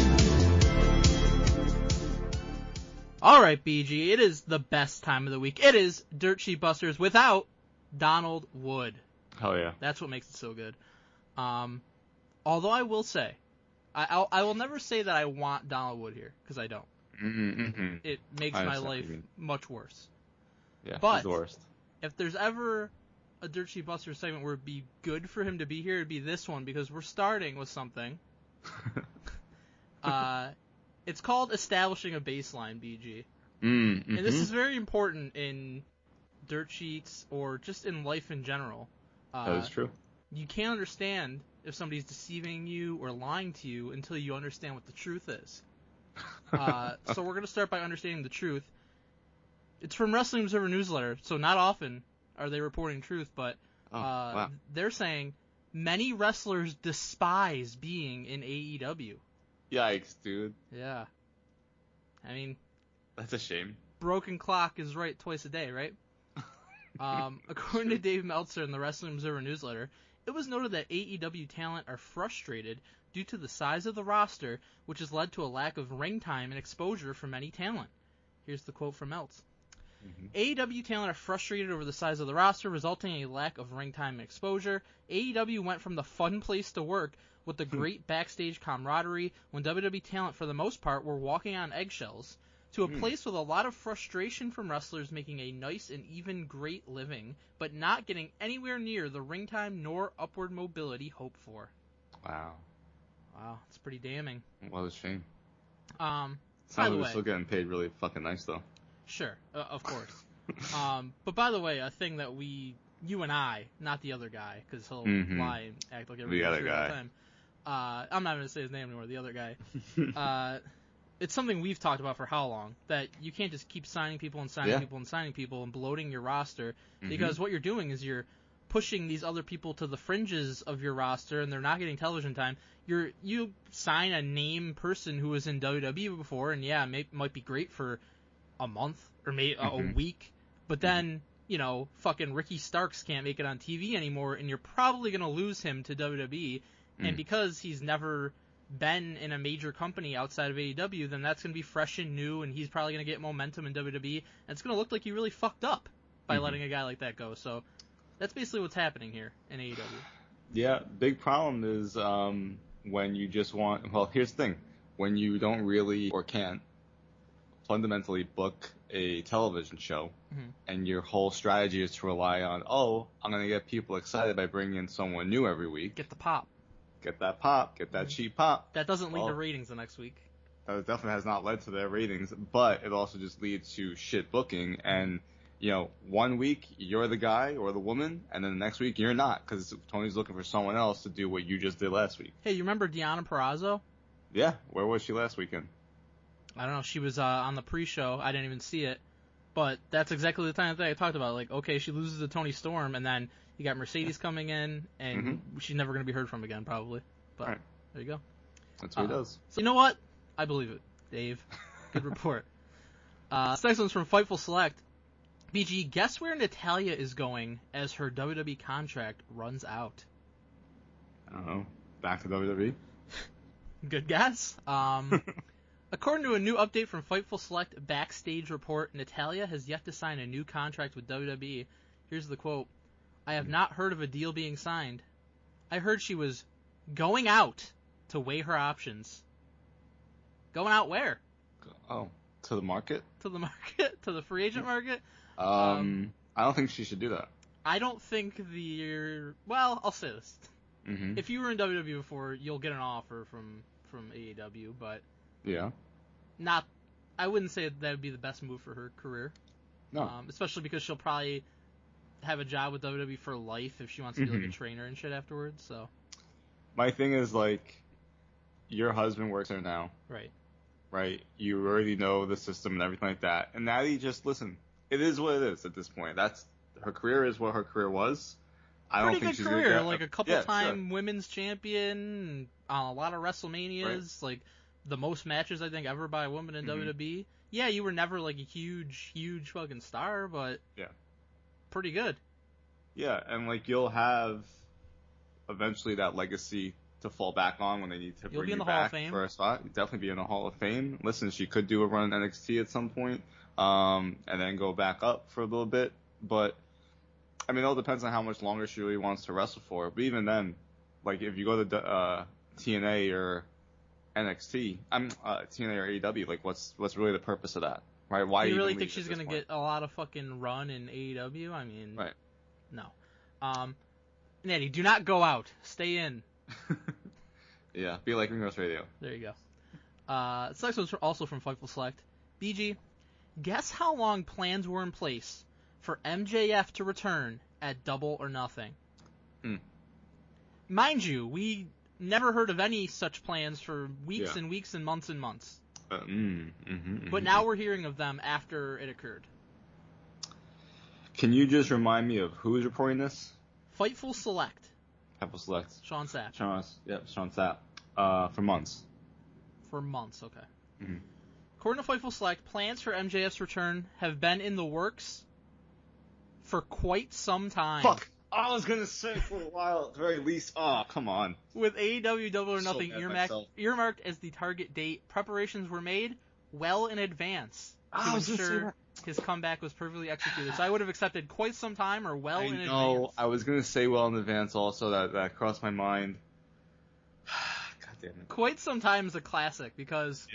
Alright, BG, it is the best time of the week. It is Dirt Sheet Busters without Donald Wood. Hell yeah. That's what makes it so good. Although I will say, I will never say that I want Donald Wood here, because I don't. Mm-hmm. It makes my life much worse. Yeah, but he's the worst. If there's ever a Dirt Sheet Busters segment where it'd be good for him to be here, it'd be this one, because we're starting with something. It's called establishing a baseline, BG. Mm-hmm. And this is very important in dirt sheets or just in life in general. That is true. You can't understand if somebody's deceiving you or lying to you until you understand what the truth is. So we're going to start by understanding the truth. It's from Wrestling Observer Newsletter, so not often are they reporting truth, but wow. They're saying many wrestlers despise being in AEW. Yikes, dude. Yeah. I mean, that's a shame. Broken clock is right twice a day, right? According to Dave Meltzer in the Wrestling Observer Newsletter, it was noted that AEW talent are frustrated due to the size of the roster, which has led to a lack of ring time and exposure for many talent. Here's the quote from Meltz. AEW talent are frustrated over the size of the roster, resulting in a lack of ring time and exposure. AEW went from the fun place to work with the great backstage camaraderie when WWE talent, for the most part, were walking on eggshells, to a place with a lot of frustration from wrestlers making a nice and even great living, but not getting anywhere near the ring time nor upward mobility hoped for. Wow, it's pretty damning. What a shame. By Sounds the like way, we're still getting paid really fucking nice, though. Sure, of course. But by the way, a thing that you and I, not the other guy, because he'll lie and act like everybody's the other sure all guy. the time. I'm not going to say his name anymore, the other guy. It's something we've talked about for how long, that you can't just keep signing people and signing people and signing people and bloating your roster, because what you're doing is you're pushing these other people to the fringes of your roster, and they're not getting television time. You sign a name person who was in WWE before, and might be great for a month or maybe a week, but then, fucking Ricky Starks can't make it on TV anymore, and you're probably going to lose him to WWE, and because he's never been in a major company outside of AEW, then that's going to be fresh and new, and he's probably going to get momentum in WWE, and it's going to look like you really fucked up by letting a guy like that go. So that's basically what's happening here in AEW. Yeah, big problem is when you just want... Well, here's the thing. When you don't really or can't fundamentally book a television show, and your whole strategy is to rely on, I'm going to get people excited by bringing in someone new every week. Get the pop. Get that pop. Get that cheap pop. That doesn't lead to ratings the next week. definitely has not led to their ratings, but it also just leads to shit booking. And, 1 week you're the guy or the woman, and then the next week you're not, because Tony's looking for someone else to do what you just did last week. Hey, you remember Deonna Purrazzo? Yeah, where was she last weekend? I don't know. She was on the pre-show. I didn't even see it. But that's exactly the kind of thing I talked about. Like, okay, she loses to Toni Storm, and then you got Mercedes coming in, and she's never going to be heard from again, probably. But Right. There you go. That's what he does. So you know what? I believe it, Dave. Good report. This next one's from Fightful Select. BG, guess where Natalya is going as her WWE contract runs out? I don't know. Back to WWE? Good guess. According to a new update from Fightful Select Backstage Report, Natalya has yet to sign a new contract with WWE. Here's the quote. I have not heard of a deal being signed. I heard she was going out to weigh her options. Going out where? Oh, to the market? To the market? To the free agent market? I don't think she should do that. I don't think well, I'll say this. Mm-hmm. If you were in WWE before, you'll get an offer from AEW, but Yeah. I wouldn't say that would be the best move for her career. No. Especially because she'll probably have a job with WWE for life if she wants to be like a trainer and shit afterwards. So. My thing is, like, your husband works there now. Right. Right? You already know the system and everything like that. And Natty, just listen. It is what it is at this point. Her career is what her career was. I don't think she's career, gonna get like a couple-time women's champion, a lot of WrestleManias, like the most matches I think ever by a woman in WWE. Yeah, you were never like a huge fucking star, but pretty good. Yeah, and like you'll have eventually that legacy to fall back on when they need to bring you back for a spot. You'll definitely be in the Hall of Fame. Listen, she could do a run in NXT at some point, and then go back up for a little bit, but. I mean, it all depends on how much longer she really wants to wrestle for. But even then, like if you go to TNA or NXT, TNA or AEW, like what's really the purpose of that, right? Why do you really think she's gonna get a lot of fucking run in AEW? I mean, right? No. Nettie, do not go out. Stay in. Yeah, be like Ring Rust Radio. There you go. This next one's also from Fightful Select. BG, guess how long plans were in place for MJF to return at Double or Nothing. Mind you, we never heard of any such plans for weeks and weeks and months and months. But now we're hearing of them after it occurred. Can you just remind me of who is reporting this? Fightful Select. Fightful Select. Sean Sapp. Sean Sapp. For months. For months, okay. According to Fightful Select, plans for MJF's return have been in the works for quite some time. Fuck! I was gonna say for a while, at the very least. Oh, come on. With AEW Double or Nothing earmarked as the target date, preparations were made well in advance to ensure his comeback was perfectly executed. So I would have accepted quite some time or well in advance. No, I was gonna say well in advance also. That crossed my mind. God damn it. Quite some time is a classic because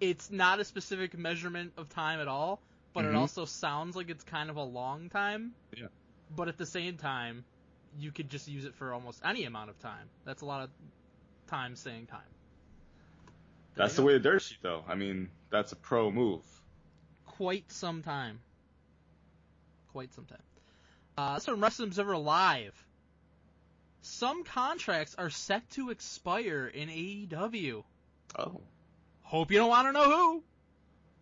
it's not a specific measurement of time at all. But it also sounds like it's kind of a long time. Yeah. But at the same time, you could just use it for almost any amount of time. That's a lot of time saying time. That's the way to dirt sheet, though. I mean, that's a pro move. Quite some time. Quite some time. That's from Wrestling Observer Live. Some contracts are set to expire in AEW. Oh. Hope you don't want to know who.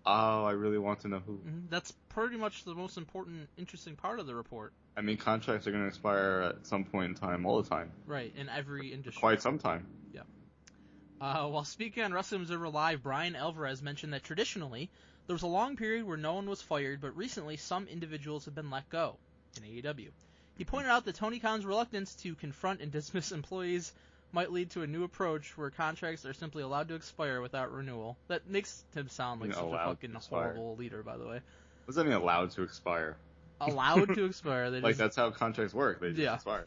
Oh, I really want to know who. That's pretty much the most important, interesting part of the report. I mean, contracts are going to expire at some point in time, all the time. Right, in every industry. Quite some time. Yeah. While speaking on Wrestling Observer Live, Brian Alvarez mentioned that traditionally, there was a long period where no one was fired, but recently some individuals have been let go in AEW. He pointed out that Tony Khan's reluctance to confront and dismiss employees might lead to a new approach where contracts are simply allowed to expire without renewal. That makes him sound like such a fucking horrible leader, by the way. What does that mean, allowed to expire? Allowed to expire. They like, that's how contracts work. They just expire.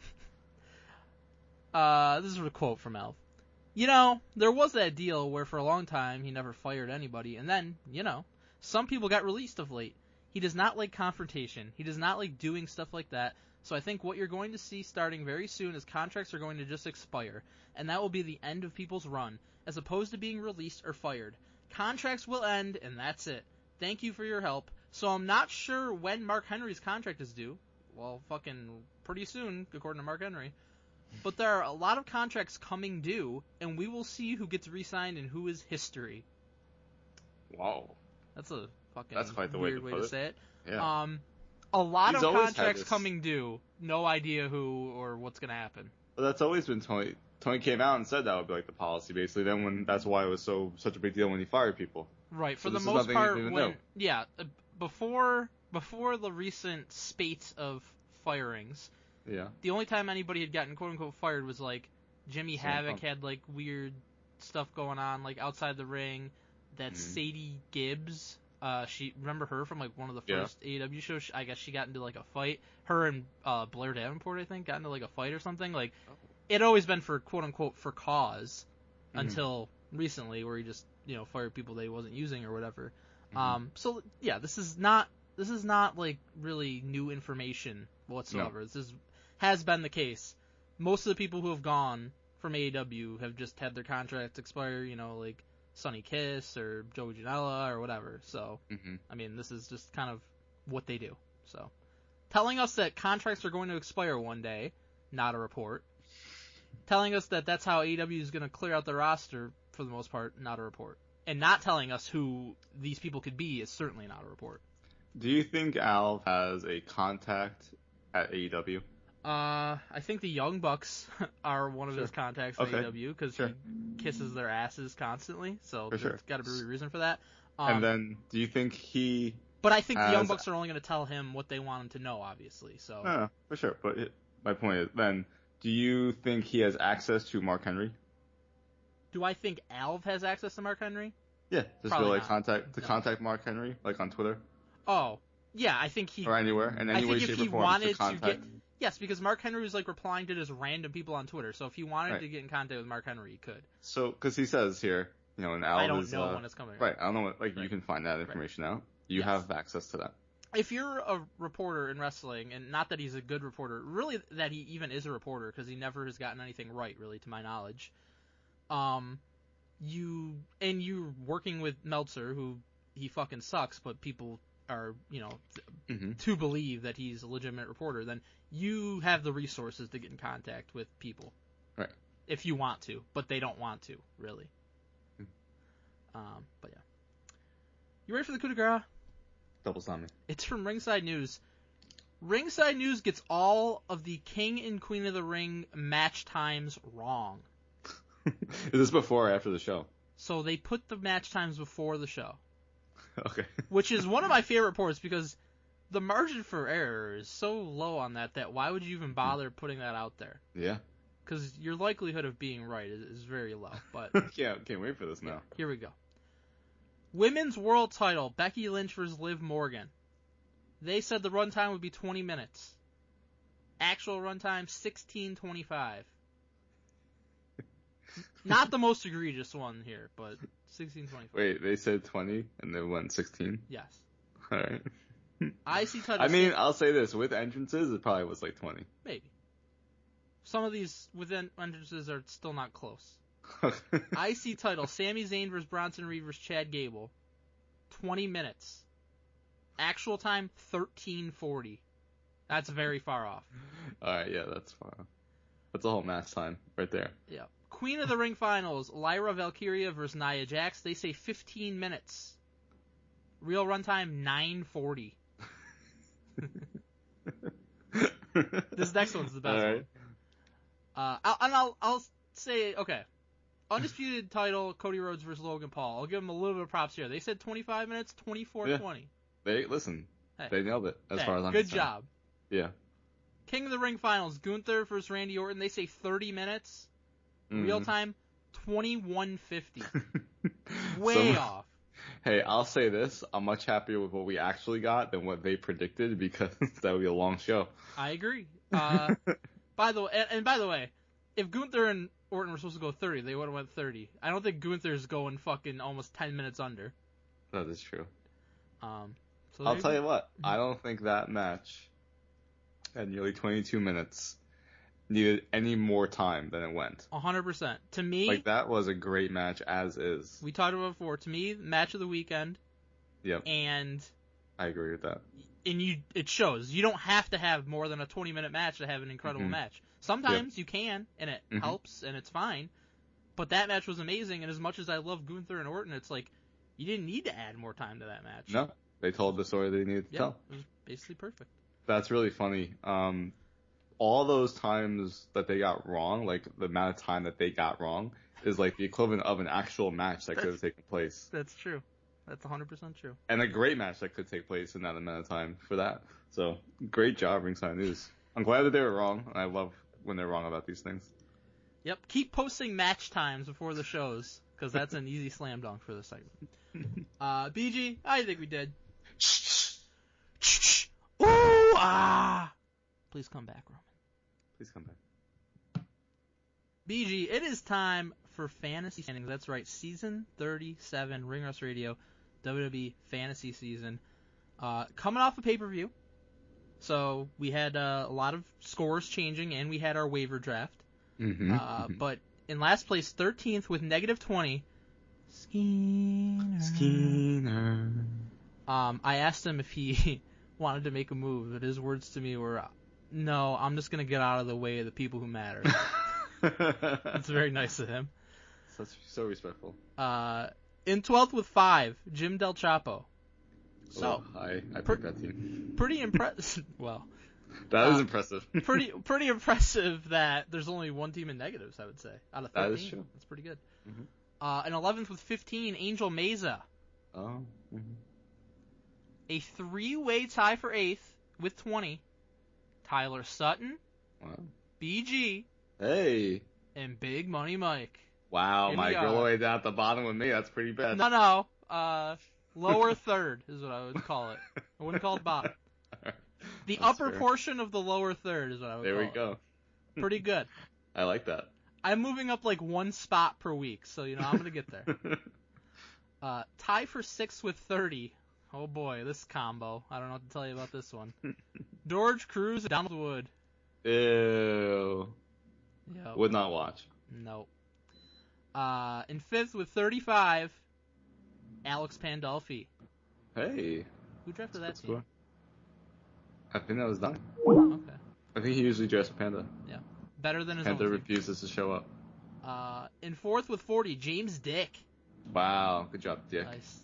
This is a quote from Alf. You know, there was that deal where for a long time he never fired anybody, and then, some people got released of late. He does not like confrontation. He does not like doing stuff like that. So I think what you're going to see starting very soon is contracts are going to just expire, and that will be the end of people's run, as opposed to being released or fired. Contracts will end, and that's it. Thank you for your help. So I'm not sure when Mark Henry's contract is due. Well, fucking pretty soon, according to Mark Henry. But there are a lot of contracts coming due, and we will see who gets re-signed and who is history. Wow. That's a fucking That's quite the weird way way to to say it. Yeah. A lot He's of always had contracts this. coming due. No idea who or what's going to happen. But that's always been Tony. Tony came out and said that would be like the policy, basically. Then that's why it was such a big deal when he fired people. Right. For So the this is most nothing you part, didn't when know. before the recent spate of firings, Yeah. the only time anybody had gotten quote unquote fired was like Jimmy CM Havoc Punk. had like weird stuff going on like outside the ring. That Mhm. Sadie Gibbs, she remember her from like one of the Yeah. first AEW shows. I guess she got into like a fight. Her and Blair Davenport, I think, got into like a fight or something. Like it always been for quote unquote for cause Mhm. until recently, where he just fired people that he wasn't using or whatever. Mhm. So yeah, this is not like really new information whatsoever. No. This has been the case. Most of the people who have gone from AEW have just had their contracts expire, like Sonny Kiss or Joey Janela or whatever. So, Mm-hmm. I mean, this is just kind of what they do. So, telling us that contracts are going to expire one day, not a report. Telling us that that's how AEW is going to clear out the roster for the most part, not a report. And not telling us who these people could be is certainly not a report. Do you think Alv has a contact at AEW? I think the Young Bucks are one of his contacts at Okay. AEW because Sure. he kisses their asses constantly. So For sure. there's got to be a reason for that. And then, do you think he? But I think the Young as- Bucks are only going to tell him what they want him to know, obviously. So No, for sure. But my point is, then, do you think he has access to Mark Henry? do I think Alv has access to Mark Henry? Yeah, just Probably to like not. No. contact Mark Henry, like on Twitter Oh, yeah, I think he. or anywhere, in any I way, think if shape, he or form wanted to to contact. get. Yes, because Mark Henry was like replying to just random people on Twitter. So if he wanted Right. to get in contact with Mark Henry, he could. So, because he says here, and Alv I don't is, know when it's coming. right. I don't know what, like, you Right. can find that information out. You Yes. have access to that. If you're a reporter in wrestling, and not that he's a good reporter, really that he even is a reporter, because he never has gotten anything right, really, to my knowledge. You're working with Meltzer, who he fucking sucks, but people are, Mm-hmm. to believe that he's a legitimate reporter, then you have the resources to get in contact with people. Right. If you want to, but they don't want to, really. But yeah. You ready for the coup de grace? Double slam me. It's from Ringside News. Ringside News gets all of the King and Queen of the Ring match times wrong. Is this before or after the show? So they put the match times before the show, Okay. which is one of my favorite reports because the margin for error is so low on that why would you even bother putting that out there? Yeah. Because your likelihood of being right is very low. But Can't wait for this now. here we go. Women's World Title, Becky Lynch versus Liv Morgan. They said the runtime would be 20 minutes. Actual runtime, 16:25. Not the most egregious one here, but 16:25. Wait, they said 20 and they went 16? Yes. Alright. IC title. I mean, I'll say this, with entrances, it probably was like 20. Maybe. Some of these within entrances are still not close. Okay. IC title, Sami Zayn versus Bronson Reed versus Chad Gable. 20 minutes. Actual time, 13:40. That's very far off. Alright, yeah, that's fine. That's a whole match time right there. Yeah. Queen of the Ring Finals, Lyra Valkyria versus Nia Jax. They say 15 minutes. Real runtime, 9:40. This next one's the best Alright. one. I'll say, okay. Undisputed title, Cody Rhodes versus Logan Paul. I'll give them a little bit of props here. They said 25 minutes, 24:20. Listen, Hey. they nailed it as Hey, far as I'm good concerned. job. Yeah. King of the Ring Finals, Gunther versus Randy Orton. They say 30 minutes. Real time, 21:50. Way off. Hey, I'll say this. I'm much happier with what we actually got than what they predicted because that would be a long show. I agree. By the way, if Gunther and Orton were supposed to go 30, they would have went 30. I don't think Gunther's going fucking almost 10 minutes under. That is true. So I'll tell you what. I don't think that match at nearly 22 minutes needed any more time than it went. 100%. To me, Like, that was a great match as is. we talked about it before. To me, match of the weekend. Yep. And I agree with that. it shows. You don't have to have more than a 20-minute match to have an incredible match. Sometimes you can, and it helps, and it's fine. But that match was amazing, and as much as I love Gunther and Orton, it's like, you didn't need to add more time to that match. No, they told the story they needed to tell. It was basically perfect. That's really funny. All those times that they got wrong, like the amount of time that they got wrong, is like the equivalent of an actual match that could have taken place. That's true. That's 100% true. And a great match that could take place in that amount of time for that. So, great job, Ringside News. I'm glad that they were wrong, and I love when they're wrong about these things. Yep. Keep posting match times before the shows, because that's an easy slam dunk for this segment. BG, I think we did. Ooh, ah! Please come back, Roman. Please come back. BG, it is time for Fantasy Standings. That's right, Season 37, Ring Rust Radio, WWE Fantasy Season. Coming off a pay-per-view. So we had a lot of scores changing, and we had our waiver draft. But in last place, 13th with -20, Skinner. I asked him if he wanted to make a move, but his words to me were, no, I'm just going to get out of the way of the people who matter. It's very nice of him. So respectful. In 12th with 5, Jim Del Chapo. So, I picked that team. Pretty impressive. Well, that is impressive. pretty impressive that there's only one team in negatives, I would say, out of 13. That is true. That's pretty good. In 11th with 15, Angel Meza. Oh. A 3-way tie for 8th with 20. Tyler Sutton, Wow. BG, Hey. and Big Money Mike. Wow, Here Mike, we you're all the are. way down at the bottom with me. That's pretty bad. No. Lower third is what I would call it. I wouldn't call it bottom. The That's upper fair. portion of the lower third is what I would There call we it. go. Pretty good. I like that. I'm moving up like one spot per week, so I'm going to get there. Tie for 6th with 30. Oh boy, this combo. I don't know what to tell you about this one. George Cruz and Donald Wood. Ew. Yep. Would not watch. Nope. In 5th with 35, Alex Pandolfi. Hey. Who drafted that Good team? score. I think that was done. Oh, okay. I think he usually dressed Panda. Yeah. Better than his Panda own team. refuses to show up. In 4th with 40, James Dick. Wow. Good job, Dick. Nice.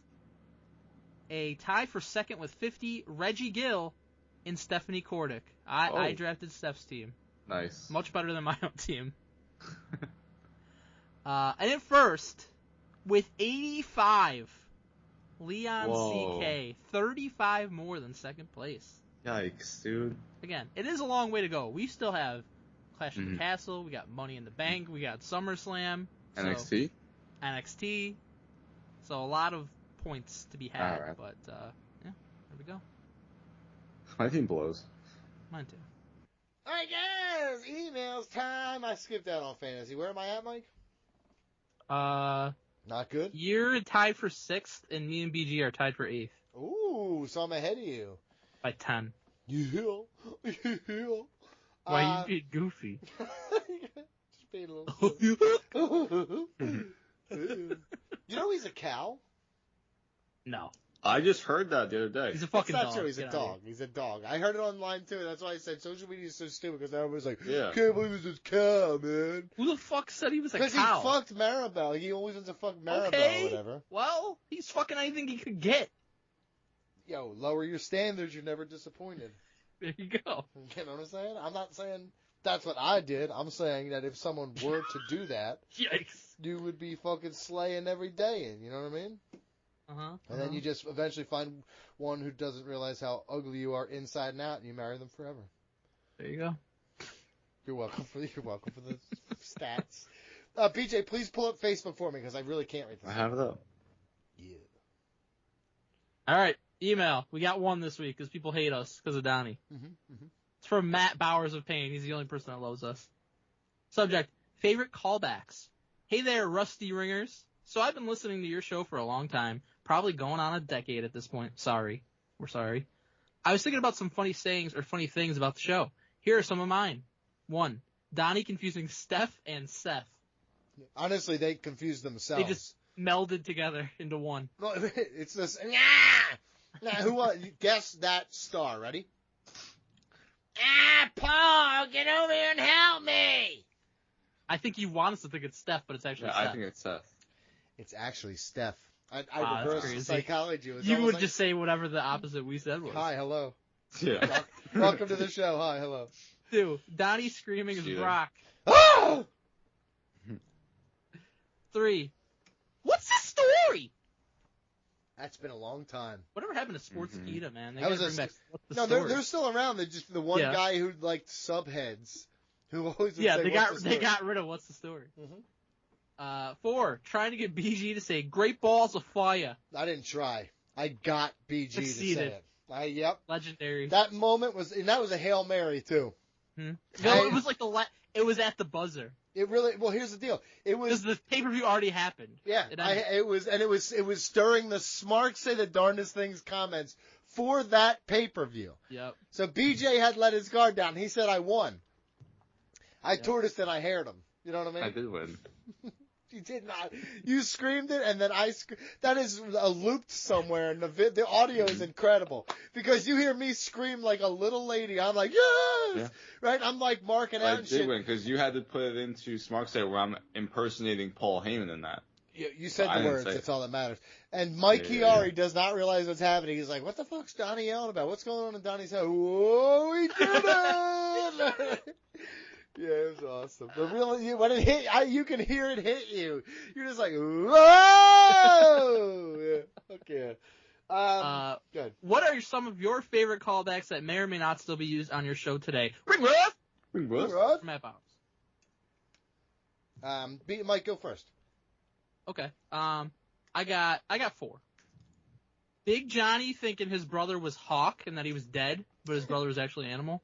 A tie for 2nd with 50, Reggie Gill and Stephanie Kordick. I drafted Steph's team. Nice. Much better than my own team. And in 1st, with 85, Leon Whoa. CK. 35 more than 2nd place. Yikes, dude. Again, it is a long way to go. We still have Clash of the Castle, we got Money in the Bank, we got SummerSlam. NXT? NXT. So a lot of points to be had, Alright. but yeah, there we go. My team blows. Mine too. Alright guys, emails time. I skipped out on fantasy. Where am I at, Mike? Not good? You're tied for 6th, and me and BG are tied for 8th Ooh, so I'm ahead of you. by 10. Yeah. Why you being goofy? Just being a little silly. You know he's a cow? No. I just heard that the other day. He's a That's fucking not dog. true. He's a Get outta dog. He's a dog. I heard it online too. That's why I said social media is so stupid because everybody's like, Yeah. can't believe it's this cow, man. here. Who the fuck said he was a Because he cow? fucked Maribel. He always wants to fuck Maribel Okay. or whatever. Well, he's fucking anything he could get. Yo, lower your standards. You're never disappointed. There you go. You know what I'm saying? I'm not saying that's what I did. I'm saying that if someone were to do that, Yikes. you would be fucking slaying every day. You know what I mean? Uh-huh. And then you just eventually find one who doesn't realize how ugly you are inside and out, and you marry them forever. There you go. You're welcome for the stats. PJ, please pull up Facebook for me because I really can't read this. I have it up. Yeah. All right. Email. We got one this week because people hate us because of Donnie. It's from Matt Bowers of Pain. He's the only person that loves us. Subject, favorite callbacks. Hey there, Rusty Ringers. So I've been listening to your show for a long time, probably going on a decade at this point. Sorry. We're sorry. I was thinking about some funny sayings or funny things about the show. Here are some of mine. 1. Donnie confusing Steph and Seth. Honestly, they confused themselves. They just melded together into one. No, it's this. Nah, who was? Guess that star. Ready? Paul, get over here and help me. I think you want us to think it's Steph, but it's actually Yeah, Seth. I think it's Seth. It's actually Steph. I Wow, that's reversed crazy. psychology. It was You almost would like, just say whatever the opposite we said was. hi, hello. Yeah. Welcome to the show. Hi, hello. 2. Donnie screaming is Cheater. Brock. Ah! 3. What's the story? That's been a long time. Whatever happened to Sportskeeda, man? They That gotta was bring back What's the No, story? they're still around. They're just the one Yeah. guy who liked subheads, who always would Yeah, say, they "What's got the they story?" got rid of What's the Story. Mhm. 4. Trying to get BG to say Great Balls of Fire. I didn't try. I got BG to Succeeded. say it. Yep. Legendary. That moment was, and that was a Hail Mary too. No, I- it was like it was at the buzzer. It really. Well, here's the deal. It was. Because the pay-per-view already happened. Yeah. It ended. It was during the Smarks Say the Darndest Things comments for that pay-per-view. Yep. So BJ had let his guard down. He said, "I won." I Yep. tortoised and I haired him. You know what I mean? I did win. You did not. You screamed it, and then that is looped somewhere, and the audio is incredible because you hear me scream like a little lady. I'm like, yes, Yeah. right. I'm like marking out I and did shit. win because you had to put it into Smart Set where I'm impersonating Paul Heyman in that. You said I the didn't words. say it. That's all that matters. And Mike Yeah. Chiari does not realize what's happening. He's like, "What the fuck's Donnie yelling about? What's going on in Donnie's head?" Whoa, he did it! Yeah, it was awesome. But really, when it hit, you can hear it hit you. You're just like, whoa! Yeah. Okay. Good. What are some of your favorite callbacks that may or may not still be used on your show today? Ring Rust! Rod? Matt Bowers. Mike, go first. Okay. I got 4. Big Johnny thinking his brother was Hawk and that he was dead, but his brother was actually Animal.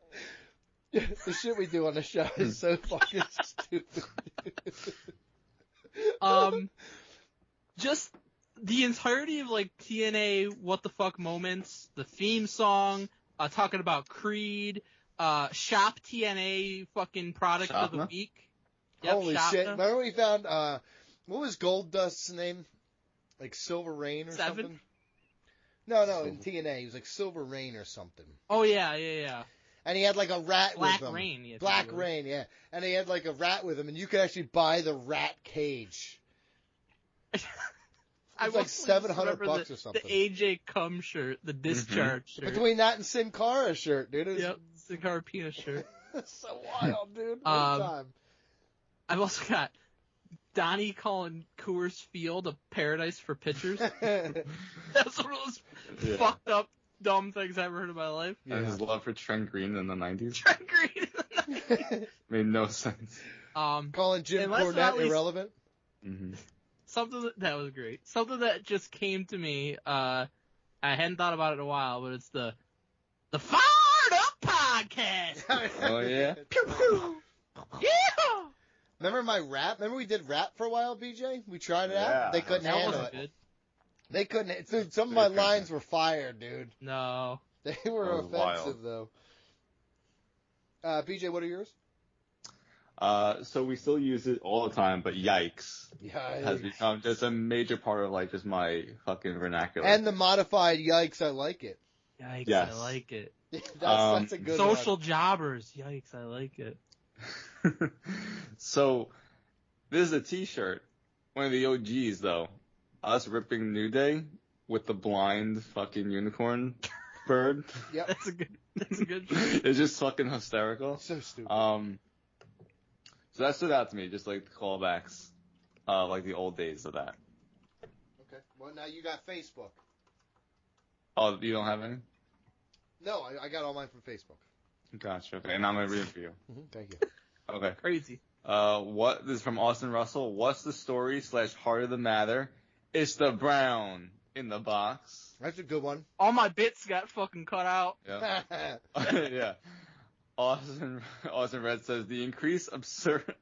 The shit we do on the show is so fucking stupid. Just the entirety of like TNA what the fuck moments, the theme song, talking about Creed, Shop TNA fucking product of the Shopna? week. Yep, Holy Shopna. shit! Remember we found what was Gold Dust's name? Like Silver Rain or 7? something? No, in TNA he was like Silver Rain or something. Oh yeah. And he had like a rat Black with him. Rain, yeah, Black if you will. Rain, yeah. And he had like a rat with him, and you could actually buy the rat cage. I It's like mostly just $700 remember or something. The AJ Cum shirt, the discharge shirt. Between that and Sin Cara shirt, dude. It was Yep, Sin Cara penis shirt. so wild, dude. What a I've also got Donnie calling Coors Field a paradise for pitchers. time. That's one of those Yeah. fucked up, dumb things I've ever heard in my life. And his love for Trent Green in the 90s Trent Green. made no sense. Calling Jim And last but Cornette not least- irrelevant. Hmm Something that was great. Something that just came to me. I hadn't thought about it in a while, but it's the Fired Up Podcast. Oh, yeah? Pew, pew. Yeah. Remember my rap? Remember we did rap for a while, BJ? We tried it out. Yeah. They couldn't That handle wasn't it. good. They couldn't. Dude, some of my lines were fired, dude. No. They were That was offensive, wild. though. BJ, what are yours? So we still use it all the time, but yikes Yeah. has become just a major part of like just my fucking vernacular. And the modified yikes, I like it. Yikes, Yes. I like it. That's a good Social jobbers. Yikes, I like it. So this is a T-shirt, one of the OGs though. Us ripping New Day with the blind fucking unicorn bird. one. Yep. That's a good. It's just fucking hysterical. So stupid. So that stood out to me, just like the callbacks, like the old days of that. Okay. Well, now you got Facebook. Oh, you don't have any? No, I got all mine from Facebook. Gotcha. Okay, and I'm gonna read it for you. Thank you. Okay. Crazy. This is from Austin Russell. What's the story / heart of the matter? It's the brown in the box. That's a good one. All my bits got fucking cut out. Yeah. Yeah. Austin Red says the increased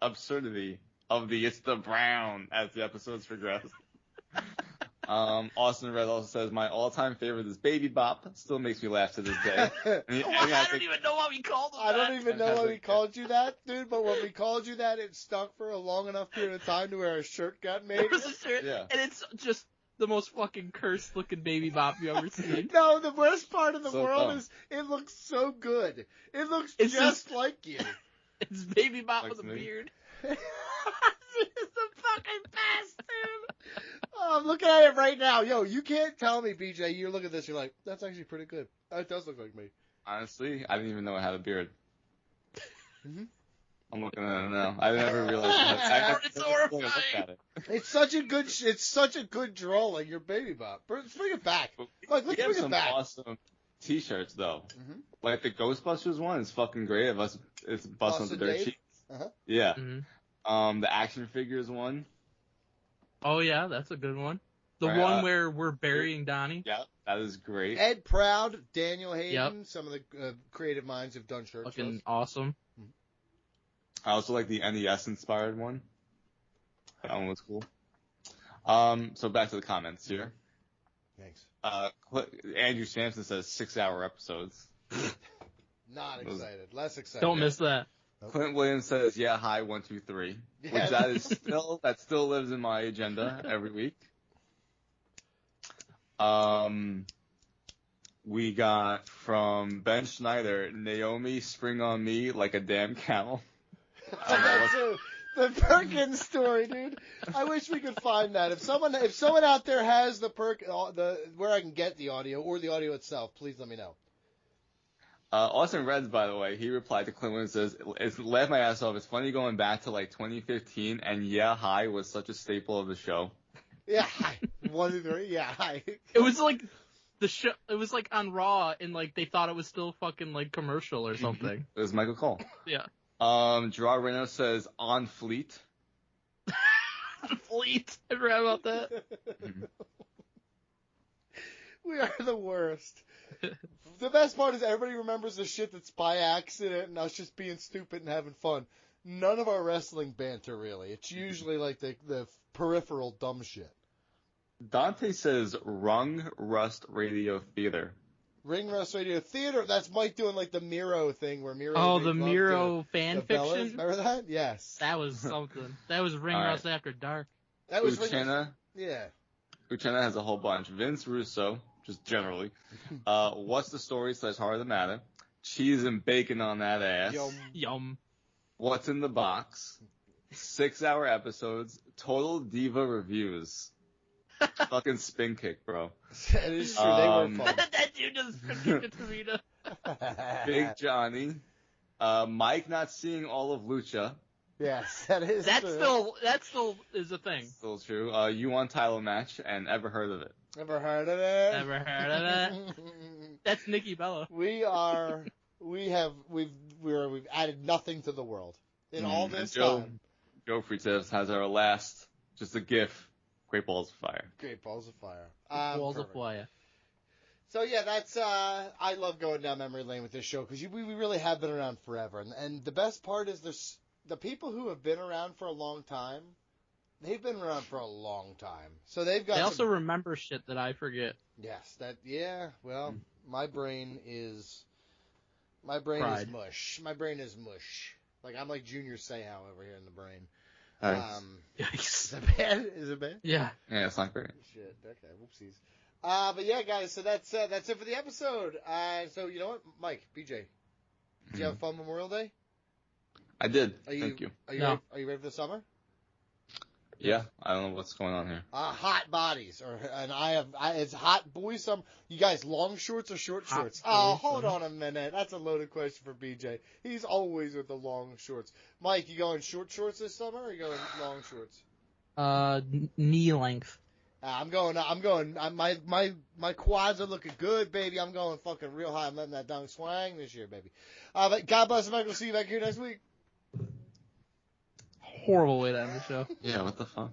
absurdity of the it's the brown as the episodes progress. Austin Red also says, my all-time favorite is Baby Bop. Still makes me laugh to this day. I don't even know why we called him I that. don't even know why we called you that, dude, but when we called you that, it stuck for a long enough period of time to where a shirt got made. It was a shirt, Yeah. and it's just the most fucking cursed looking Baby Bop you ever seen. No, the worst part of the So world dumb. is it looks so good. It looks It's just like you. It's Baby Bop Like with a me. beard. He's the fucking best, dude. Oh, I'm looking at it right now. Yo, you can't tell me, BJ. You look at this, you're like, that's actually pretty good. That does look like me. Honestly, I didn't even know I had a beard. Mhm. I'm looking at it now. I never realized that. It's never horrifying. looked at it. It's such a good drawing. Your Baby Bop. Bring it back. But Like, we let's have bring it some back. awesome T-shirts though. Mhm. Like the Ghostbusters one is fucking great. It's busting up the Bustin' dirt Dave? sheets. Uh-huh. Yeah. Mhm. The action figures one. Oh yeah, that's a good one. The Right, one where we're burying Donnie. Yeah, that is great. Ed Proud, Daniel Hayden, some of the creative minds have done shirts. for Fucking us. awesome. I also like the NES inspired one. That one was cool. So back to the comments here. Thanks. Andrew Sampson says 6-hour episodes. Not Those- excited. Less excited. Don't miss that. Clint Williams says, yeah, hi, 1, 2, 3. Yeah. Which that still lives in my agenda every week. We got from Ben Schneider, Naomi, spring on me like a damn camel. That's the Perkins story, dude. I wish we could find that. If someone out there has the where I can get the audio or the audio itself, please let me know. Austin Reds, by the way, he replied to Clint Williams, says, it's laugh my ass off. It's funny going back to like 2015, and yeah, hi was such a staple of the show. Yeah, hi. 1, 2, 3. Yeah, hi. It was like the show. It was like on Raw, and like they thought it was still fucking like commercial or something. It was Michael Cole. Yeah. Gerard Reno says, on fleet. Fleet. I forgot about that. We are the worst. The best part is everybody remembers the shit that's by accident and us just being stupid and having fun. None of our wrestling banter, really. It's usually like the peripheral dumb shit. Dante says, Rung Rust Radio Theater. Ring Rust Radio Theater, that's Mike doing like the Miro thing where Miro... Oh, the loved Miro fan the Bellas. fiction. Remember that? Yes. That was something. That was Ring All right. Rust After Dark. That was Uchenna Yeah. has a whole bunch. Vince Russo, just generally. What's the story / Heart of the Matter? Cheese and bacon on that ass. Yum. Yum. What's in the box? 6-hour episodes. Total Diva reviews. Fucking spin kick, bro. That is true. They were fun. That dude just kicked it to Rita. Big Johnny. Mike not seeing all of Lucha. Yes, that is That true. still is a thing. Still true. You want title match and ever heard of it? Never heard of it? Never heard of it. That's Nikki Bella. We've added nothing to the world in all this and time. Joe Fritas has our last, just a gif. Great Balls of Fire. Great balls of fire. Walls of Perfect. Fire. So yeah, that's I love going down memory lane with this show because we really have been around forever, and the best part is there's the people who have been around for a long time. They've been around for a long time, so they've got. They also remember shit that I forget. Yes, that yeah. Well, my brain is Fried. mush. My brain is mush. Like I'm like Junior Seau over here in the brain. Nice. Yikes. Is it bad? Is it bad? Yeah. Yeah, it's not great. Shit. Okay. Whoopsies. But yeah, guys. So that's it for the episode. So you know what, Mike, BJ, did you have a fun Memorial Day? I did. Are Thank you. Are you No. ready, are you ready for the summer? Yeah, I don't know what's going on here. Hot bodies, it's hot boy summer. You guys, long shorts or short Hot shorts? boy Oh, hold summer. on a minute. That's a loaded question for BJ. He's always with the long shorts. Mike, you going short shorts this summer, or are you going long shorts? Knee length. I'm going. My quads are looking good, baby. I'm going fucking real high. I'm letting that dong swang this year, baby. But God bless America. We'll see you back here next week. Horrible way to end the show. Yeah, what the fuck?